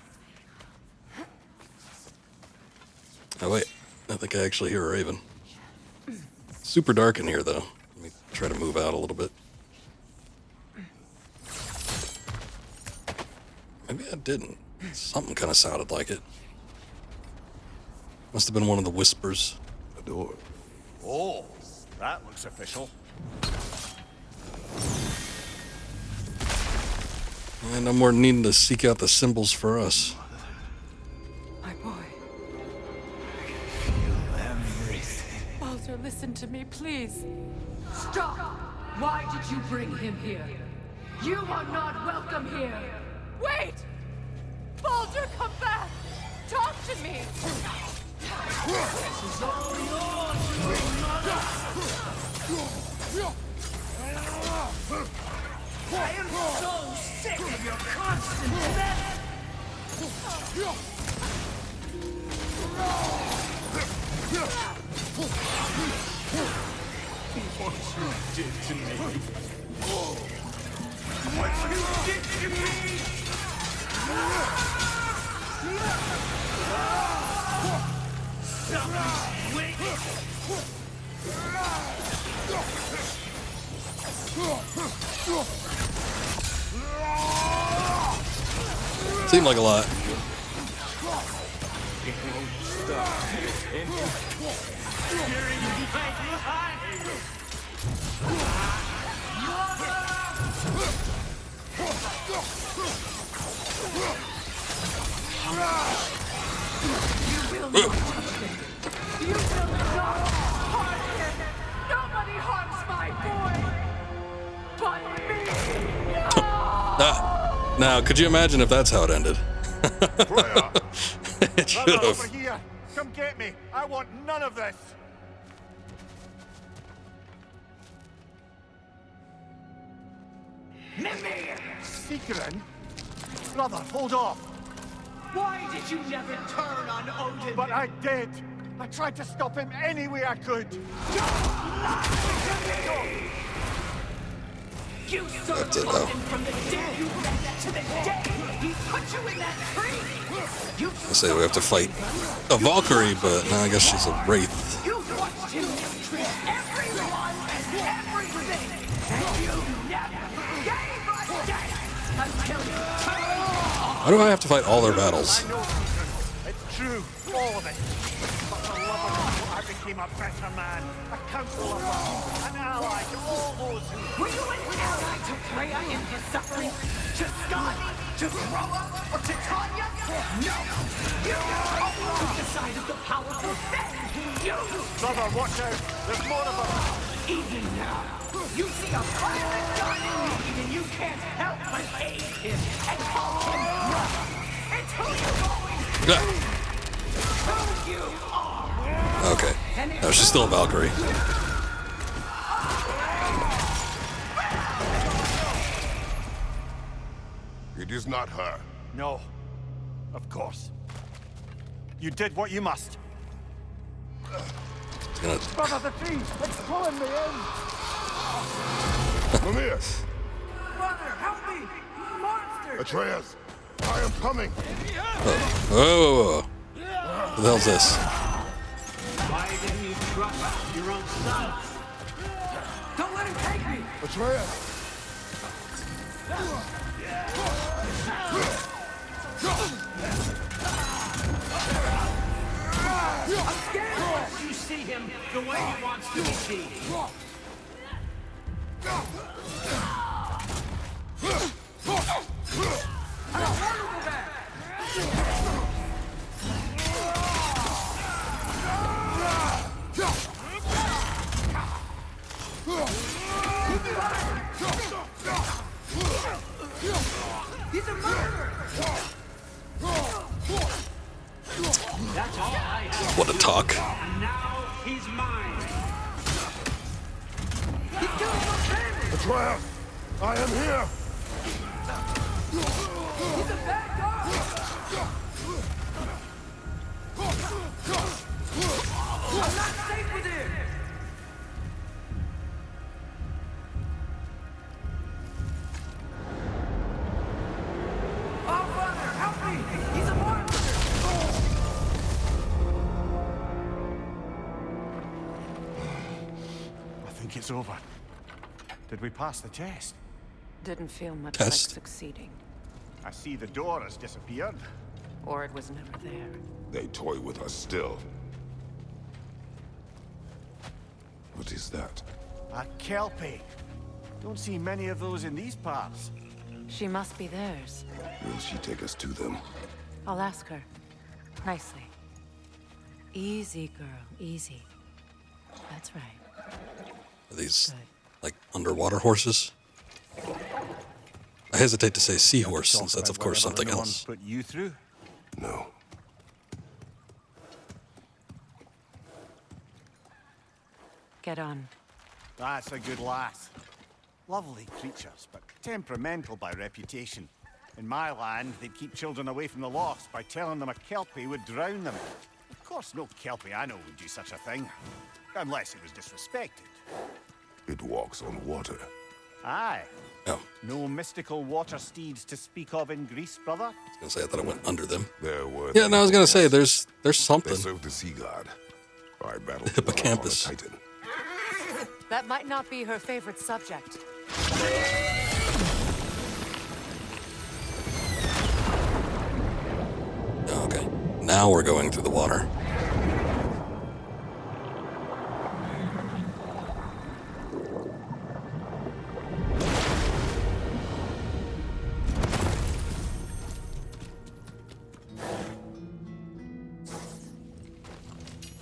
Oh wait, I think I actually hear a raven. Super dark in here though. Let me try to move out a little bit. Maybe I didn't. Something kind of sounded like it. Must have been one of the whispers. A door. Oh, that looks official. And no more needing to seek out the symbols for us. My boy. Baldur, listen to me, please. Stop! Why did you bring him here? You are not welcome here! Wait! Baldur, come back! Talk to me! This is all yours, you mother! What you did to me. What you did to me. Something's wicked. Seemed like a lot. Nobody harms my boy but me. Now, could you imagine if that's how it ended? It should Brother, over have. here. Come get me. I want none of this. Seekerin? Brother, hold off. Why did you never turn on Odin? But I did. I tried to stop him any way I could. You served Odin from the day you left to the day he put you in that tree. I say we have to fight a Valkyrie, but now I guess she's a Wraith. You watched him mistreat everyone and everything, and you never gave a damn until you turned on. Why do I have to fight all their battles? It's true, all of it. But for love of you, I became a better man, a counselor, an ally to all those who... Were you an ally to Freya in his suffering? To Skadi? To Groa? Or to Tanya? No! You took the side of the powerful men! You! Brother, watch out! There's more of them! Even now, you see a violent god in need and you can't help but hate him and call him brother! It's who you've always been! Who you are! Okay. No, she's still a Valkyrie. It is not her. No. Of course. You did what you must. Brother, the tree! It's pulling me in! Mimir! Brother, help me! Monster! Atreus! I am coming! Whoa. What the hell's this? Why didn't you trust your own son? Don't let him take me! Atreus! I'm scared! Let you see him the way he wants to be seen. I don't want to go back! He's a murderer! That's all I have. What a talk. And now he's mine. He's killing my family! Atreus! I am here! He's a bad guy! I'm not safe with him! Oh, brother, help me! He's a monster! I think it's over. Did we pass the test? Didn't feel much Test. like succeeding. I see the door has disappeared. Or it was never there. They toy with us still. What is that? A Kelpie. Don't see many of those in these parts. She must be theirs. Will she take us to them? I'll ask her. Nicely. Easy, girl. Easy. That's right. Are these like underwater horses? I hesitate to say seahorse since that's of course something Whatever else. put you through? No. Get on. That's a good lass. Lovely creatures, but temperamental by reputation. In my land, they'd keep children away from the lost by telling them a Kelpie would drown them. Of course, no Kelpie I know would do such a thing. Unless it was disrespected. It walks on water. Aye. Oh. No mystical water steeds to speak of in Greece, brother? I was gonna say, I thought it went under them. There were. Yeah, no, I was gonna say, there's something. They served the sea god. I battled Hippocampus. on a Titan. That might not be her favorite subject. Okay, now we're going through the water.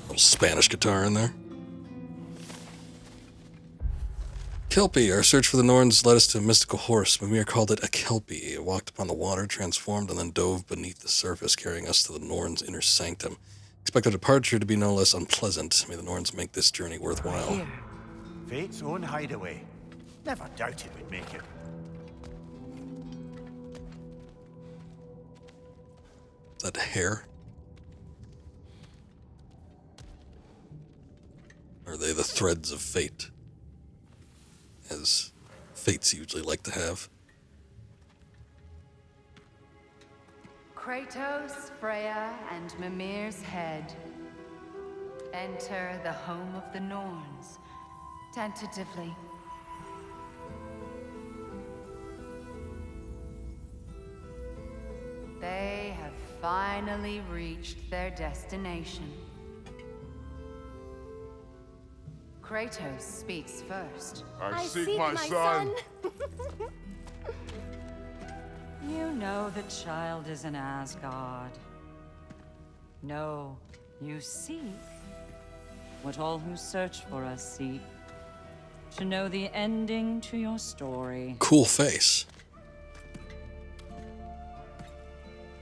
Little Spanish guitar in there. Kelpie. Our search for the Norns led us to a mystical horse. Mimir called it a Kelpie. It walked upon the water, transformed, and then dove beneath the surface, carrying us to the Norns' inner sanctum. Expect our departure to be no less unpleasant. May the Norns make this journey worthwhile. Here. Fate's own hideaway. Never doubted we'd make it. Is that hair? Or are they the threads of fate? As fates usually like to have. Kratos, Freya, and Mimir's head. Enter the home of the Norns, tentatively. They have finally reached their destination. Kratos speaks first. I seek my son. You know the child is in Asgard. No, you seek what all who search for us seek. To know the ending to your story. Cool face.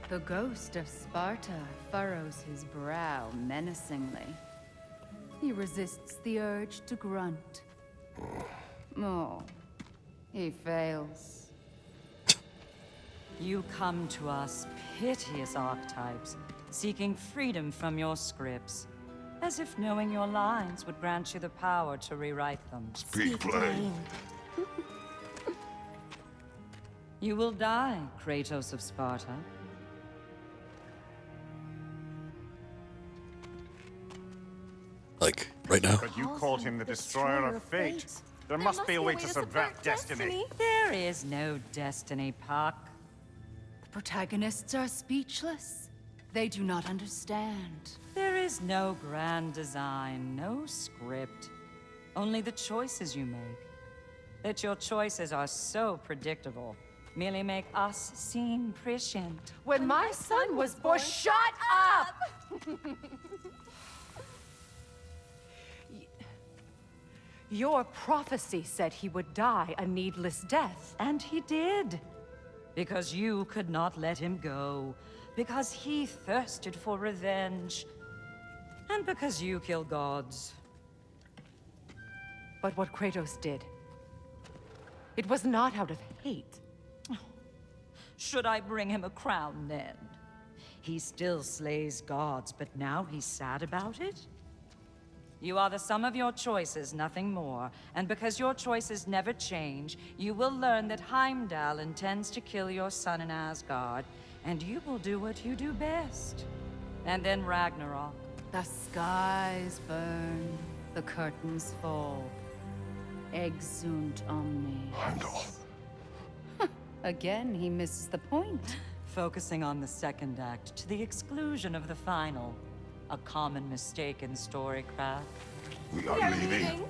The ghost of Sparta furrows his brow menacingly. He resists the urge to grunt. Oh, he fails. You come to us, piteous archetypes, seeking freedom from your scripts, as if knowing your lines would grant you the power to rewrite them. Speak plain. You will die, Kratos of Sparta. Like, right now? But you called him the destroyer of fate. There must be a way to subvert destiny. There is no destiny, Puck. The protagonists are speechless. They do not understand. There is no grand design, no script. Only the choices you make. That your choices are so predictable merely make us seem prescient. When my son was born, shut up! Your prophecy said he would die a needless death. And he did. Because you could not let him go. Because he thirsted for revenge. And because you kill gods. But what Kratos did, it was not out of hate. Should I bring him a crown then? He still slays gods, but now he's sad about it? You are the sum of your choices, nothing more. And because your choices never change, you will learn that Heimdall intends to kill your son in Asgard, and you will do what you do best. And then Ragnarok. The skies burn, the curtains fall. Exunt omnes. Heimdall. Again, he misses the point. Focusing on the second act to the exclusion of the final. A common mistake in storycraft. We are leaving.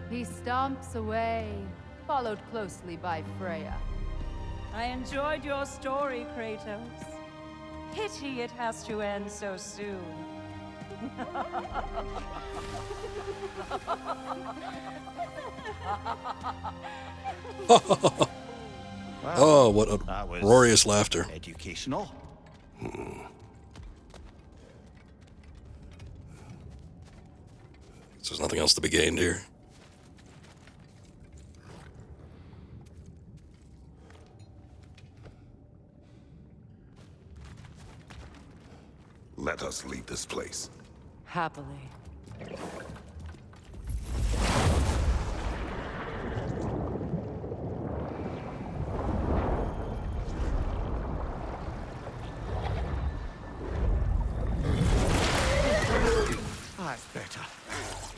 He stomps away, followed closely by Freya. I enjoyed your story, Kratos. Pity it has to end so soon. Oh, what a glorious laughter. Educational. There's nothing else to be gained here. Let us leave this place. Happily. That's better.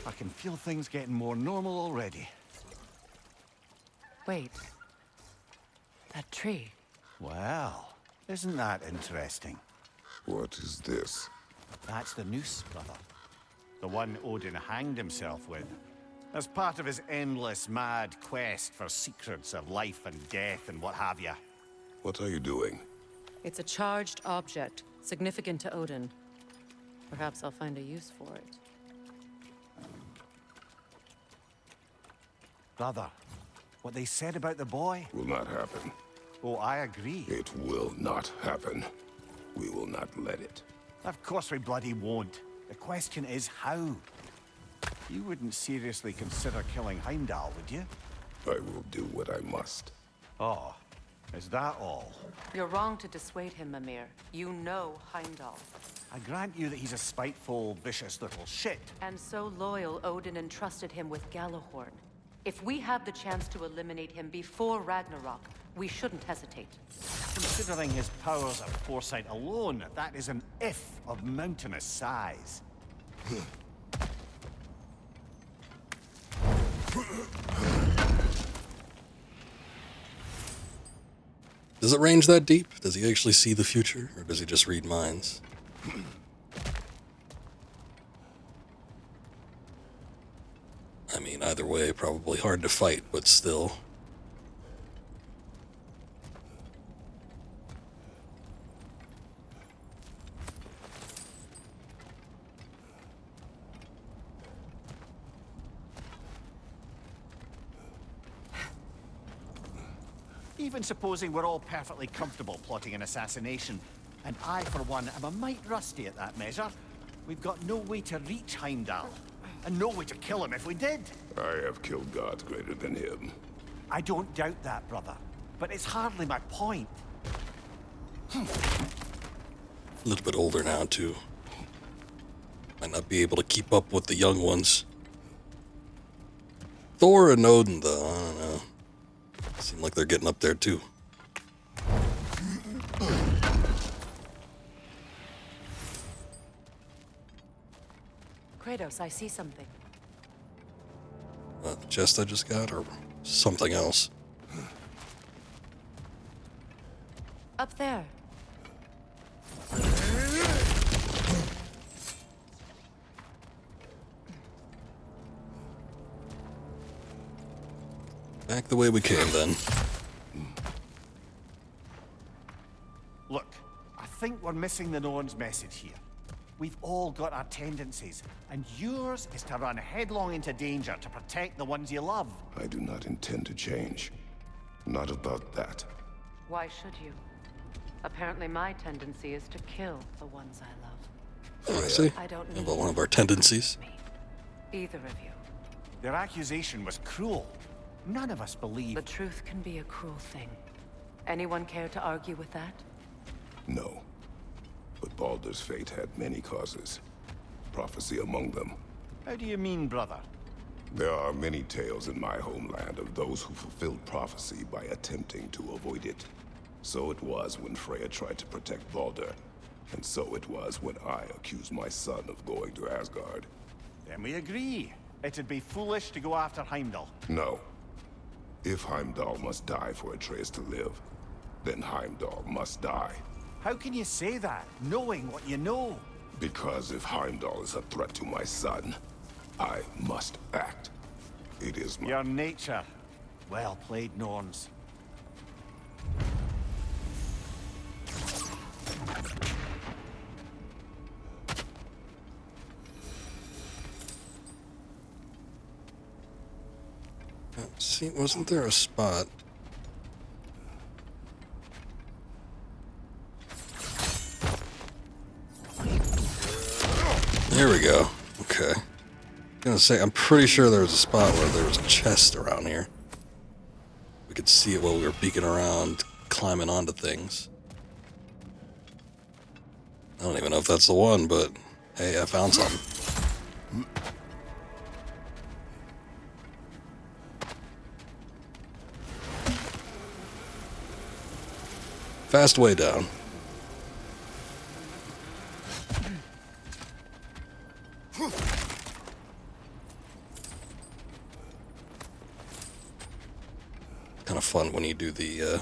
I can feel things getting more normal already. Wait. That tree. Well, isn't that interesting? What is this? That's the noose, brother. The one Odin hanged himself with. As part of his endless, mad quest for secrets of life and death and what have you. What are you doing? It's a charged object, significant to Odin. Perhaps I'll find a use for it. Brother, what they said about the boy? Will not happen. Oh, I agree. It will not happen. We will not let it. Of course we bloody won't. The question is how? You wouldn't seriously consider killing Heimdall, would you? I will do what I must. Oh, is that all? You're wrong to dissuade him, Mimir. You know Heimdall. I grant you that he's a spiteful, vicious little shit. And so loyal, Odin entrusted him with Gjallarhorn. If we have the chance to eliminate him before Ragnarok, we shouldn't hesitate. Considering his powers of foresight alone, that is an if of mountainous size. Does it range that deep? Does he actually see the future, or does he just read minds? I mean, either way, probably hard to fight, but still. Even supposing we're all perfectly comfortable plotting an assassination, and I, for one, am a mite rusty at that measure, we've got no way to reach Heimdall, and no way to kill him if we did. I have killed gods greater than him. I don't doubt that, brother, but it's hardly my point. A little bit older now, too. Might not be able to keep up with the young ones. Thor and Odin, though, I don't know. Seem like they're getting up there, too. Kratos, I see something. The chest I just got, or something else? Up there. Back the way we came, then. Look, I think we're missing the Norn's message here. We've all got our tendencies, and yours is to run headlong into danger to protect the ones you love. I do not intend to change. Not about that. Why should you? Apparently my tendency is to kill the ones I love. Oh, I see. I don't need About one of our tendencies. either of you. Their accusation was cruel. None of us believe. The truth can be a cruel thing. Anyone care to argue with that? No. But Baldur's fate had many causes. Prophecy among them. How do you mean, brother? There are many tales in my homeland of those who fulfilled prophecy by attempting to avoid it. So it was when Freya tried to protect Baldur. And so it was when I accused my son of going to Asgard. Then we agree. It'd be foolish to go after Heimdall. No. If Heimdall must die for Atreus to live, then Heimdall must die. How can you say that, knowing what you know? Because if Heimdall is a threat to my son, I must act. It is my... Your nature. Well played, Norns. See, wasn't there a spot? There we go. Okay. I'm gonna say, I'm pretty sure there was a spot where there was a chest around here. We could see it while we were peeking around, climbing onto things. I don't even know if that's the one, but hey, I found something. Fast way down. Kind of fun when you do the,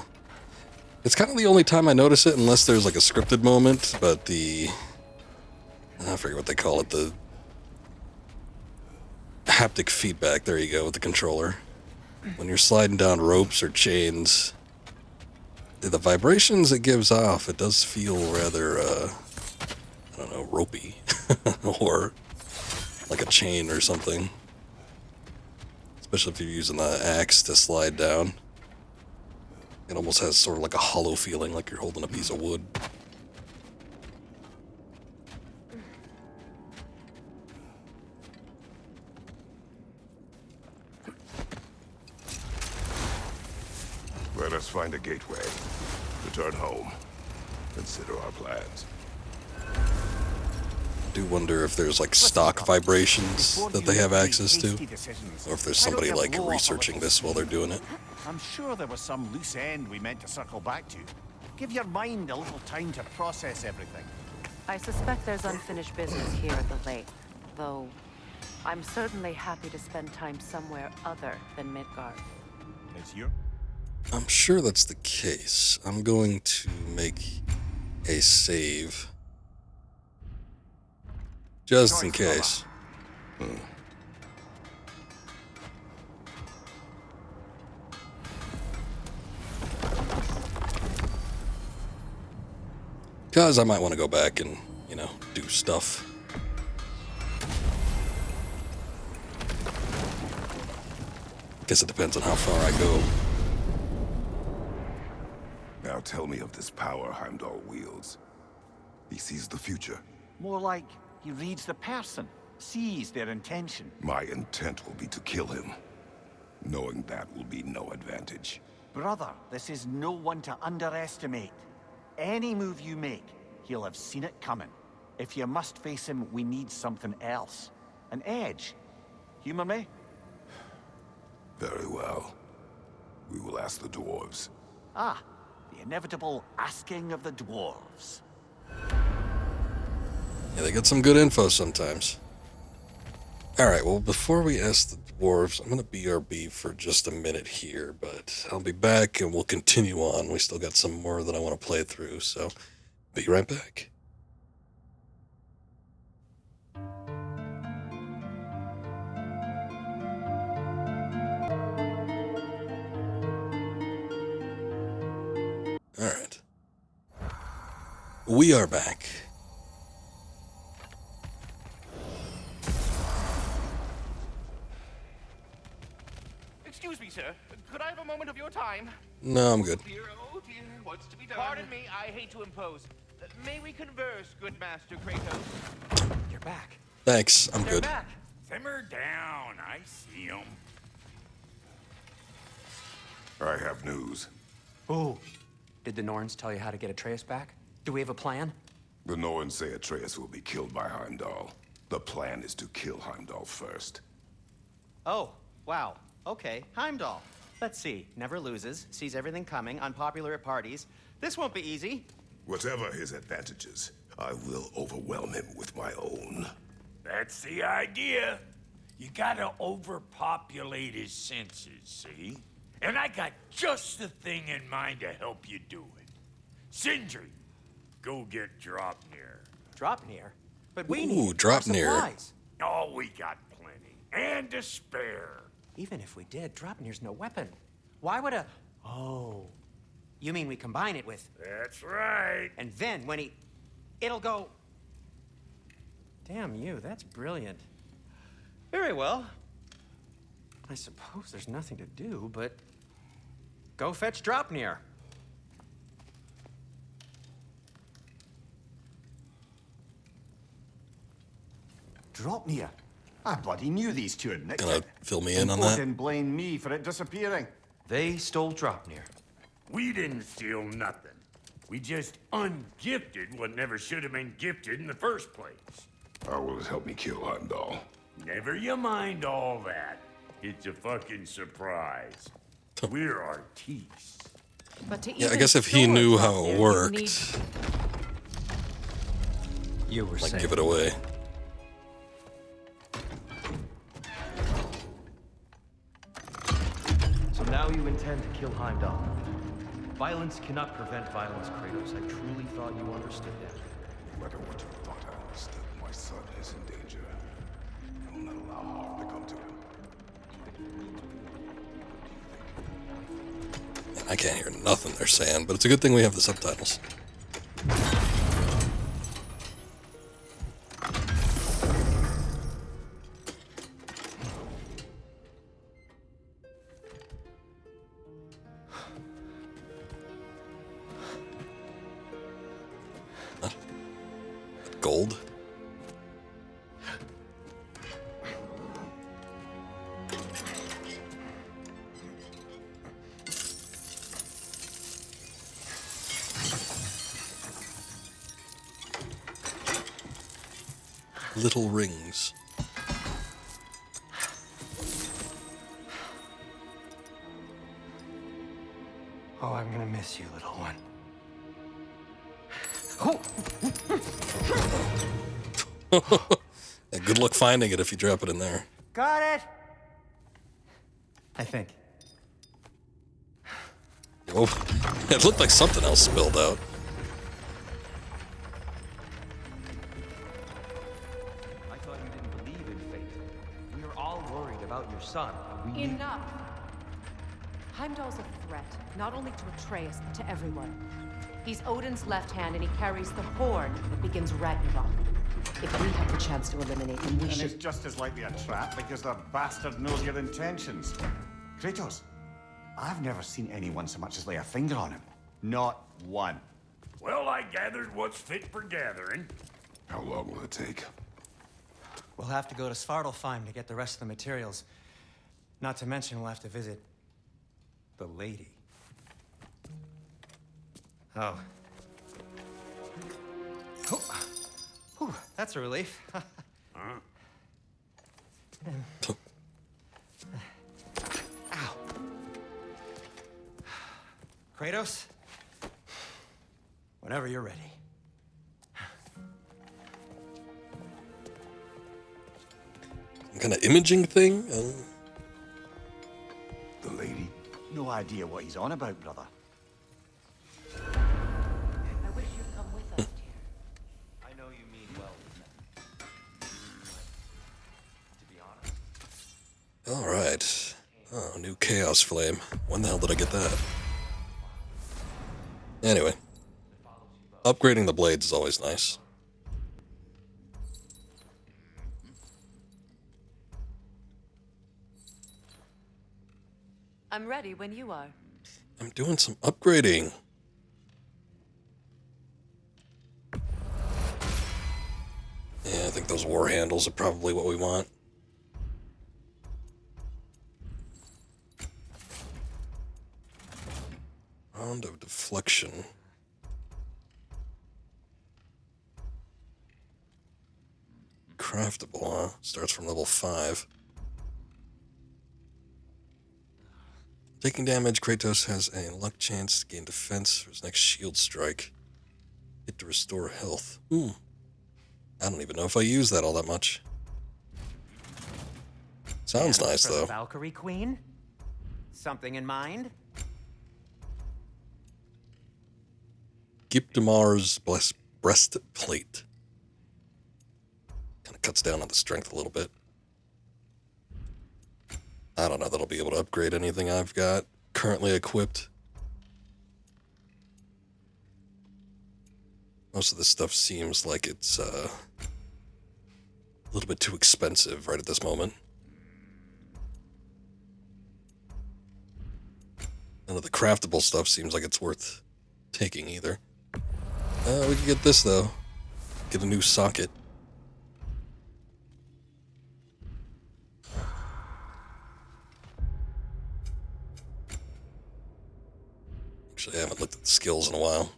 it's kind of the only time I notice it, unless there's like a scripted moment, but I forget what they call it, the haptic feedback, there you go, with the controller. When you're sliding down ropes or chains, the vibrations it gives off, it does feel rather, I don't know, ropey, or like a chain or something. Especially if you're using the axe to slide down. It almost has sort of like a hollow feeling, like you're holding a piece of wood. Let us find a gateway. Return home. Consider our plans. I do wonder if there's like stock vibrations that they have access to, or if there's somebody like researching this while they're doing it. I'm sure there was some loose end we meant to circle back to. Give your mind a little time to process everything. I suspect there's unfinished business here at the lake, though I'm certainly happy to spend time somewhere other than Midgard. It's you? I'm sure that's the case. I'm going to make a save. Just in case. Because I might want to go back and, you know, do stuff. Guess it depends on how far I go. Now tell me of this power Heimdall wields. He sees the future. More like he reads the person, sees their intention. My intent will be to kill him. Knowing that will be no advantage. Brother, this is no one to underestimate. Any move you make, he'll have seen it coming. If you must face him, we need something else. An edge. Humor me? Very well. We will ask the dwarves. Ah, the inevitable asking of the dwarves. Yeah, they get some good info sometimes. Alright, well, before we ask the dwarves, I'm going to BRB for just a minute here, but I'll be back and we'll continue on. We still got some more that I want to play through, so be right back. Alright. We are back. Excuse me, sir. Could I have a moment of your time? No, I'm good. Oh dear, what's to be done? Pardon me, I hate to impose. May we converse, good Master Kratos? You're back. Thanks, I'm good. Back. Simmer down, I see him. I have news. Oh. Did the Norns tell you how to get Atreus back? Do we have a plan? The Norns say Atreus will be killed by Heimdall. The plan is to kill Heimdall first. Oh, wow. Okay, Heimdall. Let's see. Never loses, sees everything coming, unpopular at parties. This won't be easy. Whatever his advantages, I will overwhelm him with my own. That's the idea. You gotta overpopulate his senses, see? And I got just the thing in mind to help you do it. Sindri, go get Draupnir. Draupnir? But we Ooh, need Draupnir. supplies. Oh, we got plenty. And to spare. Even if we did, Draupnir's no weapon. Why would a... Oh. You mean we combine it with... That's right. And then when he... It'll go... Damn you, that's brilliant. Very well. I suppose there's nothing to do, but... Go fetch Draupnir. Draupnir? I bloody knew these two had nicked Gonna it. fill me in on Odin that? blamed me for it disappearing. They stole Draupnir. We didn't steal nothing. We just ungifted what never should have been gifted in the first place. How will it help me kill Heimdall? Never you mind all that. It's a fucking surprise. We're artistes. But to Yeah, I even guess if he store knew from how you, it you worked, need- You were like saying. give it away. So now you intend to kill Heimdall. Violence cannot prevent violence, Kratos. I truly thought you understood that. No matter what you thought I understood, my son is in danger. I will not allow harm to come to him. Man, I can't hear nothing they're saying, but it's a good thing we have the subtitles. Gold. Little rings. Oh, I'm gonna miss you, little one. Yeah, good luck finding it if you drop it in there. Got it. I think. Oh, it looked like something else spilled out. I thought you didn't believe in fate. We are all worried about your son. We need... Enough! Heimdall's a threat, not only to Atreus, but to everyone. He's Odin's left hand, and he carries the horn that begins Ragnarok. If we have the chance to eliminate him, we And should... it's just as likely a trap because the bastard knows your intentions. Kratos, I've never seen anyone so much as lay a finger on him. Not one. Well, I gathered what's fit for gathering. How long will it take? We'll have to go to Svartalfheim to get the rest of the materials. Not to mention we'll have to visit the lady. Oh. Whew, that's a relief. Ow. Kratos? Whenever you're ready. Some kind of imaging thing? The lady? No idea what he's on about, brother. I wish you'd come with us, dear. I know you mean well, to be honest. Alright. Oh, new Chaos Flame. When the hell did I get that? Anyway. Upgrading the blades is always nice. I'm ready when you are. I'm doing some upgrading. Yeah, I think those war handles are probably what we want. Round of deflection. Craftable, huh? Starts from level 5. Taking damage, Kratos has a luck chance to gain defense for his next shield strike. Hit to restore health. I don't even know if I use that all that much. Sounds nice, For the though. Valkyrie Queen? Something in mind? Gipdamar's breastplate. Kind of cuts down on the strength a little bit. I don't know that I'll be able to upgrade anything I've got currently equipped. Most of this stuff seems like it's a little bit too expensive right at this moment. None of the craftable stuff seems like it's worth taking either. We can get this though. Get a new socket. Actually, I haven't looked at the skills in a while.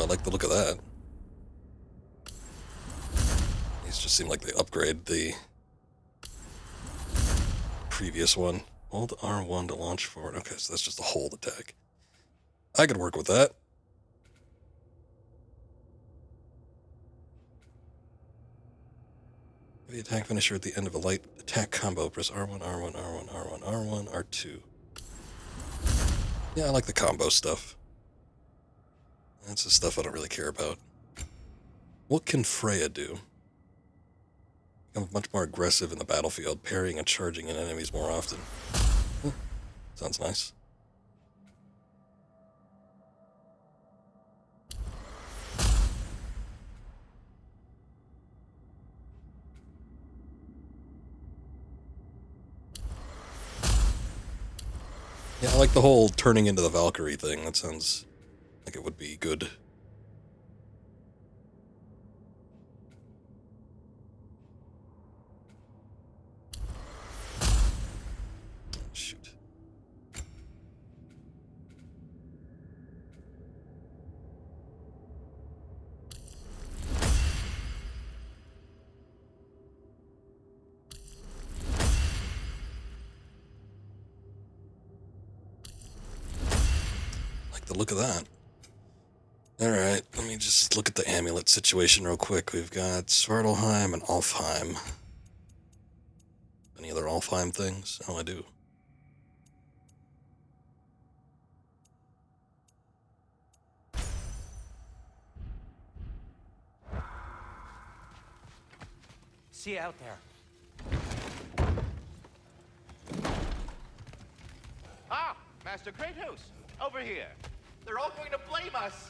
like the look of that. These just seem like they upgrade the previous one. Hold R1 to launch forward. Okay, so that's just a hold attack. I could work with that. The attack finisher at the end of a light attack combo. Press R1, R1, R1, R1, R1, R2. Yeah, I like the combo stuff. That's the stuff I don't really care about. What can Freya do? Become much more aggressive in the battlefield, parrying and charging in enemies more often. Huh. Sounds nice. Yeah, I like the whole turning into the Valkyrie thing. That sounds like it would be good. Shoot. The look of that. Alright, let me just look at the amulet situation real quick. We've got Svartalheim and Alfheim. Any other Alfheim things? Oh, I do. See you out there. Ah, Master Kratos, over here. They're all going to blame us.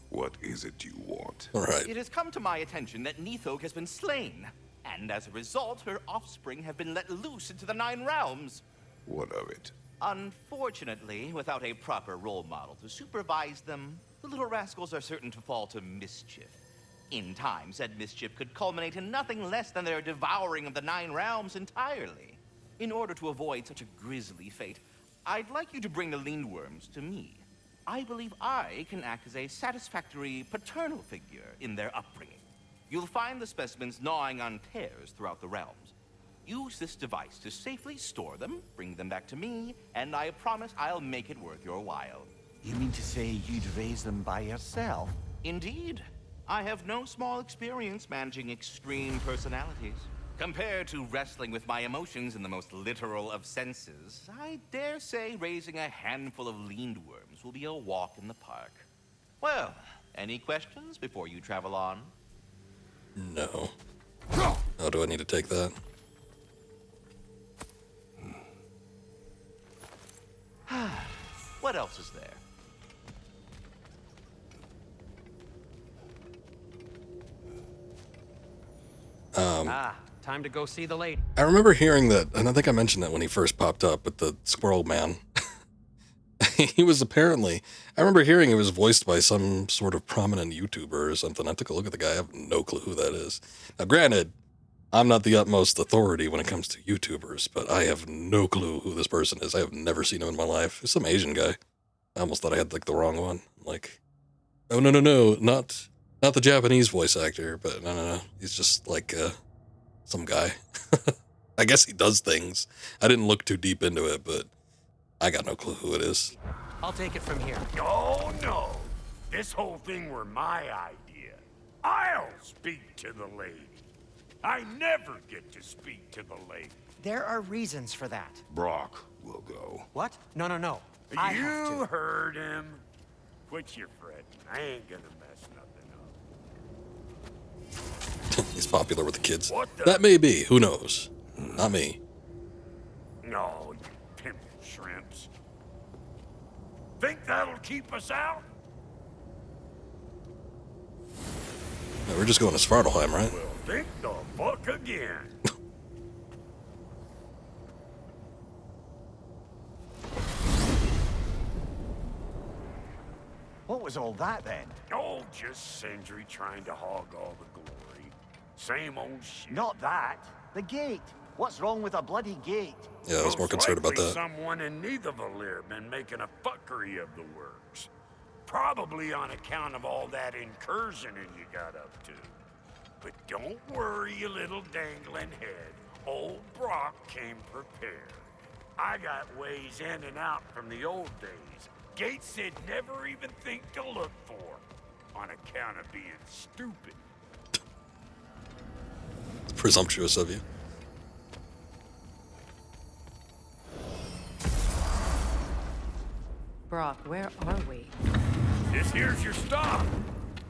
What is it you want? All right. It has come to my attention that Nithog has been slain, and as a result, her offspring have been let loose into the 9 realms. What of it? Unfortunately, without a proper role model to supervise them, the little rascals are certain to fall to mischief. In time, said mischief could culminate in nothing less than their devouring of the 9 realms entirely. In order to avoid such a grisly fate, I'd like you to bring the Lindworms to me. I believe I can act as a satisfactory paternal figure in their upbringing. You'll find the specimens gnawing on tears throughout the realms. Use this device to safely store them, bring them back to me, and I promise I'll make it worth your while. You mean to say you'd raise them by yourself? Indeed. I have no small experience managing extreme personalities. Compared to wrestling with my emotions in the most literal of senses, I dare say raising a handful of Lindworms will be a walk in the park. Well, any questions before you travel on? No. Oh, do I need to take that? What else is there? Time to go see the lady. I remember hearing that, and I think I mentioned that when he first popped up with the Squirrel Man. He was apparently, I remember hearing he was voiced by some sort of prominent YouTuber or something. I took a look at the guy. I have no clue who that is. Now, granted, I'm not the utmost authority when it comes to YouTubers, but I have no clue who this person is. I have never seen him in my life. It's some Asian guy. I almost thought I had like the wrong one. Like, oh, no, not the Japanese voice actor, but no. He's just like some guy. I guess he does things. I didn't look too deep into it, but I got no clue who it is. I'll take it from here. Oh, no. This whole thing were my idea. I'll speak to the lady. I never get to speak to the lady. There are reasons for that. Brock will go. What? No. I have You to. heard him. Quit your fretting. I ain't gonna mess nothing up. He's popular with the kids. What the? That may be. Who knows? Not me. No, you pimple shrimps. Think that'll keep us out? No, we're just going to Svartalheim, right? Well, think the fuck again. What was all that then? Oh, just Sindri trying to hog all the glory. Same old shit. Not that. The gate. What's wrong with a bloody gate? Yeah, I was more concerned about Likely that. Someone in Nidavellir been making a fuckery of the works. Probably on account of all that incursioning you got up to. But don't worry, you little dangling head. Old Brock came prepared. I got ways in and out from the old days. Gates they'd never even think to look for, on account of being stupid. Presumptuous of you. Brock, where are we? This here's your stop.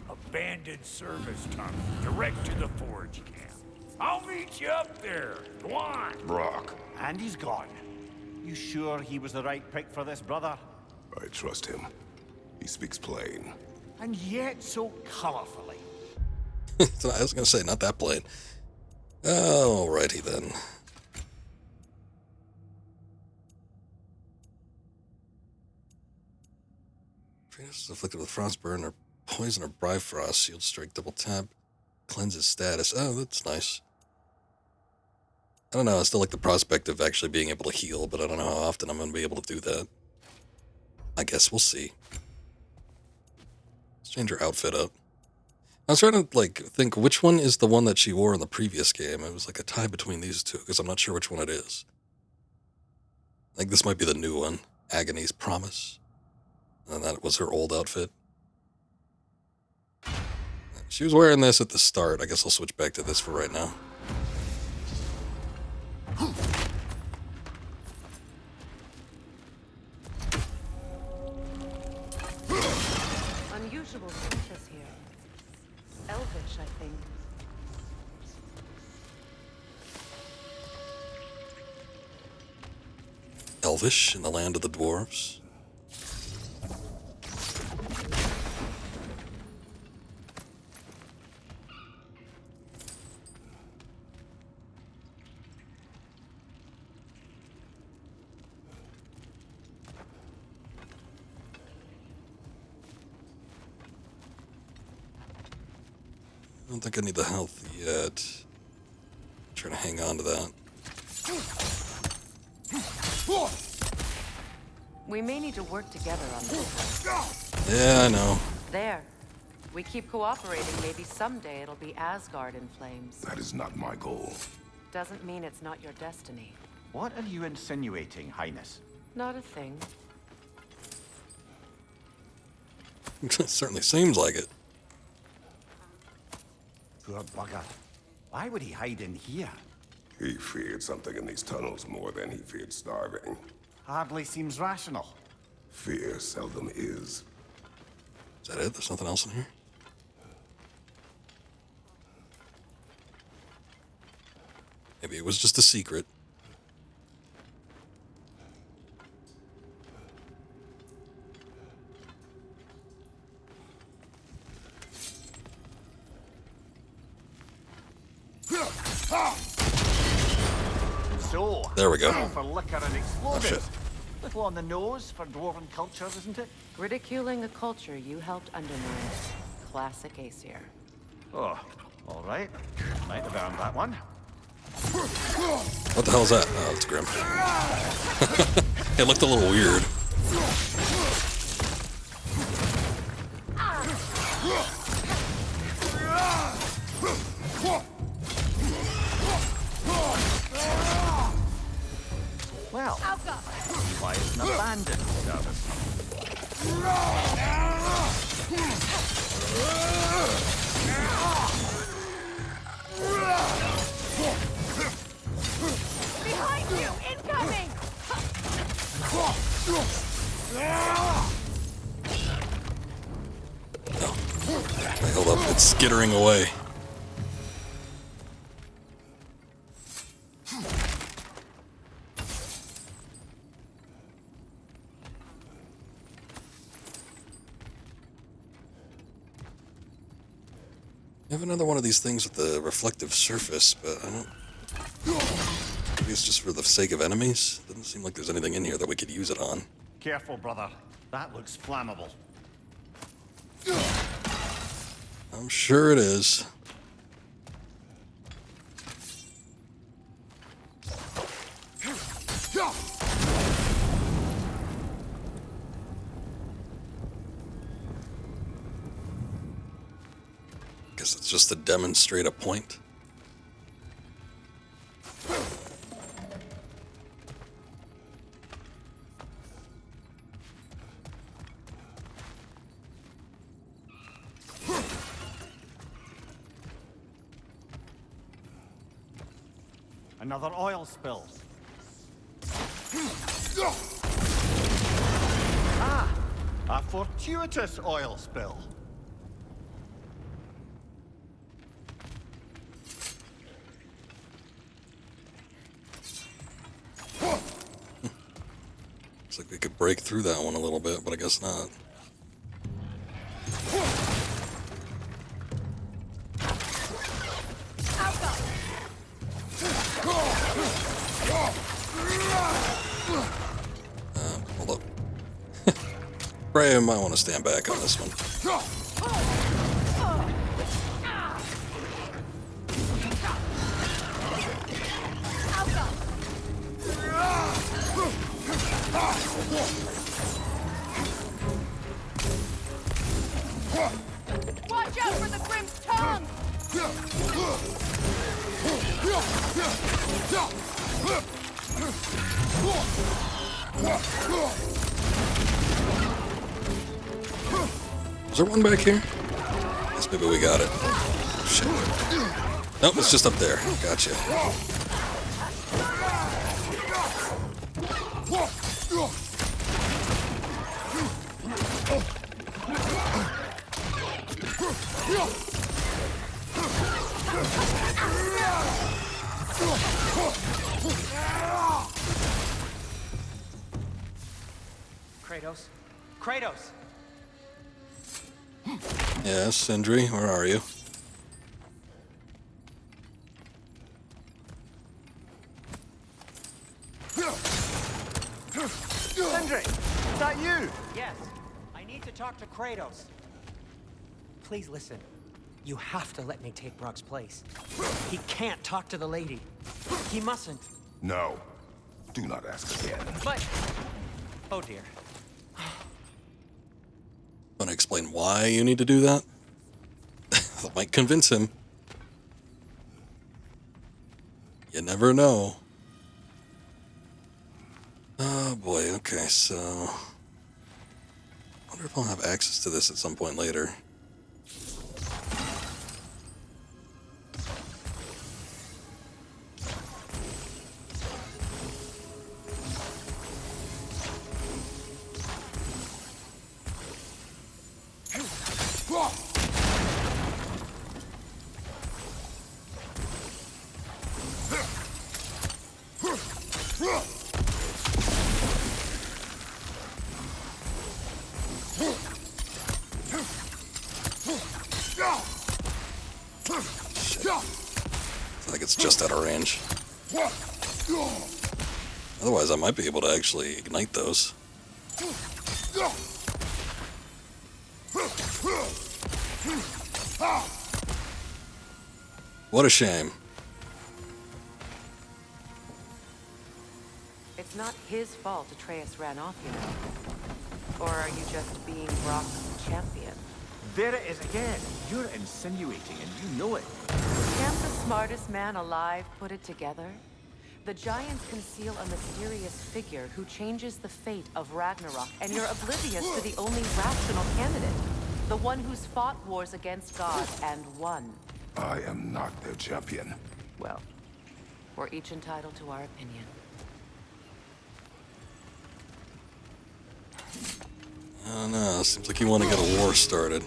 Abandoned service tunnel, direct to the forge camp. I'll meet you up there. Go on. Brock. And he's gone. You sure he was the right pick for this, brother? I trust him. He speaks plain. And yet so colorfully. I was gonna say, not that plain. Alrighty then. Kratos is afflicted with frostburn or poison or bifrost. Shield strike, double tap, cleanses status. Oh, that's nice. I don't know, I still like the prospect of actually being able to heal, but I don't know how often I'm going to be able to do that. I guess we'll see. Let's change her outfit up. I was trying to, like, think which one is the one that she wore in the previous game. It was like a tie between these two, because I'm not sure which one it is. I think this might be the new one. Agony's Promise. And that was her old outfit. She was wearing this at the start. I guess I'll switch back to this for right now. Unusual surface here. Elvish, I think. Elvish in the land of the dwarves. I don't think I need the health yet. I'm trying to hang on to that. We may need to work together on this. Yeah, I know. There. We keep cooperating, maybe someday it'll be Asgard in flames. That is not my goal. Doesn't mean it's not your destiny. What are you insinuating, Highness? Not a thing. It certainly seems like it. Poor bugger. Why would he hide in here? He feared something in these tunnels more than he feared starving. Hardly seems rational. Fear seldom is. Is that it? There's nothing else in here? Maybe it was just a secret. So, there we go. For liquor and explosives. Oh, shit. Little on the nose for dwarven culture, isn't it? Ridiculing a culture you helped undermine. Classic Aesir. Oh, all right. Might have earned that one. What the hell is that? Oh, it's Grim. It looked a little weird. Well, why it's an abandoned service? Behind you! Incoming! Hold up, it's skittering away. I have another one of these things with the reflective surface, but I don't... Maybe it's just for the sake of enemies? Doesn't seem like there's anything in here that we could use it on. Careful, brother. That looks flammable. I'm sure it is. just to demonstrate a point. Another oil spill. Ah, a fortuitous oil spill. Looks like we could break through that one a little bit, but I guess not. Hold up. Bray might want to stand back on this one. Watch out for the Grim's tongue! Is there one back here? Guess maybe we got it. Shit. Nope, it's just up there. Gotcha. Kratos? Kratos! Yes, Sindri, where are you? Sindri, is that you? Yes. I need to talk to Kratos. Please listen. You have to let me take Brock's place. He can't talk to the lady. He mustn't. No. Do not ask again. But... Oh dear. Want to explain why you need to do that? That might convince him. You never know. Oh boy, okay, so... I wonder if I'll have access to this at some point later. I think it's just out of range. Otherwise, I might be able to actually ignite those. What a shame. It's not his fault Atreus ran off, you know. Or are you just being Brock's champion? There it is again. You're insinuating and you know it. Can't the smartest man alive put it together? The giants conceal a mysterious figure who changes the fate of Ragnarok, and you're oblivious to the only rational candidate. The one who's fought wars against God and won. I am not their champion. Well, we're each entitled to our opinion. I don't know, seems like you want to get a war started.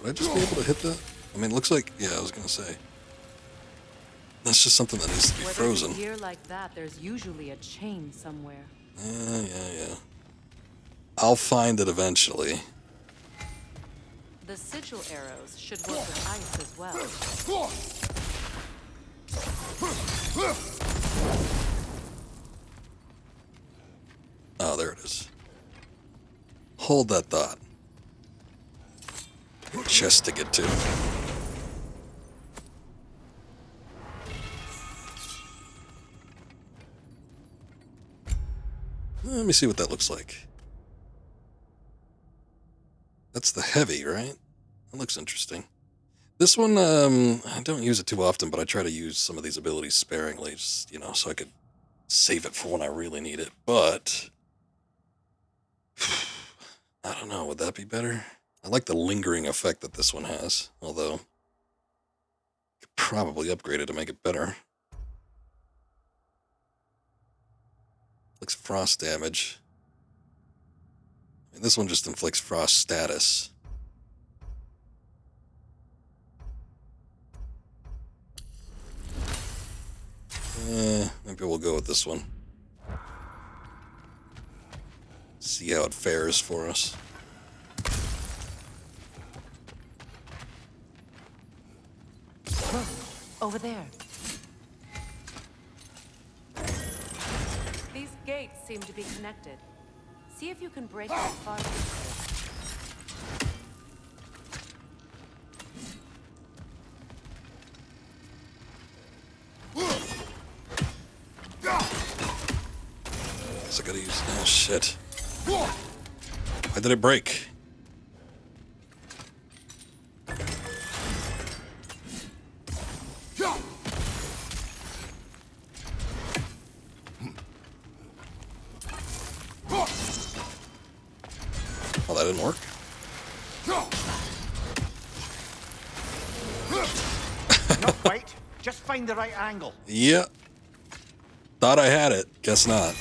Would I just be able to hit that? I mean, it looks like, yeah, I was gonna say. That's just something that needs to be frozen. Where there's a gear like that, there's usually a chain somewhere. Yeah. I'll find it eventually. The sigil arrows should work with ice as well. Oh, there it is. Hold that thought. Chest to get to. Let me see what that looks like. That's the heavy, right? That looks interesting. This one, I don't use it too often, but I try to use some of these abilities sparingly, just, you know, so I could save it for when I really need it. But I don't know, would that be better? I like the lingering effect that this one has, although I could probably upgrade it to make it better. Inflicts frost damage. And this one just inflicts frost status. Maybe we'll go with this one. See how it fares for us. Look, over there. These gates seem to be connected. See if you can break that far. I gotta use. Oh shit! Why did it break? Oh, that didn't work. Not quite. Just find the right angle. Yeah. Thought I had it. Guess not.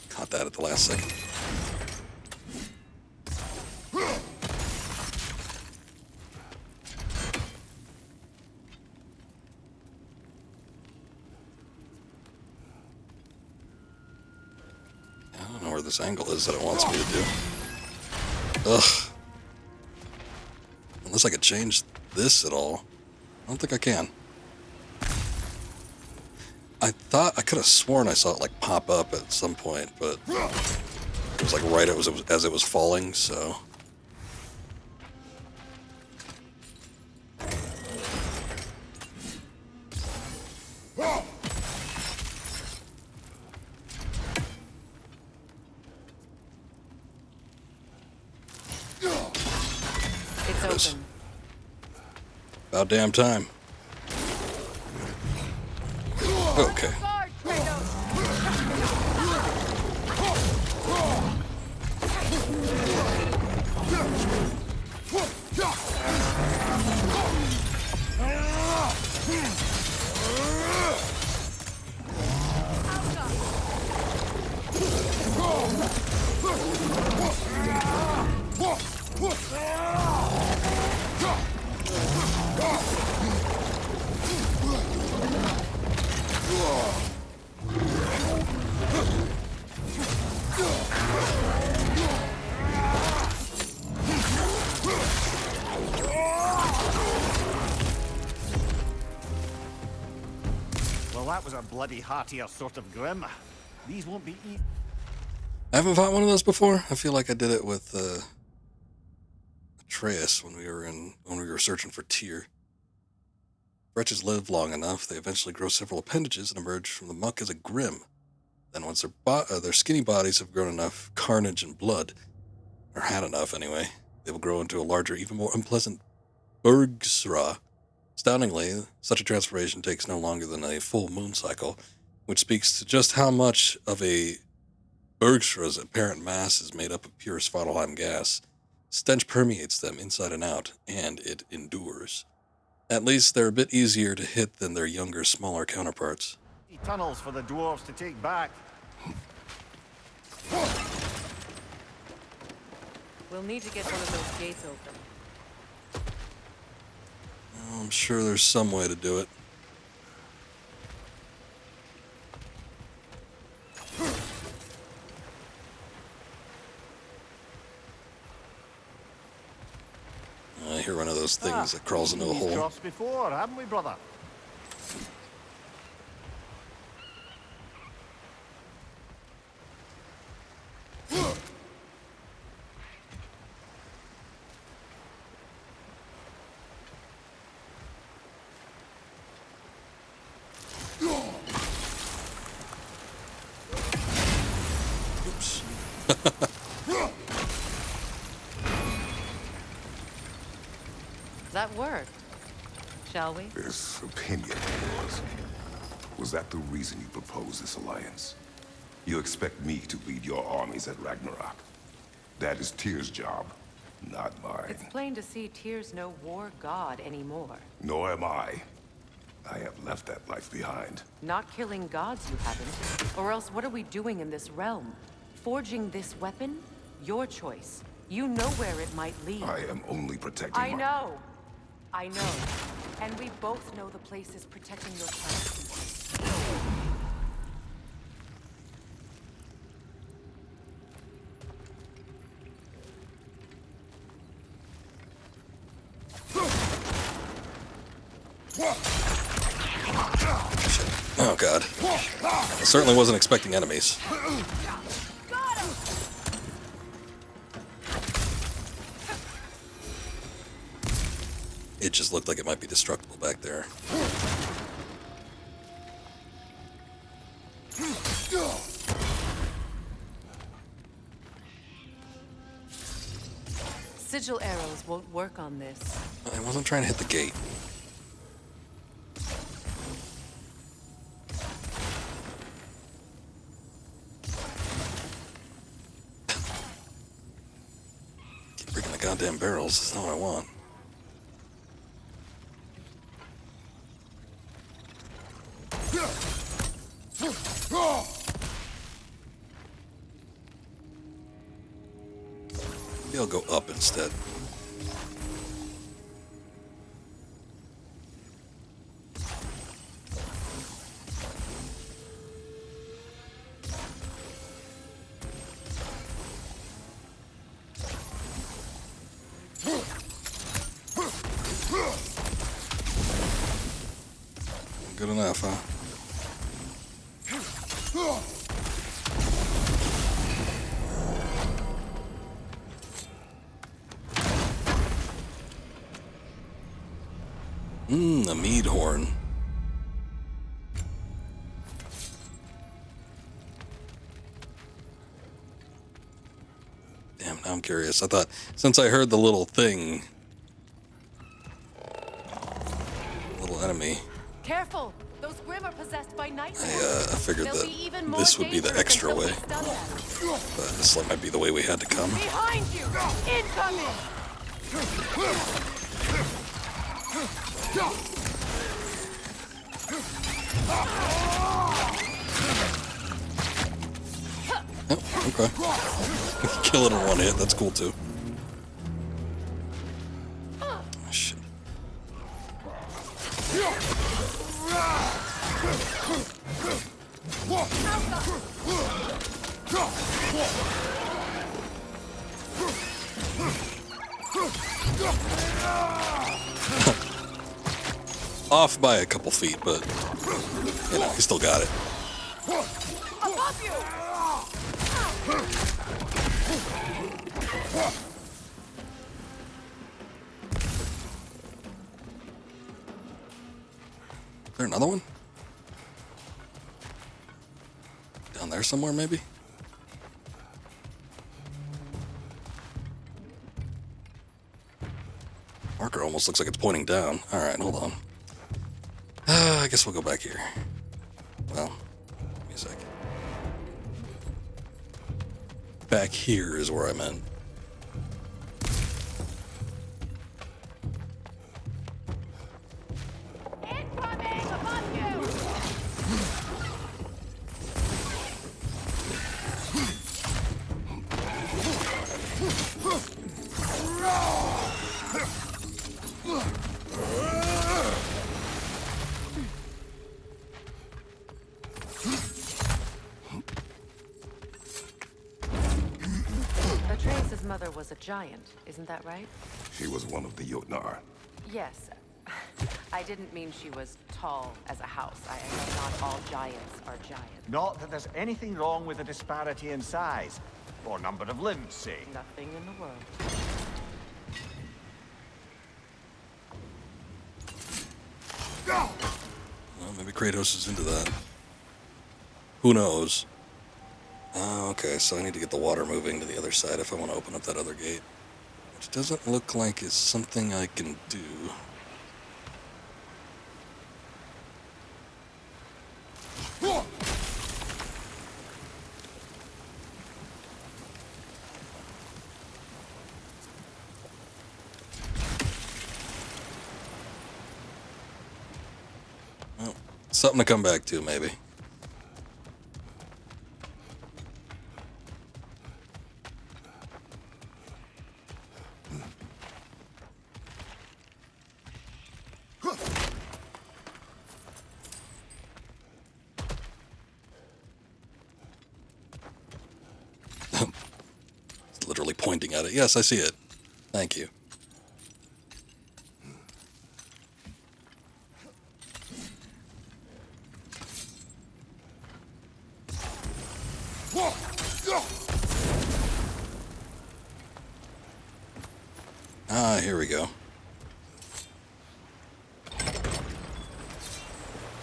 Caught that at the last second. I don't know where this angle is that it wants me to do. Ugh. Unless I could change this at all. I don't think I can. I thought I could have sworn I saw it like pop up at some point, but it was like right as it was falling, so. It's open. About damn time. Okay. Well, that was a bloody heartier sort of grim. These won't be easy. I haven't fought one of those before. I feel like I did it with Atreus when we were searching for Tyr. Wretches live long enough, they eventually grow several appendages and emerge from the muck as a grim. Then once their skinny bodies have grown enough carnage and blood, or had enough anyway, they will grow into a larger, even more unpleasant Bergsra. Astoundingly, such a transformation takes no longer than a full moon cycle, which speaks to just how much of a Bergsra's apparent mass is made up of pure Svartalheim gas. Stench permeates them inside and out, and it endures. At least they're a bit easier to hit than their younger, smaller counterparts. Tunnels for the dwarves to take back. We'll need to get one of those gates open. I'm sure there's some way to do it. those things that crawls into a We've hole. crossed before, haven't we, brother? Oops. That worked. Shall we? This opinion of yours, was that the reason you proposed this alliance? You expect me to lead your armies at Ragnarok? That is Tyr's job, not mine. It's plain to see Tyr's no war god anymore. Nor am I. I have left that life behind. Not killing gods, you haven't. Or else what are we doing in this realm? Forging this weapon? Your choice. You know where it might lead. I am only protecting I know. I know. And we both know the place is protecting your child. Oh god. I certainly wasn't expecting enemies. It just looked like it might be destructible back there. Sigil arrows won't work on this. I wasn't trying to hit the gate. Keep breaking the goddamn barrels. That's not what I want. Maybe I'll go up instead. Good enough, huh? A mead horn. Damn, now I'm curious. I thought, since I heard the little thing, little enemy, Careful! Those Grim are possessed by nightmares. I figured that this would be the extra way. But this might be the way we had to come. Behind you! Incoming! Oh, okay. Kill it in one hit, that's cool too. Oh, shit. Off by a couple feet, but you know, he still got it. Above you! Is there another one? Down there somewhere, maybe? Marker almost looks like it's pointing down. Alright, hold on. I guess we'll go back here. Well, give me a sec. Back here is where I meant. Incoming! Above you! Atreus' mother was a giant, isn't that right? She was one of the Jotnar. Yes. I didn't mean she was tall as a house. I know not all giants are giants. Not that there's anything wrong with a disparity in size, or number of limbs, say. Nothing in the world. Well, maybe Kratos is into that. Who knows? Okay, so I need to get the water moving to the other side if I want to open up that other gate. Which doesn't look like it's something I can do. Well, something to come back to, maybe. Literally pointing at it. Yes, I see it. Thank you. Ah, here we go.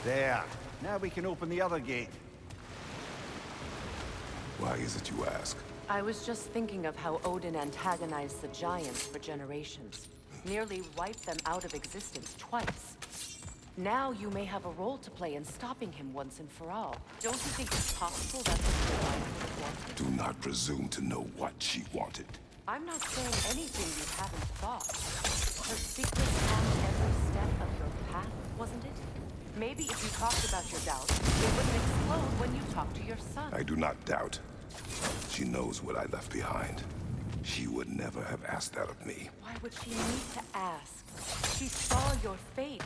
There. Now we can open the other gate. Why is it you ask? I was just thinking of how Odin antagonized the giants for generations. Nearly wiped them out of existence twice. Now you may have a role to play in stopping him once and for all. Don't you think it's possible that's what your wife would have wanted? Do not presume to know what she wanted. I'm not saying anything you haven't thought. Her secret passed every step of your path, wasn't it? Maybe if you talked about your doubts, it wouldn't explode when you talked to your son. I do not doubt. She knows what I left behind. She would never have asked that of me. Why would she need to ask? She saw your fate.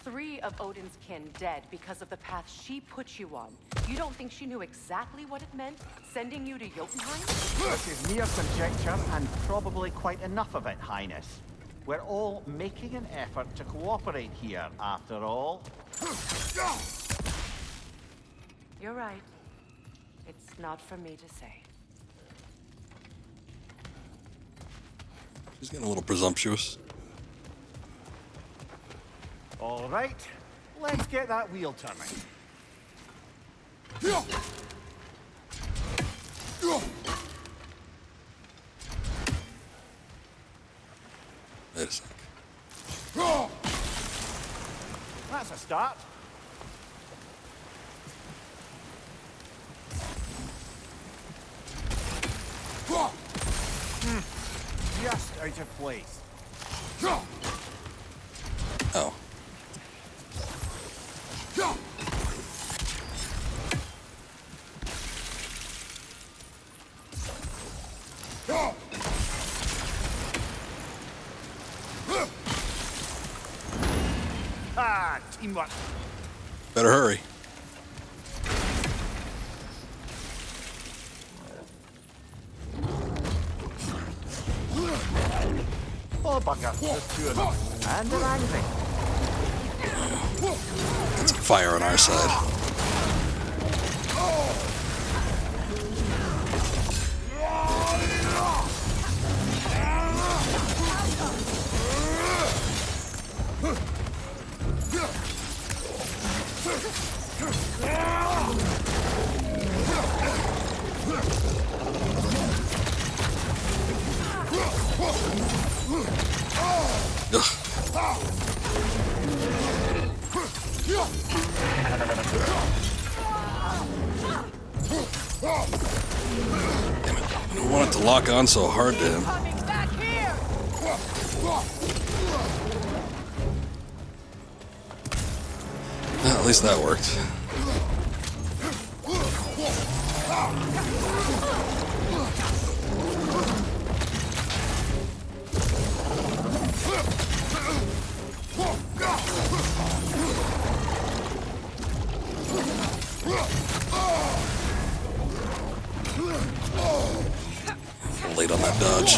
3 of Odin's kin dead because of the path she put you on. You don't think she knew exactly what it meant, sending you to Jotunheim? This is mere conjecture, and probably quite enough of it, Highness. We're all making an effort to cooperate here, after all. You're right. It's not for me to say. She's getting a little presumptuous. All right, let's get that wheel turning. Wait a sec. That's a start. Just out of place. Oh. Ah, teamwork. Better hurry. Oh, bugger. There's 2 of them. And they're angry. Got some fire on our side. Damn it. I don't want it to lock on so hard to him. Well, at least that worked. Late on that dodge.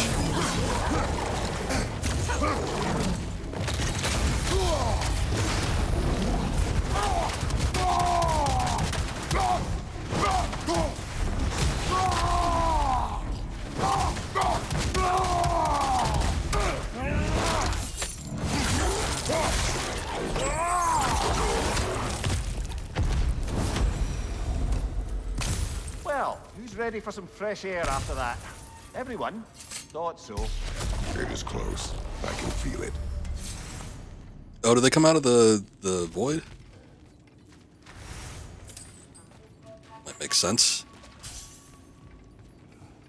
Who's ready for some fresh air after that? Everyone? Thought so. It is close. I can feel it. Oh, did they come out of the void? Might make sense.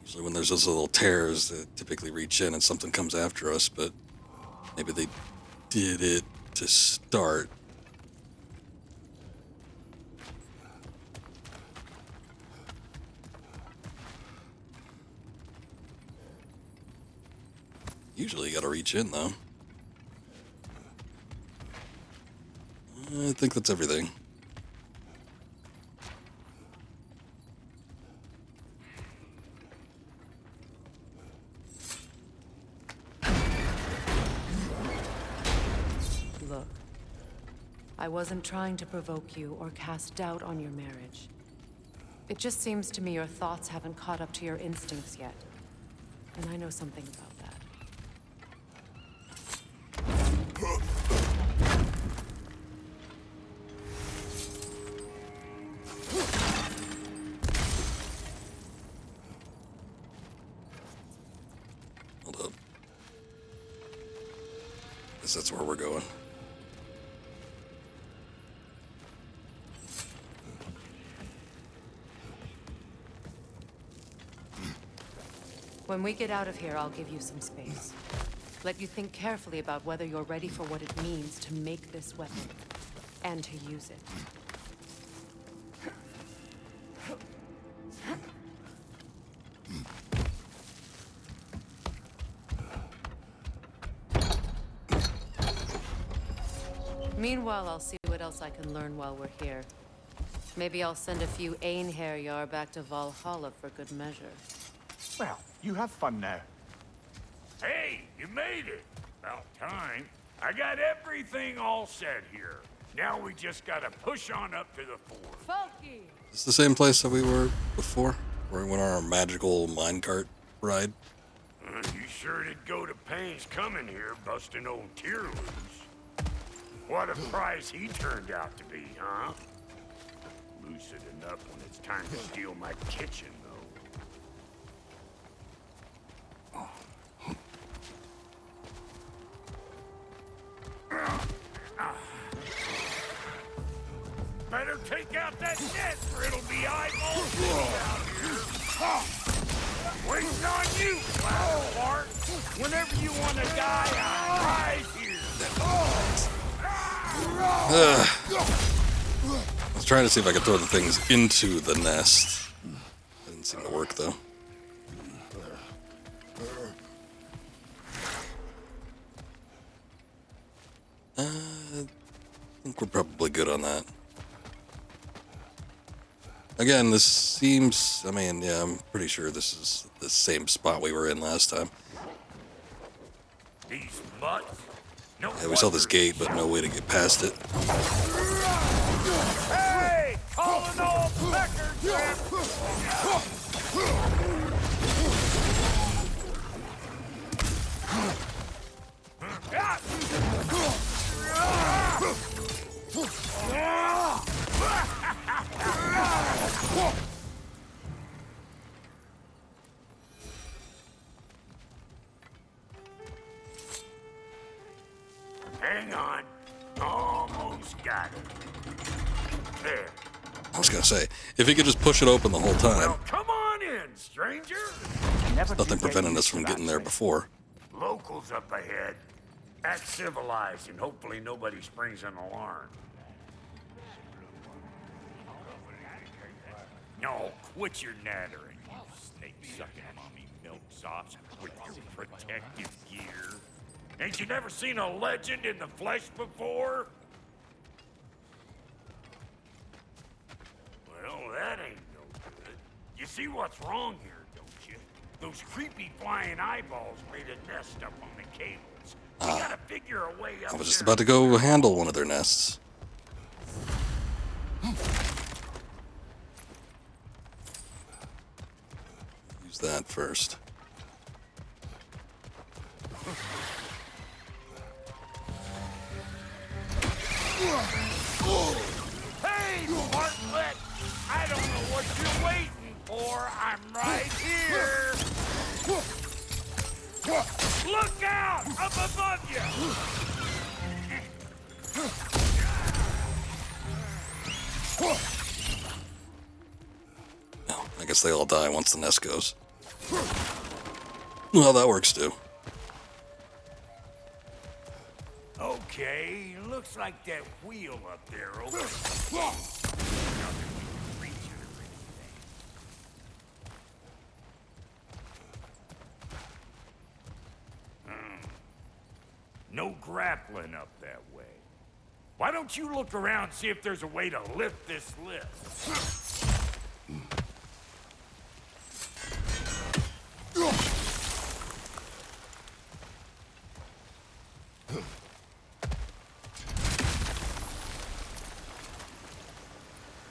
Usually when there's those little tears, they typically reach in and something comes after us, but maybe they did it to start. Usually you gotta reach in, though. I think that's everything. Look, I wasn't trying to provoke you or cast doubt on your marriage. It just seems to me your thoughts haven't caught up to your instincts yet. And I know something about that. Hold up. Guess that's where we're going. When we get out of here, I'll give you some space. Let you think carefully about whether you're ready for what it means to make this weapon, and to use it. Meanwhile, I'll see what else I can learn while we're here. Maybe I'll send a few Einherjar back to Valhalla for good measure. Well, you have fun now. Hey, you made it. About time. I got everything all set here. Now we just gotta push on up to the fort. Funky! Is this the same place that we were before? Where we went on our magical minecart ride? You sure did go to pains coming here, busting old Tyr loose. What a prize he turned out to be, huh? Lucid enough when it's time to steal my kitchen, though. Better take out that net, or it'll be eyeballs out here. Waiting on you, Flat. Whenever you want to die, I'm right here. I was trying to see if I could throw the things into the nest. Didn't seem to work, though. I think we're probably good on that. Again, this seems... I mean, yeah, I'm pretty sure this is the same spot we were in last time. These mutts. No Yeah, we saw this gate, but no way to get past it. Hey! Calling all pecker trip! Hang on. Almost got it. There. I was gonna say, if he could just push it open the whole time, Well, come on in, stranger. there's nothing preventing us from getting there before. Locals up ahead. Act civilized, and hopefully nobody springs an alarm. No, quit your nattering, you snake-sucking mommy milksops with your protective gear. Ain't you never seen a legend in the flesh before? Well, that ain't no good. You see what's wrong here, don't you? Those creepy flying eyeballs made a nest up on the cables. We gotta figure a way up I was just there. about to go handle one of their nests. Use that first. Hey, Bartlett! I don't know what you're waiting or I'm right here. Look out! Up above you! No, I guess they all die once the nest goes. Well, that works too. Okay, looks like that wheel up there over. No grappling up that way. Why don't you look around, see if there's a way to lift this lift?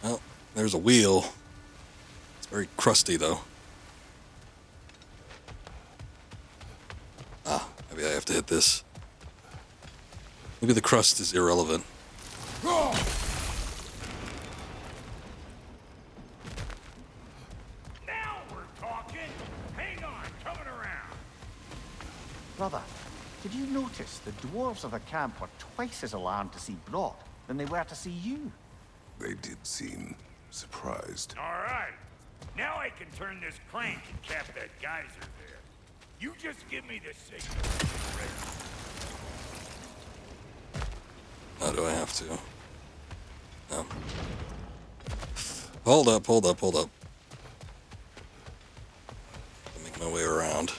Well, there's a wheel. It's very crusty, though. Ah, maybe I have to hit this. Maybe the crust is irrelevant. Now we're talking. Hang on, coming around. Brother, did you notice the dwarves of the camp were twice as alarmed to see Brock than they were to see you? They did seem surprised. All right. Now I can turn this crank and cap that geyser there. You just give me the signal. How do I have to? No. Hold up, hold up, hold up. Make my way around.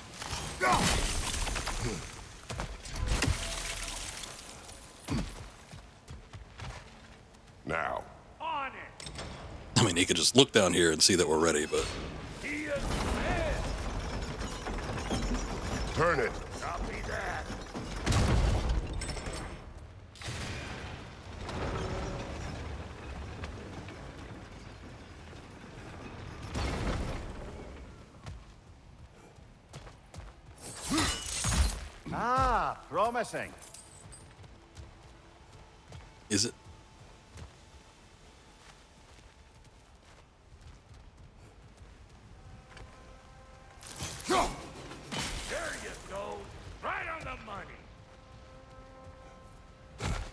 Now. On it. I mean, he could just look down here and see that we're ready, but... He is dead. Turn it. Copy that. Ah, promising. Is it? There you go. Right on the money.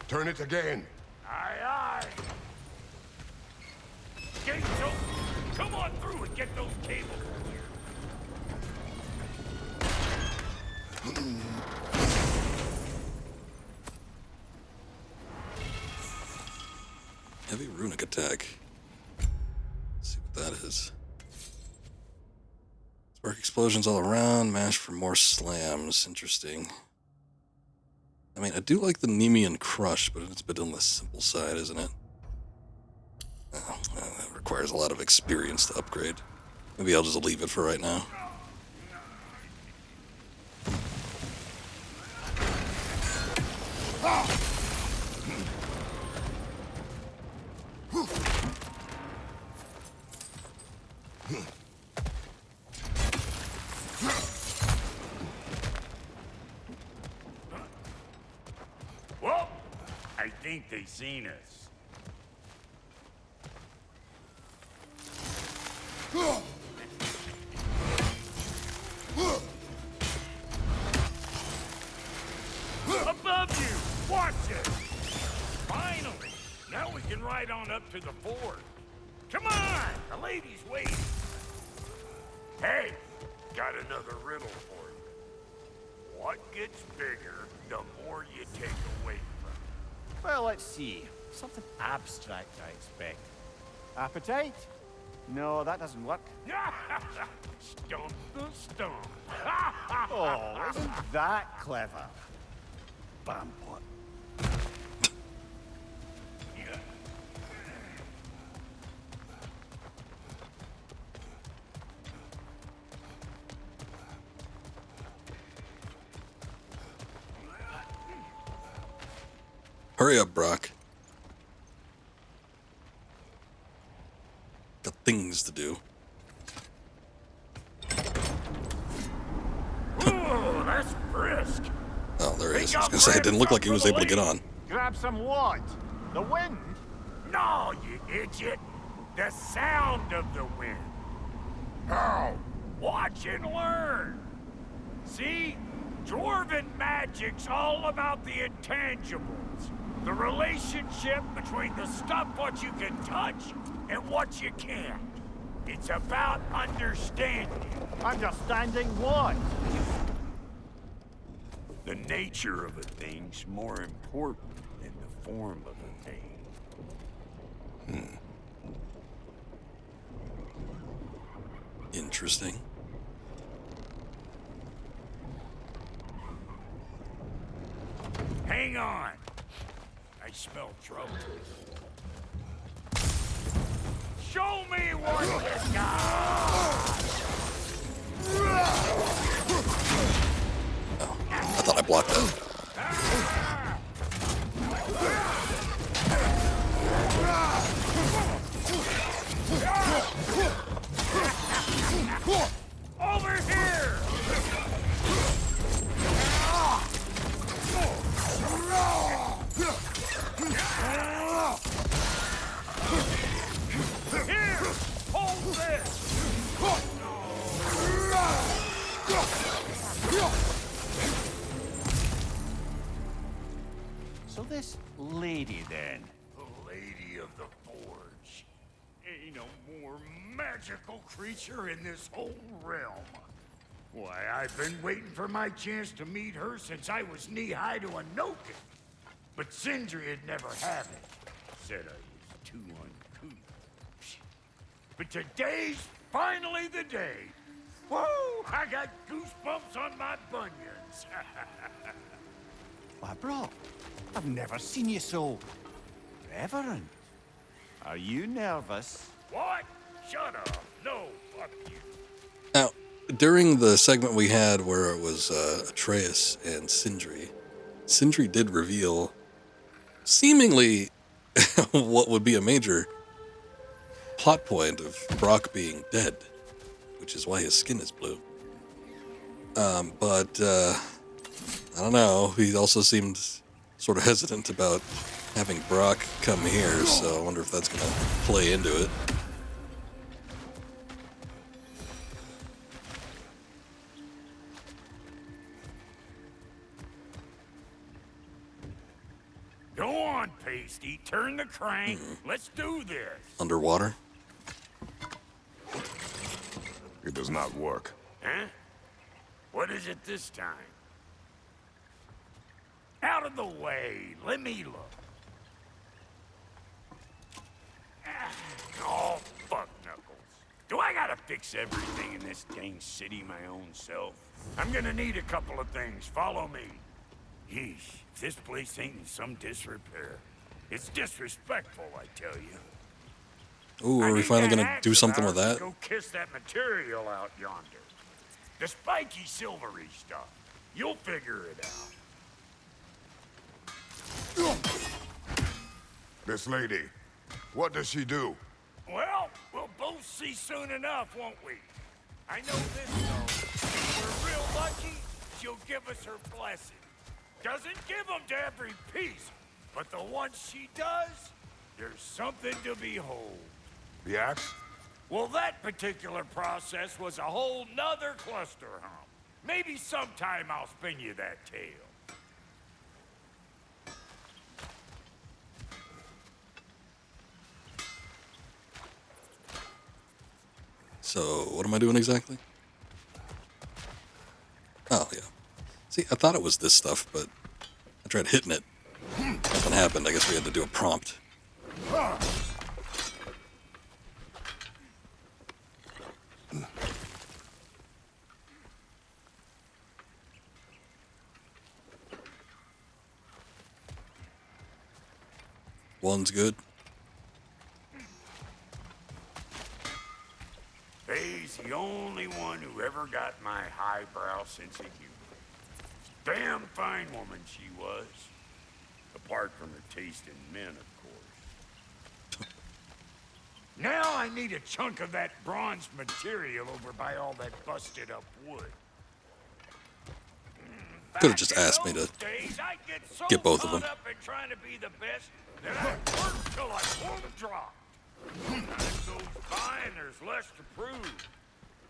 Turn it again. Aye, aye. Gates open. Come on through and get those cables. Heavy runic attack. Let's see what that is. Spark explosions all around. Mash for more slams. Interesting. I mean, I do like the Nemean Crush, but it's a bit on the simple side, isn't it? Oh, that requires a lot of experience to upgrade. Maybe I'll just leave it for right now. Well, I think they seen us. Above you! Watch it! Finally! Now we can ride on up to the fort. Come on! The lady's waiting. Hey! Got another riddle for you. What gets bigger, the more you take away from it? Well, let's see. Something abstract, I expect. Appetite? No, that doesn't work. Stump the stump. Oh, isn't that clever? Bam, what? Hurry up, Brock. Got things to do. Oh, that's brisk. Oh, there he is. I was gonna say, it didn't look like he was able to get on. Grab some what? The wind? No, you idiot. The sound of the wind. How? Watch and learn. See? Dwarven magic's all about the intangibles. The relationship between the stuff what you can touch and what you can't. It's about understanding. Understanding what? The nature of a thing's more important than the form of a thing. Interesting. Hang on. I smell trouble. Show me what you got! Oh, I thought I blocked that. Over here! Here! Hold this! So this lady then? The Lady of the Forge. Ain't no more magical creature in this whole realm. Why, I've been waiting for my chance to meet her since I was knee-high to a Noken. But Sindri would never have it. Said I was too uncouth. But today's finally the day. Whoa! I got goosebumps on my bunions. Why, bro, I've never seen you so reverent. Are you nervous? What? Shut up. No, fuck you. Now, during the segment we had where it was Atreus and Sindri did reveal seemingly what would be a major plot point of Brock being dead, which is why his skin is blue. But I don't know. He also seemed sort of hesitant about having Brock come here, so I wonder if that's going to play into it. Go on, Pasty. Turn the crank. Let's do this. Underwater? It does not work. Huh? What is it this time? Out of the way. Let me look. Oh, fuck knuckles. Do I gotta fix everything in this dang city my own self? I'm gonna need a couple of things. Follow me. Yeesh, if this place ain't in some disrepair. It's disrespectful, I tell you. Ooh, are we finally going to do something with that? Go kiss that material out yonder. The spiky silvery stuff. You'll figure it out. This lady, what does she do? Well, we'll both see soon enough, won't we? I know this, though. If we're real lucky, she'll give us her blessing. Doesn't give them to every piece, but the ones she does, there's something to behold. The axe? Well, that particular process was a whole nother cluster hump. Maybe sometime I'll spin you that tale. So, what am I doing exactly? Oh, yeah. See, I thought it was this stuff, but I tried hitting it. Nothing happened. I guess we had to do a prompt. One's good. Faye's the only one who ever got my highbrow sense of humor. Damn fine woman she was. Apart from her taste in men, of course. Now I need a chunk of that bronze material over by all that busted up wood. Could have just asked me to get both of them. Up in trying to be the best that I worked till I won't drop. Time goes by and there's less to prove.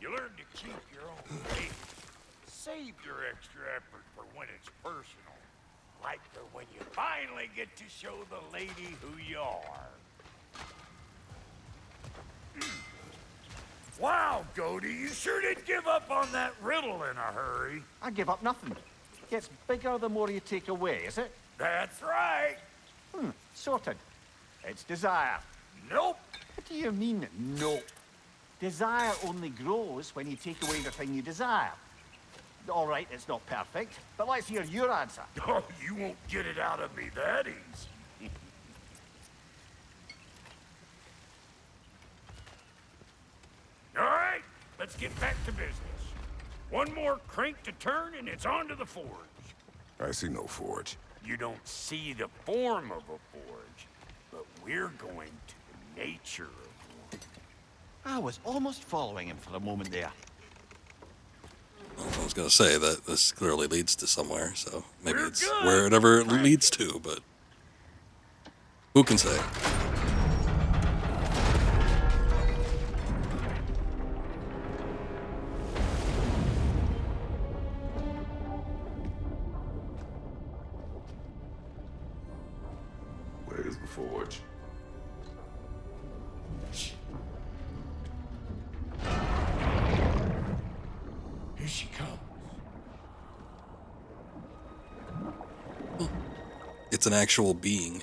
You learn to keep your own pace. Save your extra effort for when it's personal. Like for when you finally get to show the lady who you are. Wow, Cody, you sure did give up on that riddle in a hurry. I give up nothing. Gets bigger the more you take away, is it? That's right. Sorted. It's desire. Nope. What do you mean, nope? Desire only grows when you take away the thing you desire. All right, it's not perfect, but let's hear your answer. Oh, you won't get it out of me that easy. All right, let's get back to business. One more crank to turn and it's on to the forge. I see no forge. You don't see the form of a forge, but we're going to the nature of one. I was almost following him for a moment there. I was going to say that this clearly leads to somewhere, so maybe it's wherever it leads to, but who can say? Where's the forge? Here she comes. It's an actual being.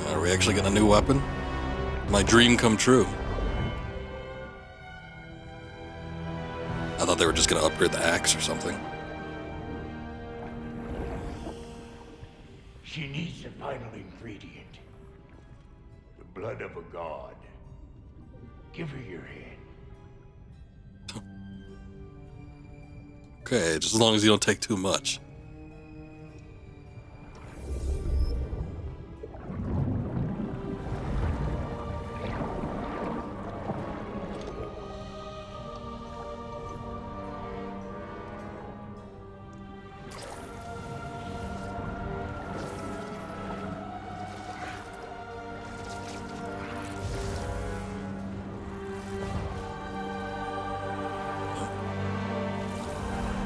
Are we actually getting a new weapon? My dream come true. I thought they were just going to upgrade the axe or something. She needs the final ingredient. The blood of a god. Give her your hand. Okay, just as long as you don't take too much.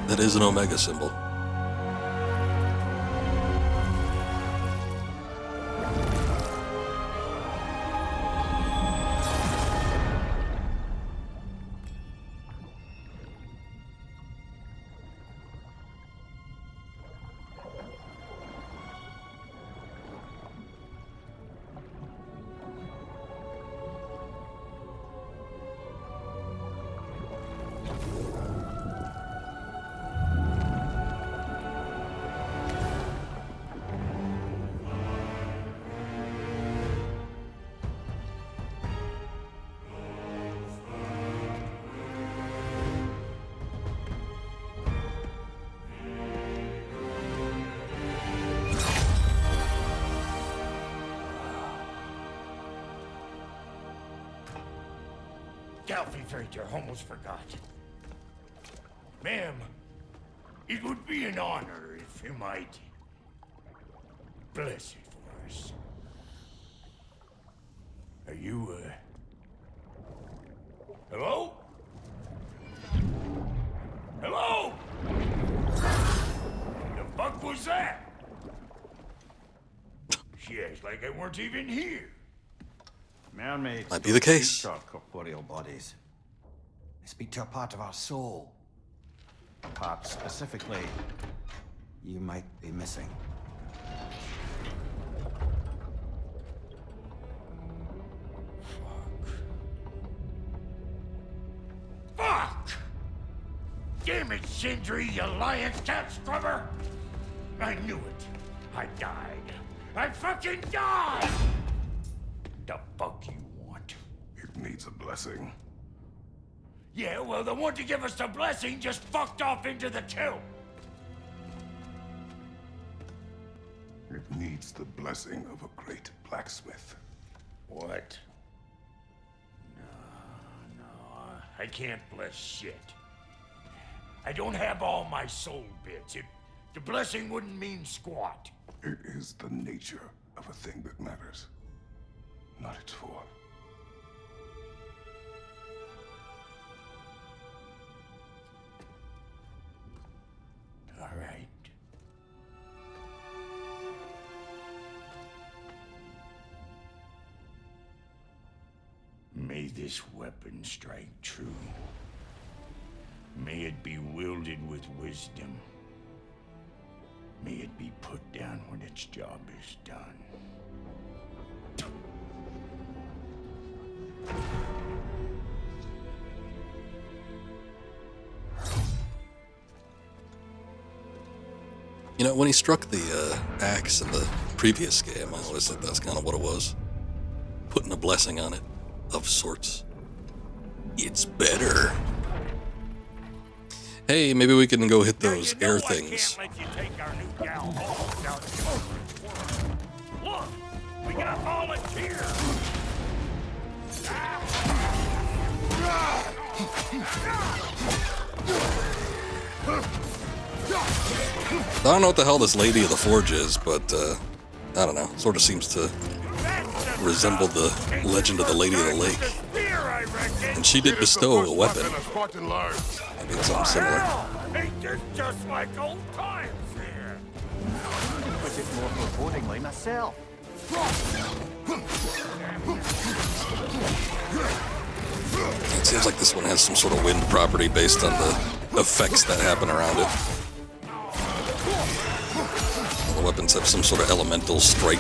That is an Omega symbol. I almost forgot. Ma'am, it would be an honor if you might bless it for us. Are you, hello? Hello? The fuck was that? She acts like I weren't even here. Mermaids Might be the case. speak to our corporeal bodies. They speak to a part of our soul. A part specifically you might be missing. it, Sindri, you lion's cat scrubber! I knew it. I died. I fucking died! The fuck you want? It needs a blessing. Yeah, well, the one to give us the blessing just fucked off into the tomb. It needs the blessing of a great blacksmith. What? No, I can't bless shit. I don't have all my soul bits. The blessing wouldn't mean squat. It is the nature of a thing that matters, not its form. All right. May this weapon strike true. May it be wielded with wisdom. May it be put down when its job is done. You know, when he struck the axe in the previous game, I always thought that's kind of what it was. Putting a blessing on it, of sorts. It's better. Hey, maybe we can go hit those air things. Can't let you take our new gal home without Look, we got volunteers. I don't know what the hell this Lady of the Forge is, but I don't know. Sort of seems to resemble the legend of the Lady of the Lake. And she did bestow a weapon. Maybe it's something similar. Ain't this just like old times here? Put it more forebodingly myself. It seems like this one has some sort of wind property based on the effects that happen around it. All the weapons have some sort of elemental strike.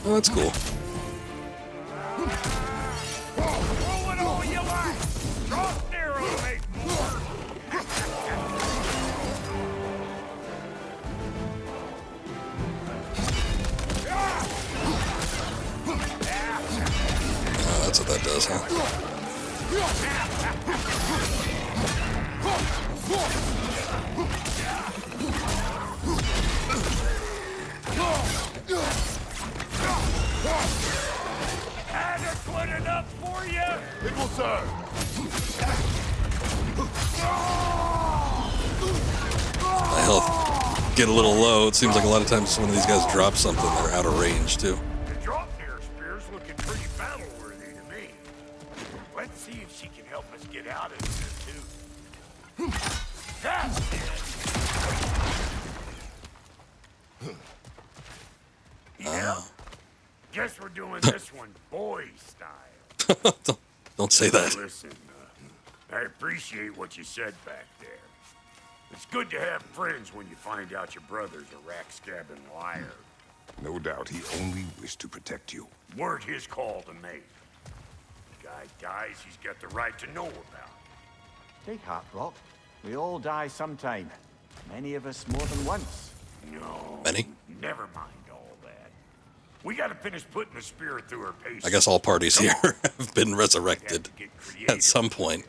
Oh, that's cool. Throw it all you like. Drop near will make more. Oh, that's what that does, huh? Adequate enough for you? It will serve. My health get a little low. It seems like a lot of times when these guys drop something, they're out of range, too. The drop near spear's looking pretty battle-worthy to me. Let's see if she can help us get out of here, too. That's it. Yeah? Guess we're doing this one boy style. Don't say that. Listen, I appreciate what you said back there. It's good to have friends when you find out your brother's a rack-scabbing liar. No doubt he only wished to protect you. Weren't his call to make. Guy dies, he's got the right to know about it. Take heart, Brock. We all die sometime. Many of us more than once. No. Many? Never mind all that. We gotta finish putting the spear through her paces. I guess all parties here have been resurrected at some point.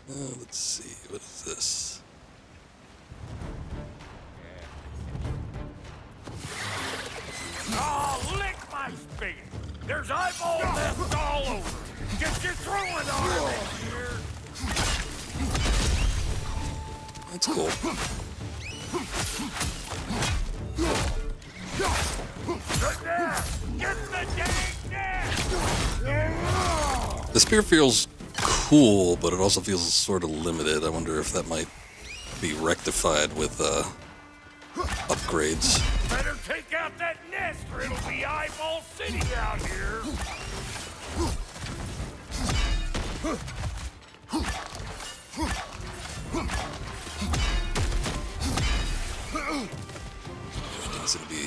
Let's see, what is this? Oh, lick my spigot! There's eyeball left all over! Get your throwing arm in here! That's cool. Good there! Get the dang net! The spear feels cool, but it also feels sort of limited. I wonder if that might be rectified with upgrades. Better take out that nest or it'll be eyeball city out here! This is gonna be.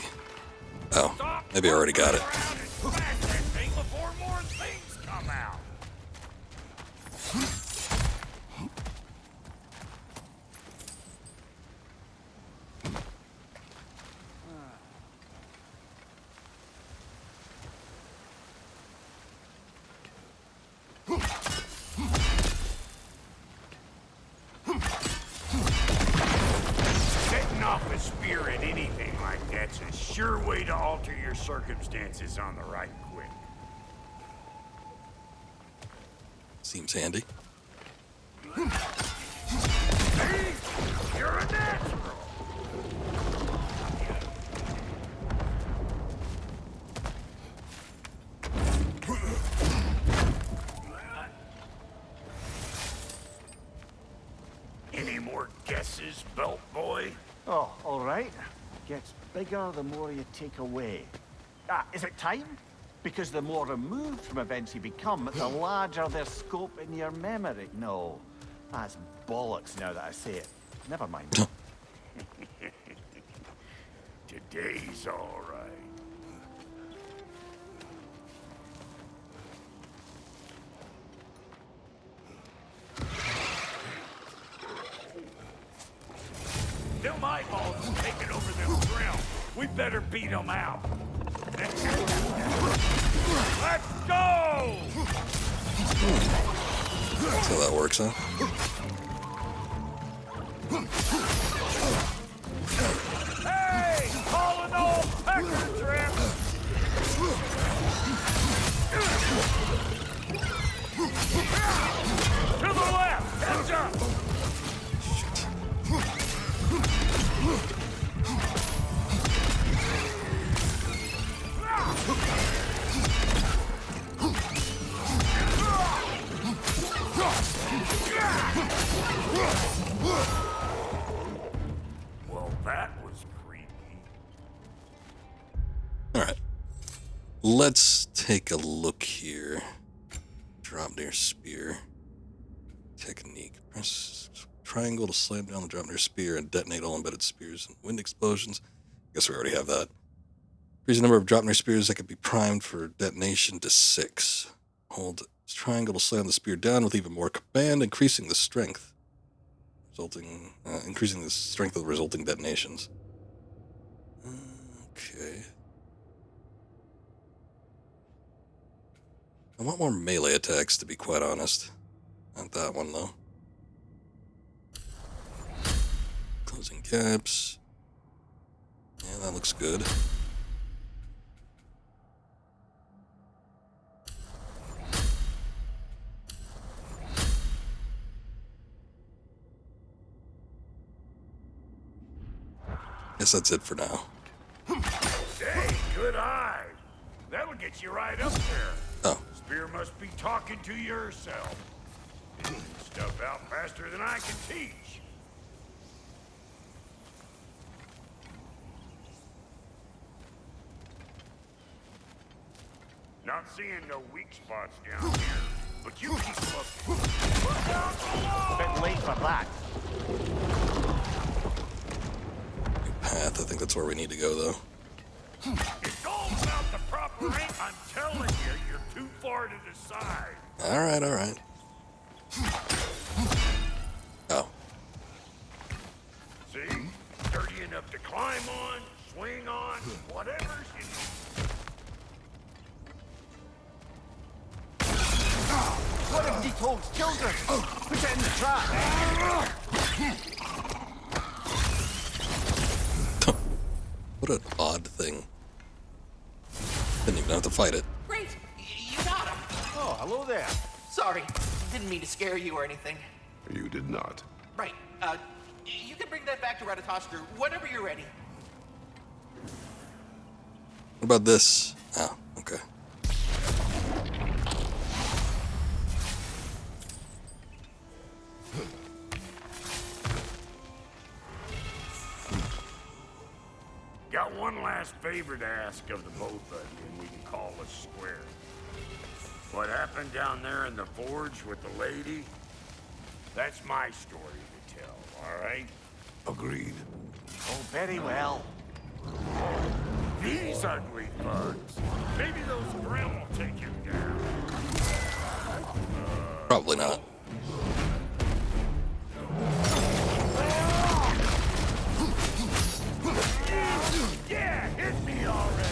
Oh, maybe I already got it. Smash that thing before more things come out. Setting off a spear at anything like that's a sure way to alter your circumstances on the right quick. Seems handy. See? You're a natural. Any more guesses, belt boy? Oh, all right. Gets bigger the more you take away. Ah, is it time? Because the more removed from events you become, the larger their scope in your memory. No, that's bollocks now that I say it. Never mind. Today's all right. Them eyeballs are taking over them realm. We better beat them out. Let's go! That's how that works, huh? Hey! Calling all pecker trip! To the left! Catch up! Well, that was creepy. Alright. Let's take a look here. Drop near spear. Technique. Press triangle to slam down the drop near spear and detonate all embedded spears and wind explosions. Guess we already have that. Increase the number of drop near spears that can be primed for detonation to 6. Hold triangle to slam the spear down with even more command, increasing the strength of the resulting detonations. Okay. I want more melee attacks, to be quite honest. Not that one, though. Closing gaps. Yeah, that looks good. Guess that's it for now. Hey, good eye. That'll get you right up there. Oh. Spear must be talking to yourself. Figuring stuff out faster than I can teach. Not seeing no weak spots down here, but you keep looking. Look out below! Bit late for that. Path, I think that's where we need to go, though. It's all about the proper ink. I'm telling you, you're too far to the side. Alright, alright. Oh. See? Sturdy enough to climb on, swing on, whatever's you need. What have he told children? Put it in the trap. What an odd thing. Didn't even have to fight it. Great! You got him! Oh, hello there. Sorry, didn't mean to scare you or anything. You did not. Right, you can bring that back to Ratatoskr whenever you're ready. What about this? Oh, okay. Got one last favor to ask of the both of you, and we can call us square. What happened down there in the forge with the lady? That's my story to tell, all right? Agreed. Oh, very well. These ugly bugs. Maybe those Grimm will take him down. Probably not. Yeah, hit me already.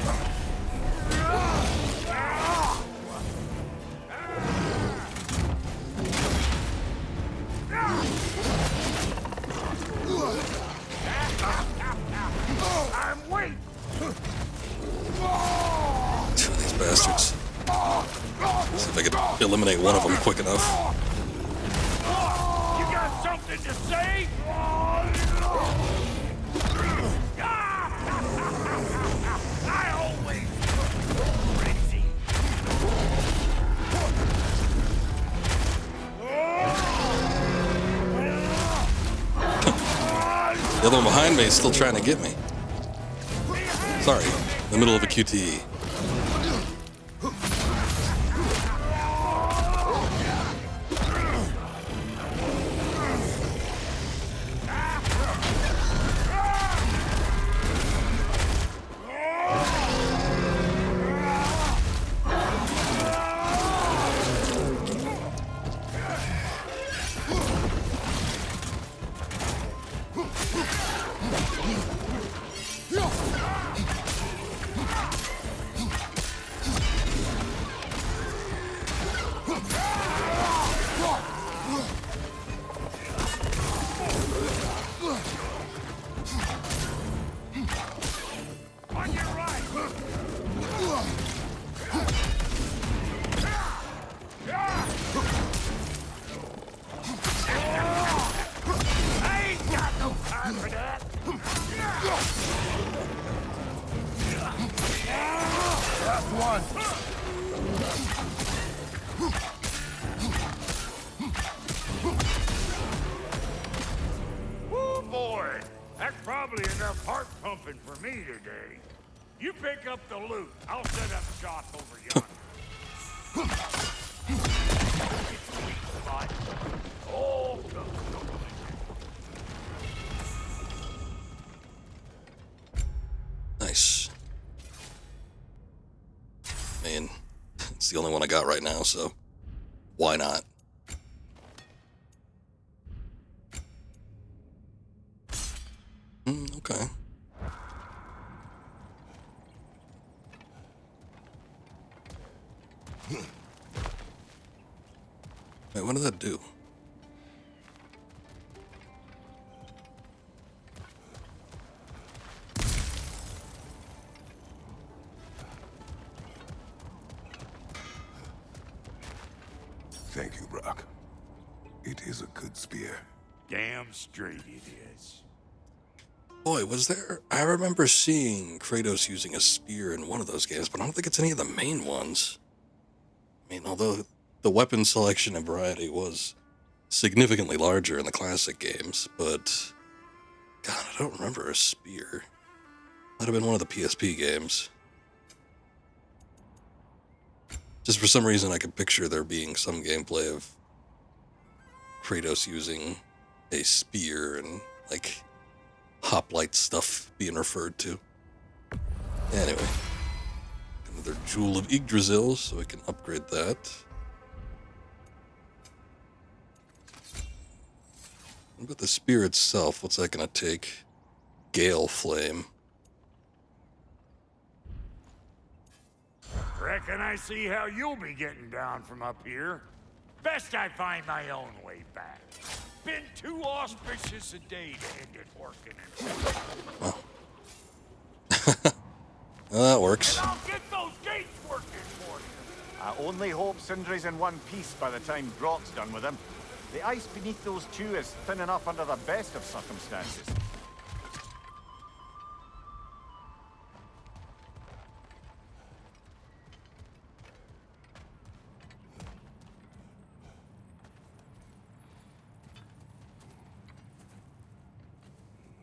I'm weak. These bastards. See if I can eliminate one of them quick enough. You got something to say? I always crazy. The other one behind me is still trying to get me. Sorry, in the middle of a QTE. Woo, boy. That's probably enough heart pumping for me today. You pick up the loot. I'll set up shop over yonder. Oh, go. Nice. I mean, it's the only one I got right now, so why not? Okay. Wait, what did that do? Thank you, Brock. It is a good spear. Damn straight it is. Boy, was there... I remember seeing Kratos using a spear in one of those games, but I don't think it's any of the main ones. I mean, although the weapon selection and variety was significantly larger in the classic games, but... God, I don't remember a spear. Might have been one of the PSP games. Just for some reason, I could picture there being some gameplay of Kratos using a spear and, like, hoplite stuff being referred to. Anyway. Another Jewel of Yggdrasil, so we can upgrade that. What about the spear itself? What's that gonna take? Gale Flame. Reckon I see how you'll be getting down from up here. Best I find my own way back. Been too auspicious a day to end it working. Well, that works. And I'll get those gates working for you. I only hope Sindri's in one piece by the time Brock's done with him. The ice beneath those two is thin enough under the best of circumstances.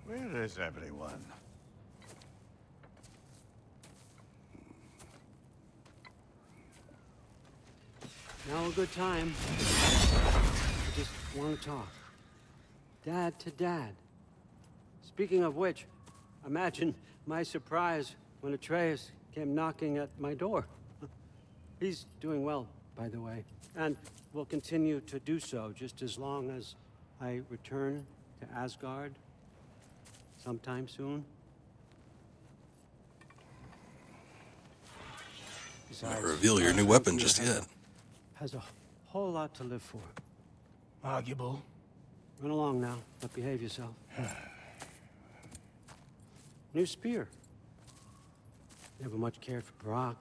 Where is everyone? Now a good time. I just want to talk. Dad to Dad. Speaking of which, imagine my surprise when Atreus came knocking at my door. He's doing well, by the way, and will continue to do so just as long as I return to Asgard sometime soon. Not reveal your new weapon just yet. Has a whole lot to live for. Arguable. Run along now, but behave yourself. New spear. Never much cared for Brock.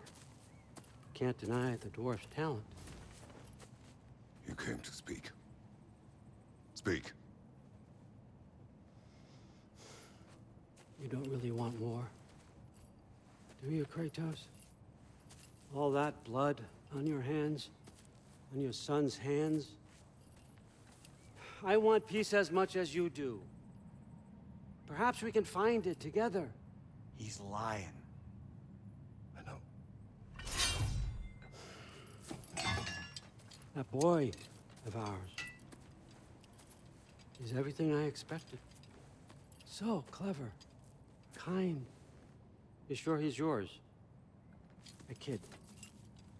Can't deny the dwarf's talent. You came to speak. Speak. You don't really want war, do you, Kratos? All that blood on your hands, on your son's hands. I want peace as much as you do. Perhaps we can find it together. He's lying. I know. That boy of ours. He's everything I expected. So clever, kind. You sure he's yours? A kid.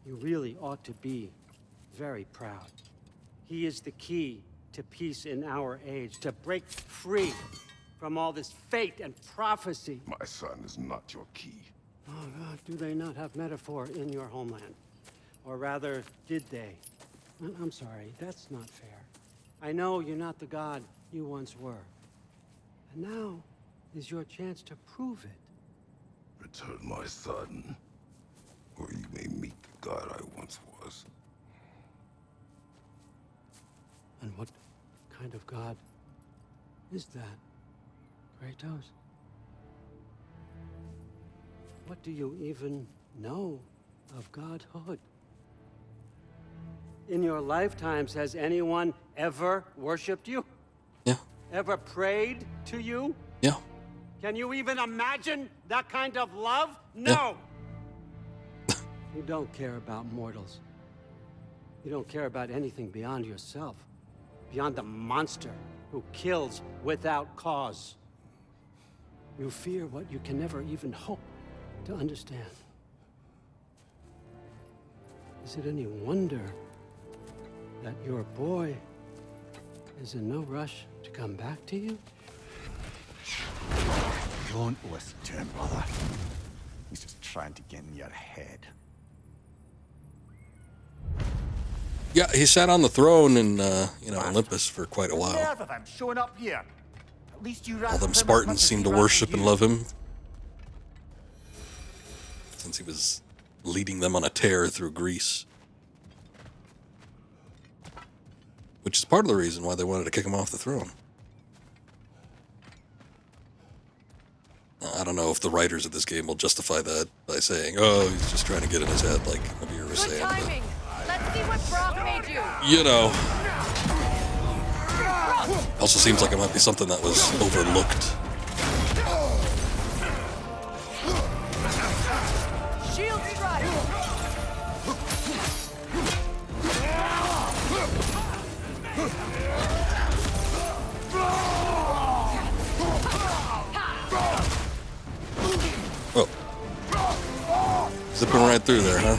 You really ought to be very proud. He is the key to peace in our age, to break free from all this fate and prophecy. My son is not your key. Oh, God, do they not have metaphor in your homeland? Or rather, did they? I'm sorry, that's not fair. I know you're not the god you once were. And now is your chance to prove it. Return my son, or you may meet the god I once was. And what kind of god is that, Kratos? What do you even know of godhood? In your lifetimes, has anyone ever worshipped you? Yeah. Ever prayed to you? Yeah. Can you even imagine that kind of love? No! Yeah. You don't care about mortals. You don't care about anything beyond yourself. Beyond the monster who kills without cause. You fear what you can never even hope to understand. Is it any wonder that your boy is in no rush to come back to you? Don't listen to him, brother. He's just trying to get in your head. Yeah, he sat on the throne in, Olympus for quite a while. Nerve of him showing up here. At least you All them Spartans seem to worship and love him, since he was leading them on a tear through Greece. Which is part of the reason why they wanted to kick him off the throne. I don't know if the writers of this game will justify that by saying, oh, he's just trying to get in his head, like Amir was saying. Timing. Let's see what Brock made you. You know. Also seems like it might be something that was overlooked. Shield strike. Oh. Zipping right through there, huh?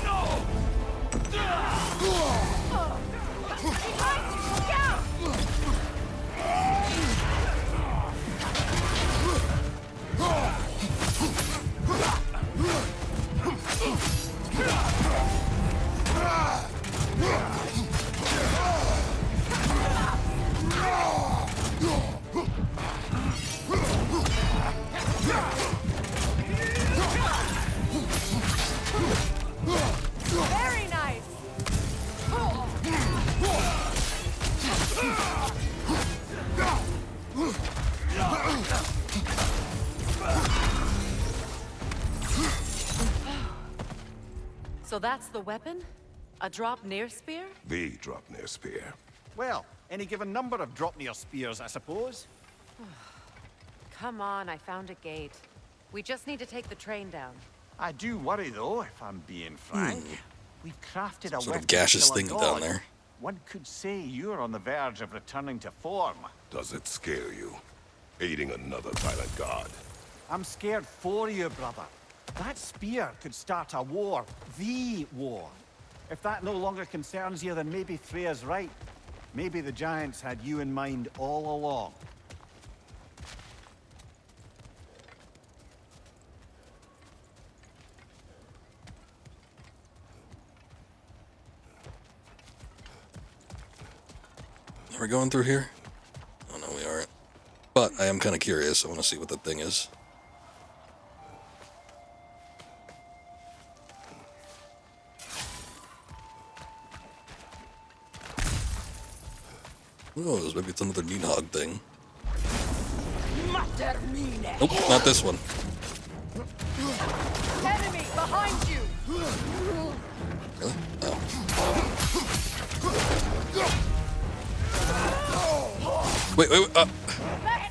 Very nice. So that's the weapon? A drop near spear? The Dropnir spear. Well, any given number of Dropnir spears, I suppose. Come on, I found a gate. We just need to take the train down. I do worry, though, if I'm being frank. We've crafted a Sort weapon of gaseous to kill a thing god. down there. One could say you're on the verge of returning to form. Does it scare you? Aiding another violent god? I'm scared for you, brother. That spear could start a war. The war. If that no longer concerns you, then maybe Freya's right. Maybe the giants had you in mind all along. Are we going through here? Oh, no, we aren't. But I am kind of curious. I want to see what that thing is. Oh, maybe it's another Nidhogg thing. Nope, not this one. Enemy behind you. Really? Oh. Wait. Left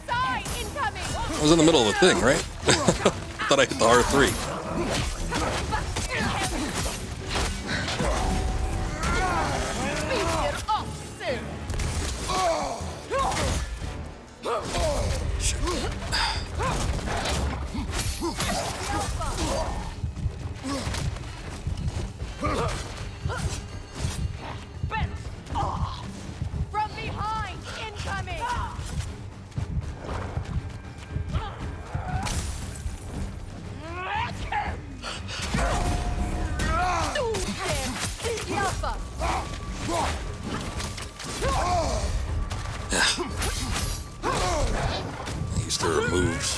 side incoming. I was in the middle of a thing, right? Thought I hit the R3. From behind incoming. I used to her moves.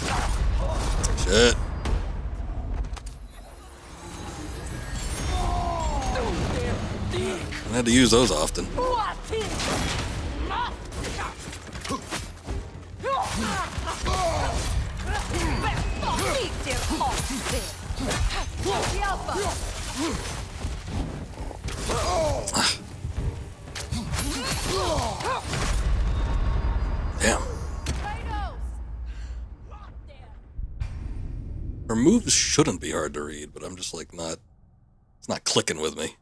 Shit. I had to use those often. Damn. Her moves shouldn't be hard to read, but I'm just like it's not clicking with me.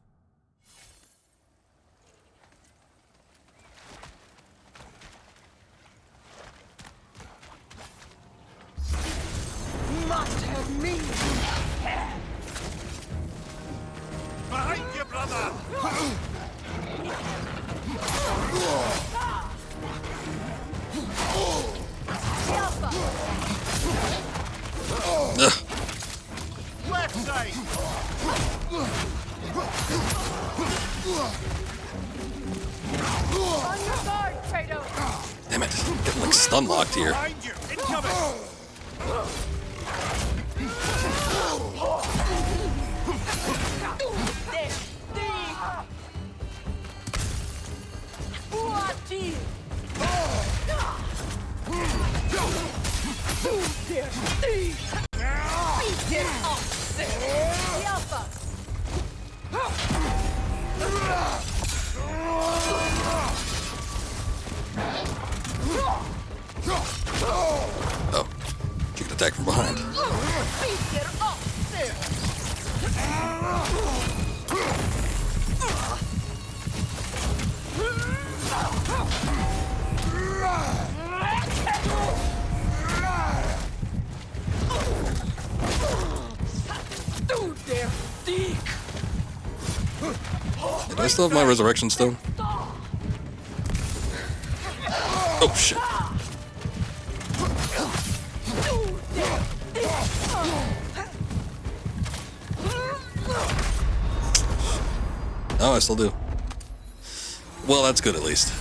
Behind you, brother! Left side! On your guard, Kratos. Damn it. I'm getting like stun locked here. Behind you! Incoming! Oh. She can attack from behind. Do I still have my resurrection stone? Oh shit. Oh, I still do. Well, that's good at least.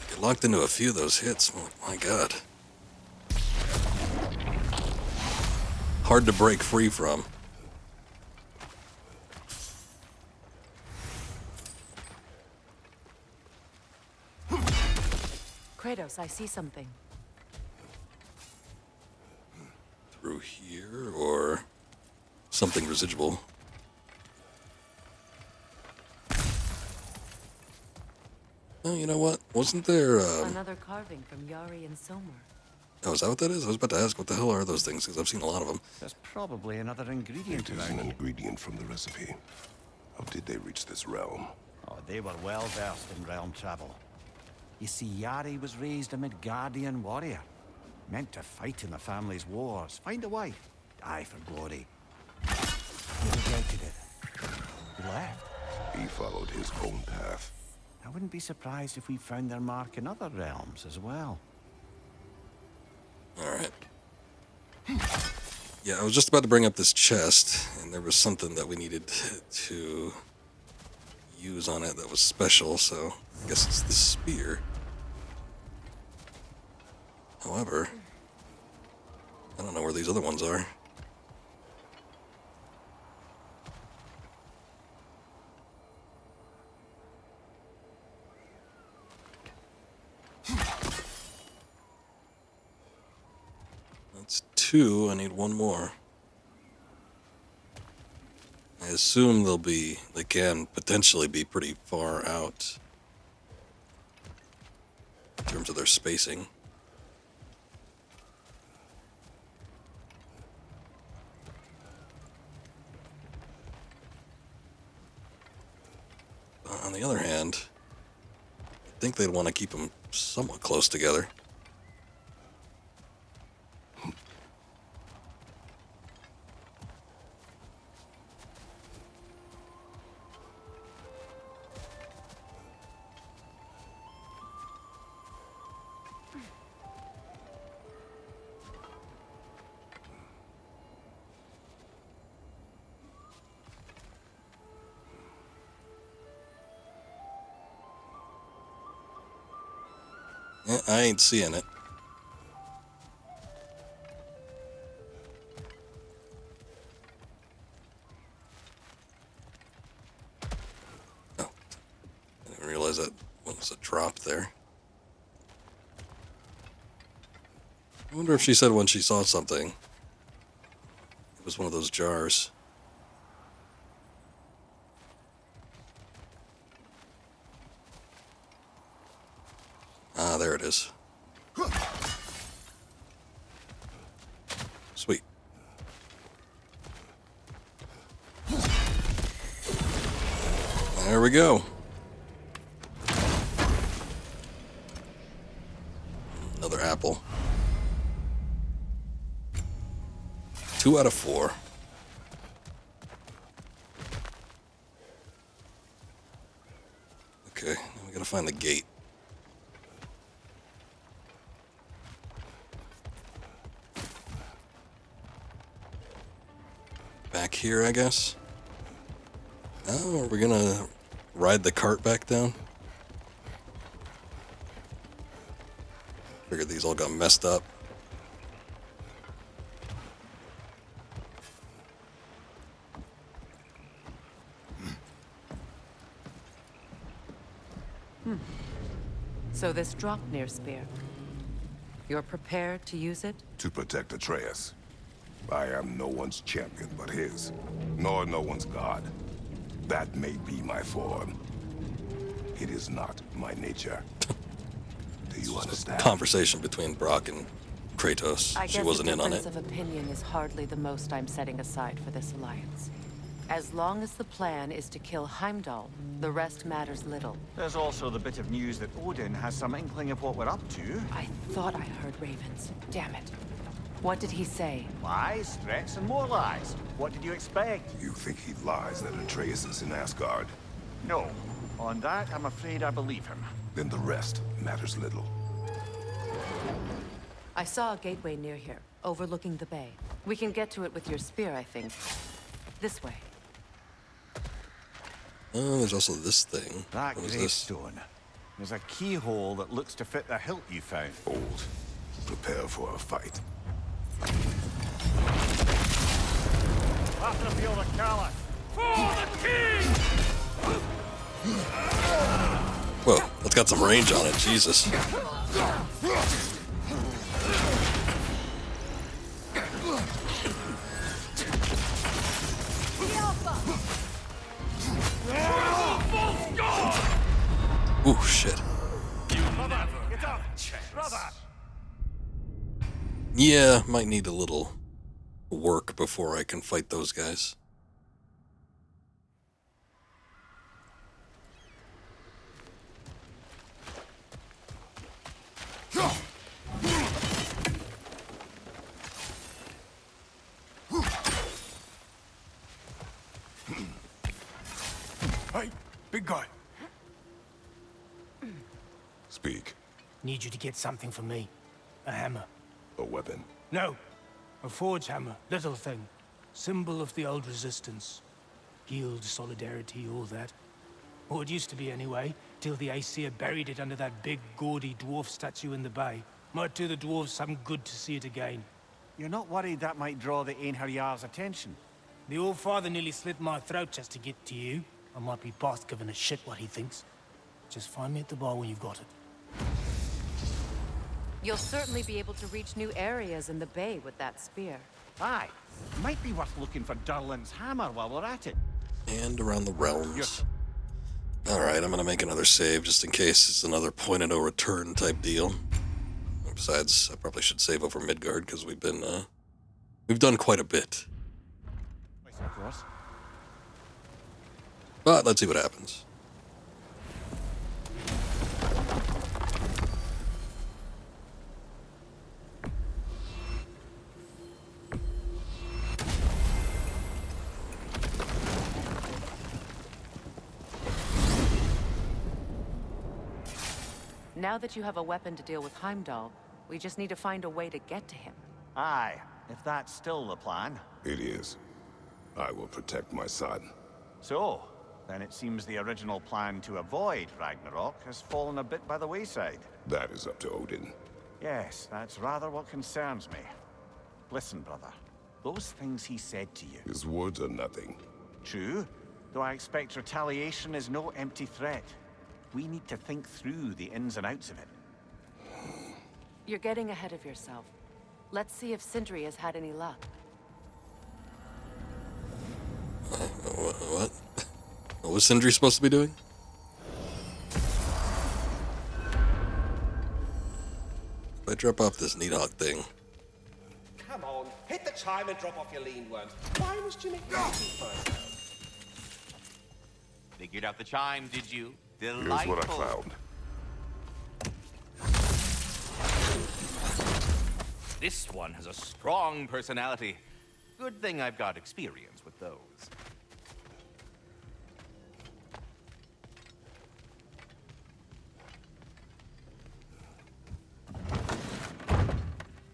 Get locked into a few of those hits. Oh, my God. Hard to break free from. Kratos, I see something. Through here, or something residual. Oh, you know what? Wasn't there, Another carving from Yari and Somer. Oh, is that what that is? I was about to ask, what the hell are those things? Because I've seen a lot of them. There's probably another ingredient It is around an here. ingredient from the recipe. How did they reach this realm? Oh, they were well versed in realm travel. You see, Yari was raised a Midgardian warrior. Meant to fight in the family's wars, find a wife, die for glory. He regretted it. He left. He followed his own path. I wouldn't be surprised if we found their mark in other realms as well. Alright. Yeah, I was just about to bring up this chest, and there was something that we needed to use on it that was special, so I guess it's the spear. However, I don't know where these other ones are. That's 2. I need 1 more. I assume they can potentially be pretty far out in terms of their spacing. On the other hand, I think they'd want to keep them somewhat close together. Yeah, I ain't seeing it. Oh, I didn't realize that was a drop there. I wonder if she said when she saw something, it was one of those jars. Ah, there it is. Sweet. There we go. Another apple. 2 out of 4. Okay, now we gotta find the gate. Back here, I guess. Oh, are we gonna ride the cart back down? Figured these all got messed up. So this Draupnir spear. You're prepared to use it? To protect Atreus. I am no one's champion but his, nor no one's god. That may be my form. It is not my nature. Do you understand? Conversation between Brock and Kratos. I She guess wasn't a in on difference it. of opinion is hardly the most I'm setting aside for this alliance. As long as the plan is to kill Heimdall, the rest matters little. There's also the bit of news that Odin has some inkling of what we're up to. I thought I heard ravens. Damn it. What did he say? Lies, threats, and more lies. What did you expect? You think he lies that Atreus is in Asgard? No. On that, I'm afraid I believe him. Then the rest matters little. I saw a gateway near here, overlooking the bay. We can get to it with your spear, I think. This way. Oh, there's also this thing. That What is this? gravestone. There's a keyhole that looks to fit the hilt you found. Old. Prepare for a fight. After the field of Callus. For the king! Whoa, that's got some range on it, Jesus. Ooh, shit. Yeah, might need a little work before I can fight those guys. Hey, big guy. Speak. Need you to get something for me. A hammer. A weapon. No. A forge hammer. Little thing. Symbol of the old resistance. Guild, solidarity, all that. Or it used to be anyway, till the Aesir buried it under that big, gaudy dwarf statue in the bay. Might do the dwarves some good to see it again. You're not worried that might draw the Einherjar's attention? The old father nearly slit my throat just to get to you. I might be past giving a shit what he thinks. Just find me at the bar when you've got it. You'll certainly be able to reach new areas in the bay with that spear. Aye. Might be worth looking for Durlin's hammer while we're at it. And around the realms. Alright, I'm gonna make another save just in case it's another point of no return type deal. Besides, I probably should save over Midgard because we've done quite a bit. Of course. But let's see what happens. Now that you have a weapon to deal with Heimdall, we just need to find a way to get to him. Aye, if that's still the plan. It is. I will protect my son. So, then it seems the original plan to avoid Ragnarok has fallen a bit by the wayside. That is up to Odin. Yes, that's rather what concerns me. Listen, brother. Those things he said to you. His words are nothing. True, though I expect retaliation is no empty threat. We need to think through the ins and outs of it. You're getting ahead of yourself. Let's see if Sindri has had any luck. What? What was Sindri supposed to be doing? If I drop off this Needhawk thing. Come on, hit the chime and drop off your lean worms. Why was Jimmy find out? Figured out the chime, did you? Here's what I found. This one has a strong personality. Good thing I've got experience with those.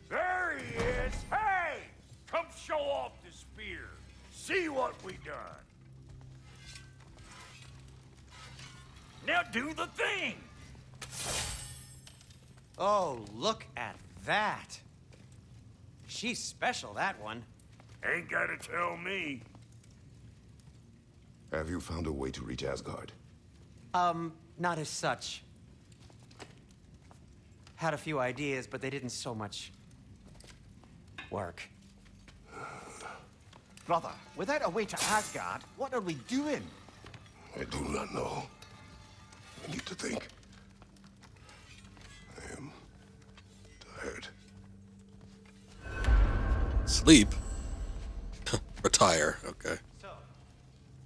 There he is! Hey! Come show off the spear. See what we done. Now do the thing! Oh, look at that. She's special, that one. Ain't gotta tell me. Have you found a way to reach Asgard? Not as such. Had a few ideas, but they didn't so much work. Brother, without a way to Asgard, what are we doing? I do not know. I need to think. I am tired. Sleep? Retire, okay. So,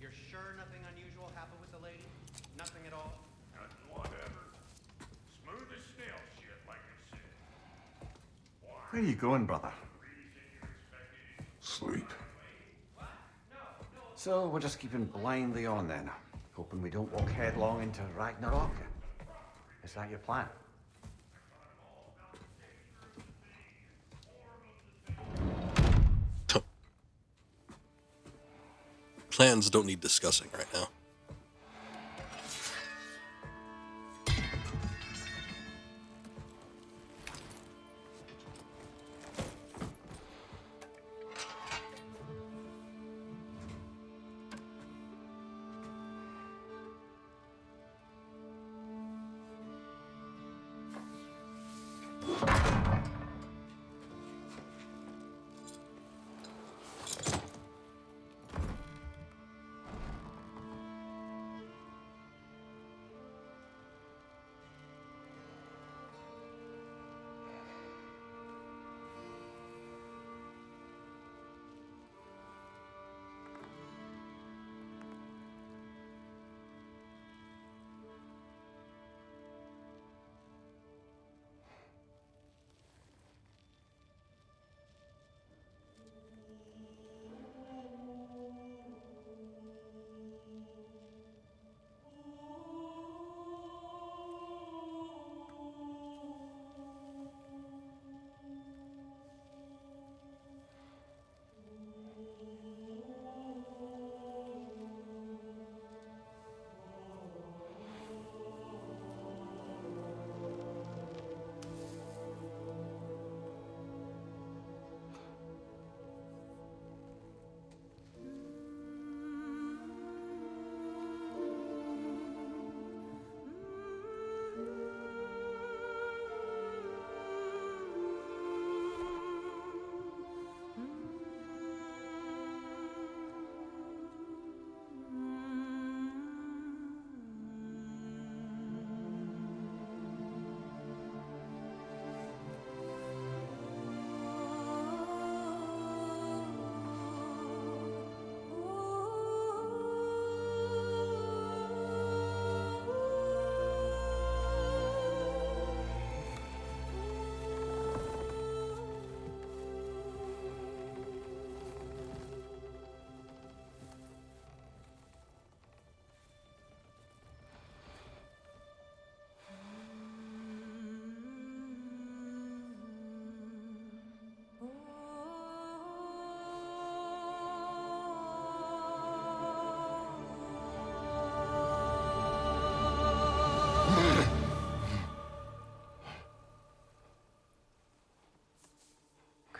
you're sure nothing unusual happened with the lady? Nothing at all? Nothing whatever. Smooth as snail shit, like I said. Where are you going, brother? Sleep. So we're just keeping blindly on then, hoping we don't walk headlong into Ragnarok. Is that your plan? Plans don't need discussing right now.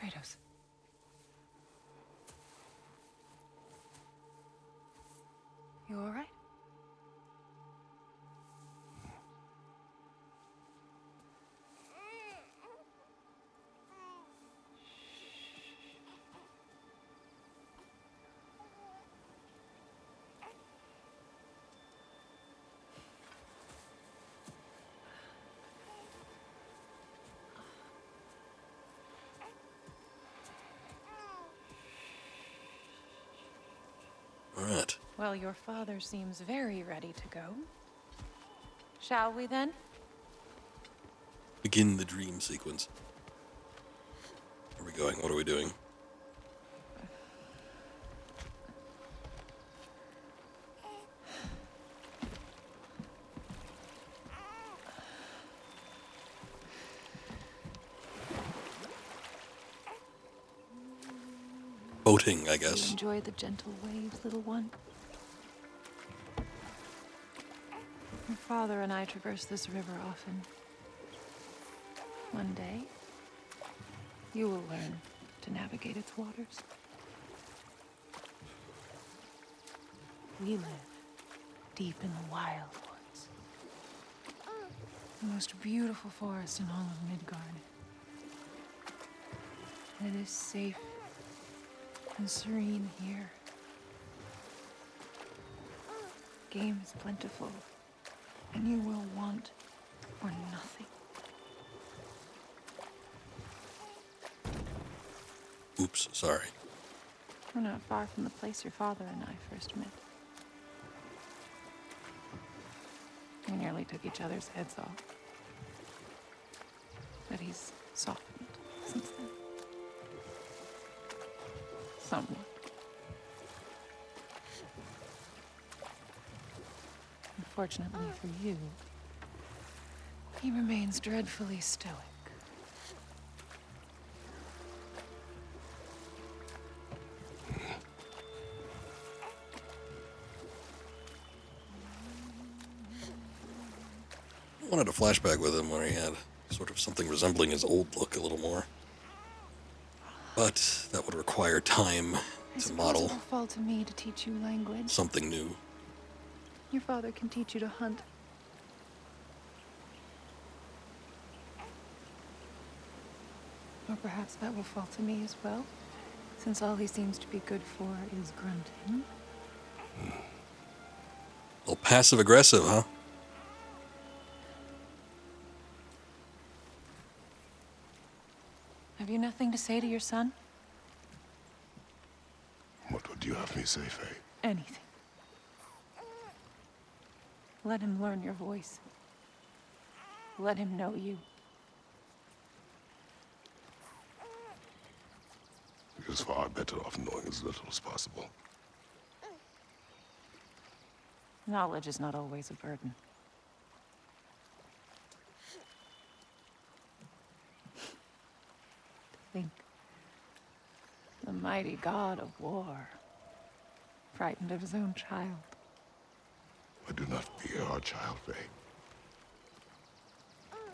Kratos. You all right? All right. Well, your father seems very ready to go. Shall we then? Begin the dream sequence. Where are we going? What are we doing? Boating, I guess. You enjoy the gentle waves, little one? Your father and I traverse this river often. One day, you will learn to navigate its waters. We live deep in the wild woods. The most beautiful forest in all of Midgard. It is safe and serene here. Game is plentiful, and you will want for nothing. Oops, sorry. We're not far from the place your father and I first met. We nearly took each other's heads off. But he's softened since then. Somewhat. Unfortunately for you, he remains dreadfully stoic. I wanted a flashback with him where he had sort of something resembling his old look a little more. But that would require time to model It will fall to me to teach you language. something new. Your father can teach you to hunt. Or perhaps that will fall to me as well, since all he seems to be good for is grunting. A little passive-aggressive, huh? Have you nothing to say to your son? What would you have me say, Faye? Anything. Let him learn your voice. Let him know you. He is far better off knowing as little as possible. Knowledge is not always a burden. Think. The mighty god of war, frightened of his own child. I do not fear our child, Faye.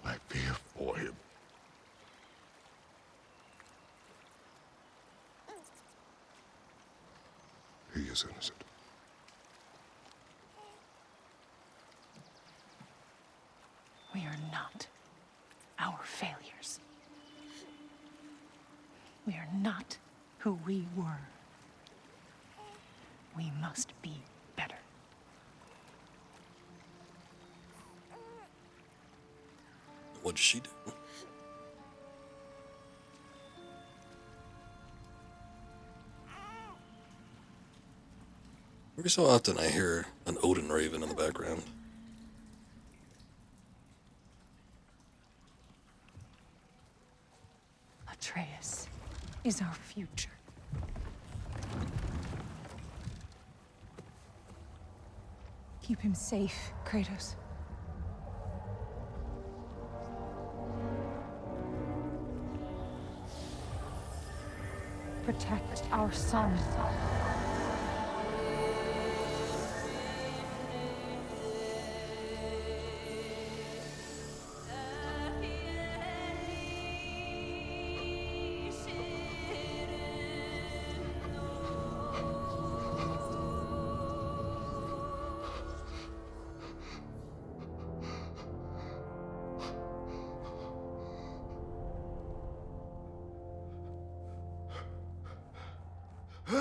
I fear for him. He is innocent. We are not our failures. We are not who we were. We must be better. What does she do? Every so often I hear an Odin raven in the background. Atreus is our future. Keep him safe, Kratos. Protect our son. He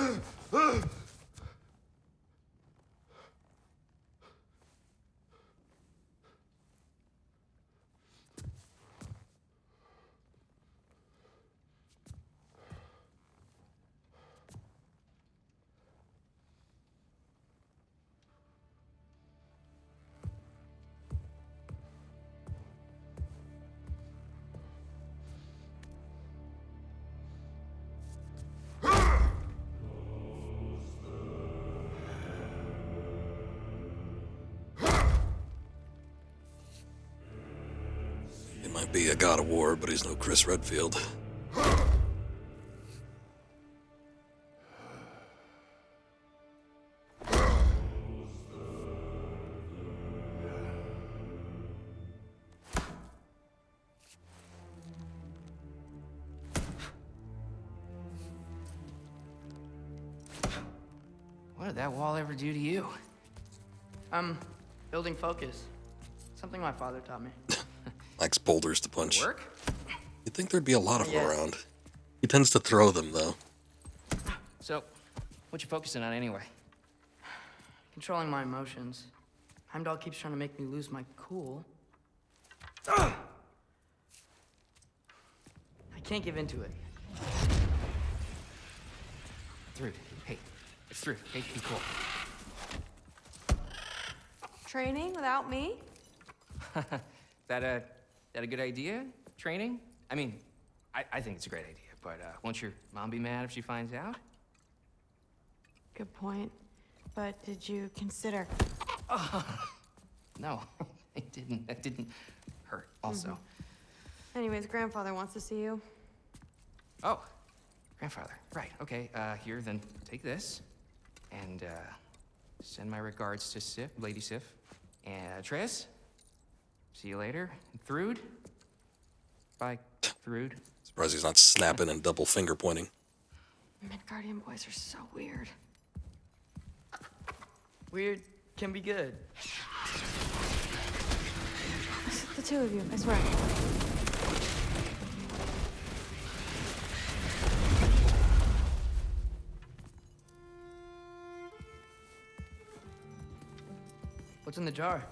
might be a god of war, but he's no Chris Redfield. What did that wall ever do to you? Building focus. Something my father taught me. Likes boulders to punch. Work? You'd think there'd be a lot of them around. He tends to throw them, though. So, what you focusing on anyway? Controlling my emotions. Heimdall keeps trying to make me lose my cool. I can't give into it. Through. Hey, it's through. Hey, be cool. Training without me? That a good idea? Training? I mean, I think it's a great idea, but won't your mom be mad if she finds out? Good point. But did you consider? No, it didn't. That didn't hurt. Also. Anyways, grandfather wants to see you. Oh, grandfather. Right. Okay. Here, then take this, and send my regards to Sif, Lady Sif, and Atreus. See you later. Thrud. Bye, Thrud. Surprised he's not snapping and double finger pointing. Midgardian boys are so weird. Weird can be good. The two of you, I swear. What's in the jar?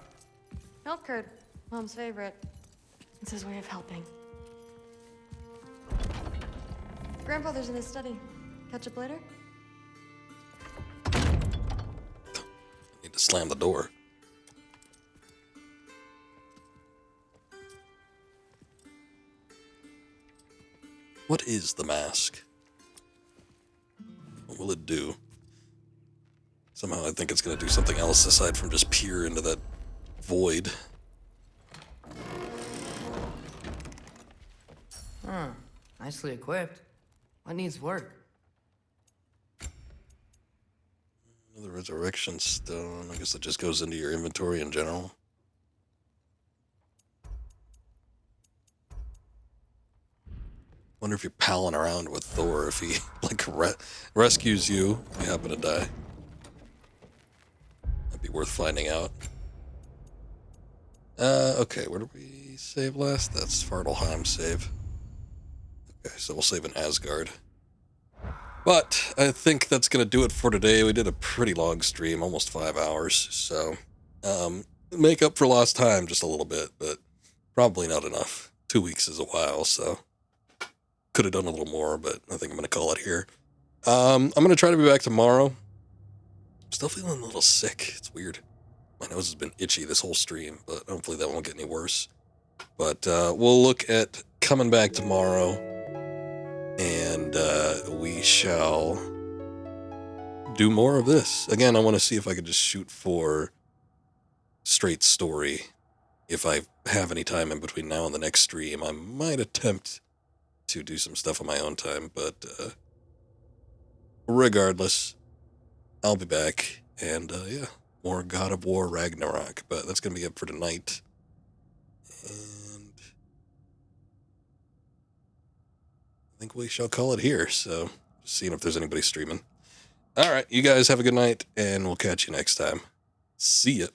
Milk curd, Mom's favorite. It's his way of helping. Grandfather's in his study. Catch up later? Need to slam the door. What is the mask? What will it do? Somehow I think it's going to do something else aside from just peer into that void. Huh. Nicely equipped. What needs work? The resurrection stone. I guess that just goes into your inventory in general. Wonder if you're palling around with Thor, if he like rescues you, if you happen to die. That'd be worth finding out. Okay, where did we save last? That's Svartalheim save. Okay, so we'll save in Asgard. But I think that's going to do it for today. We did a pretty long stream, almost 5 hours. So, make up for lost time just a little bit, but probably not enough. 2 weeks is a while, so could have done a little more, but I think I'm going to call it here. I'm going to try to be back tomorrow. I'm still feeling a little sick. It's weird. My nose has been itchy this whole stream, but hopefully that won't get any worse. But we'll look at coming back tomorrow, and we shall do more of this. Again, I want to see if I could just shoot for straight story. If I have any time in between now and the next stream, I might attempt to do some stuff on my own time, but regardless, I'll be back, and yeah, more God of War Ragnarok, but that's going to be it for tonight. And I think we shall call it here, so just seeing if there's anybody streaming. All right, you guys have a good night, and we'll catch you next time. See ya.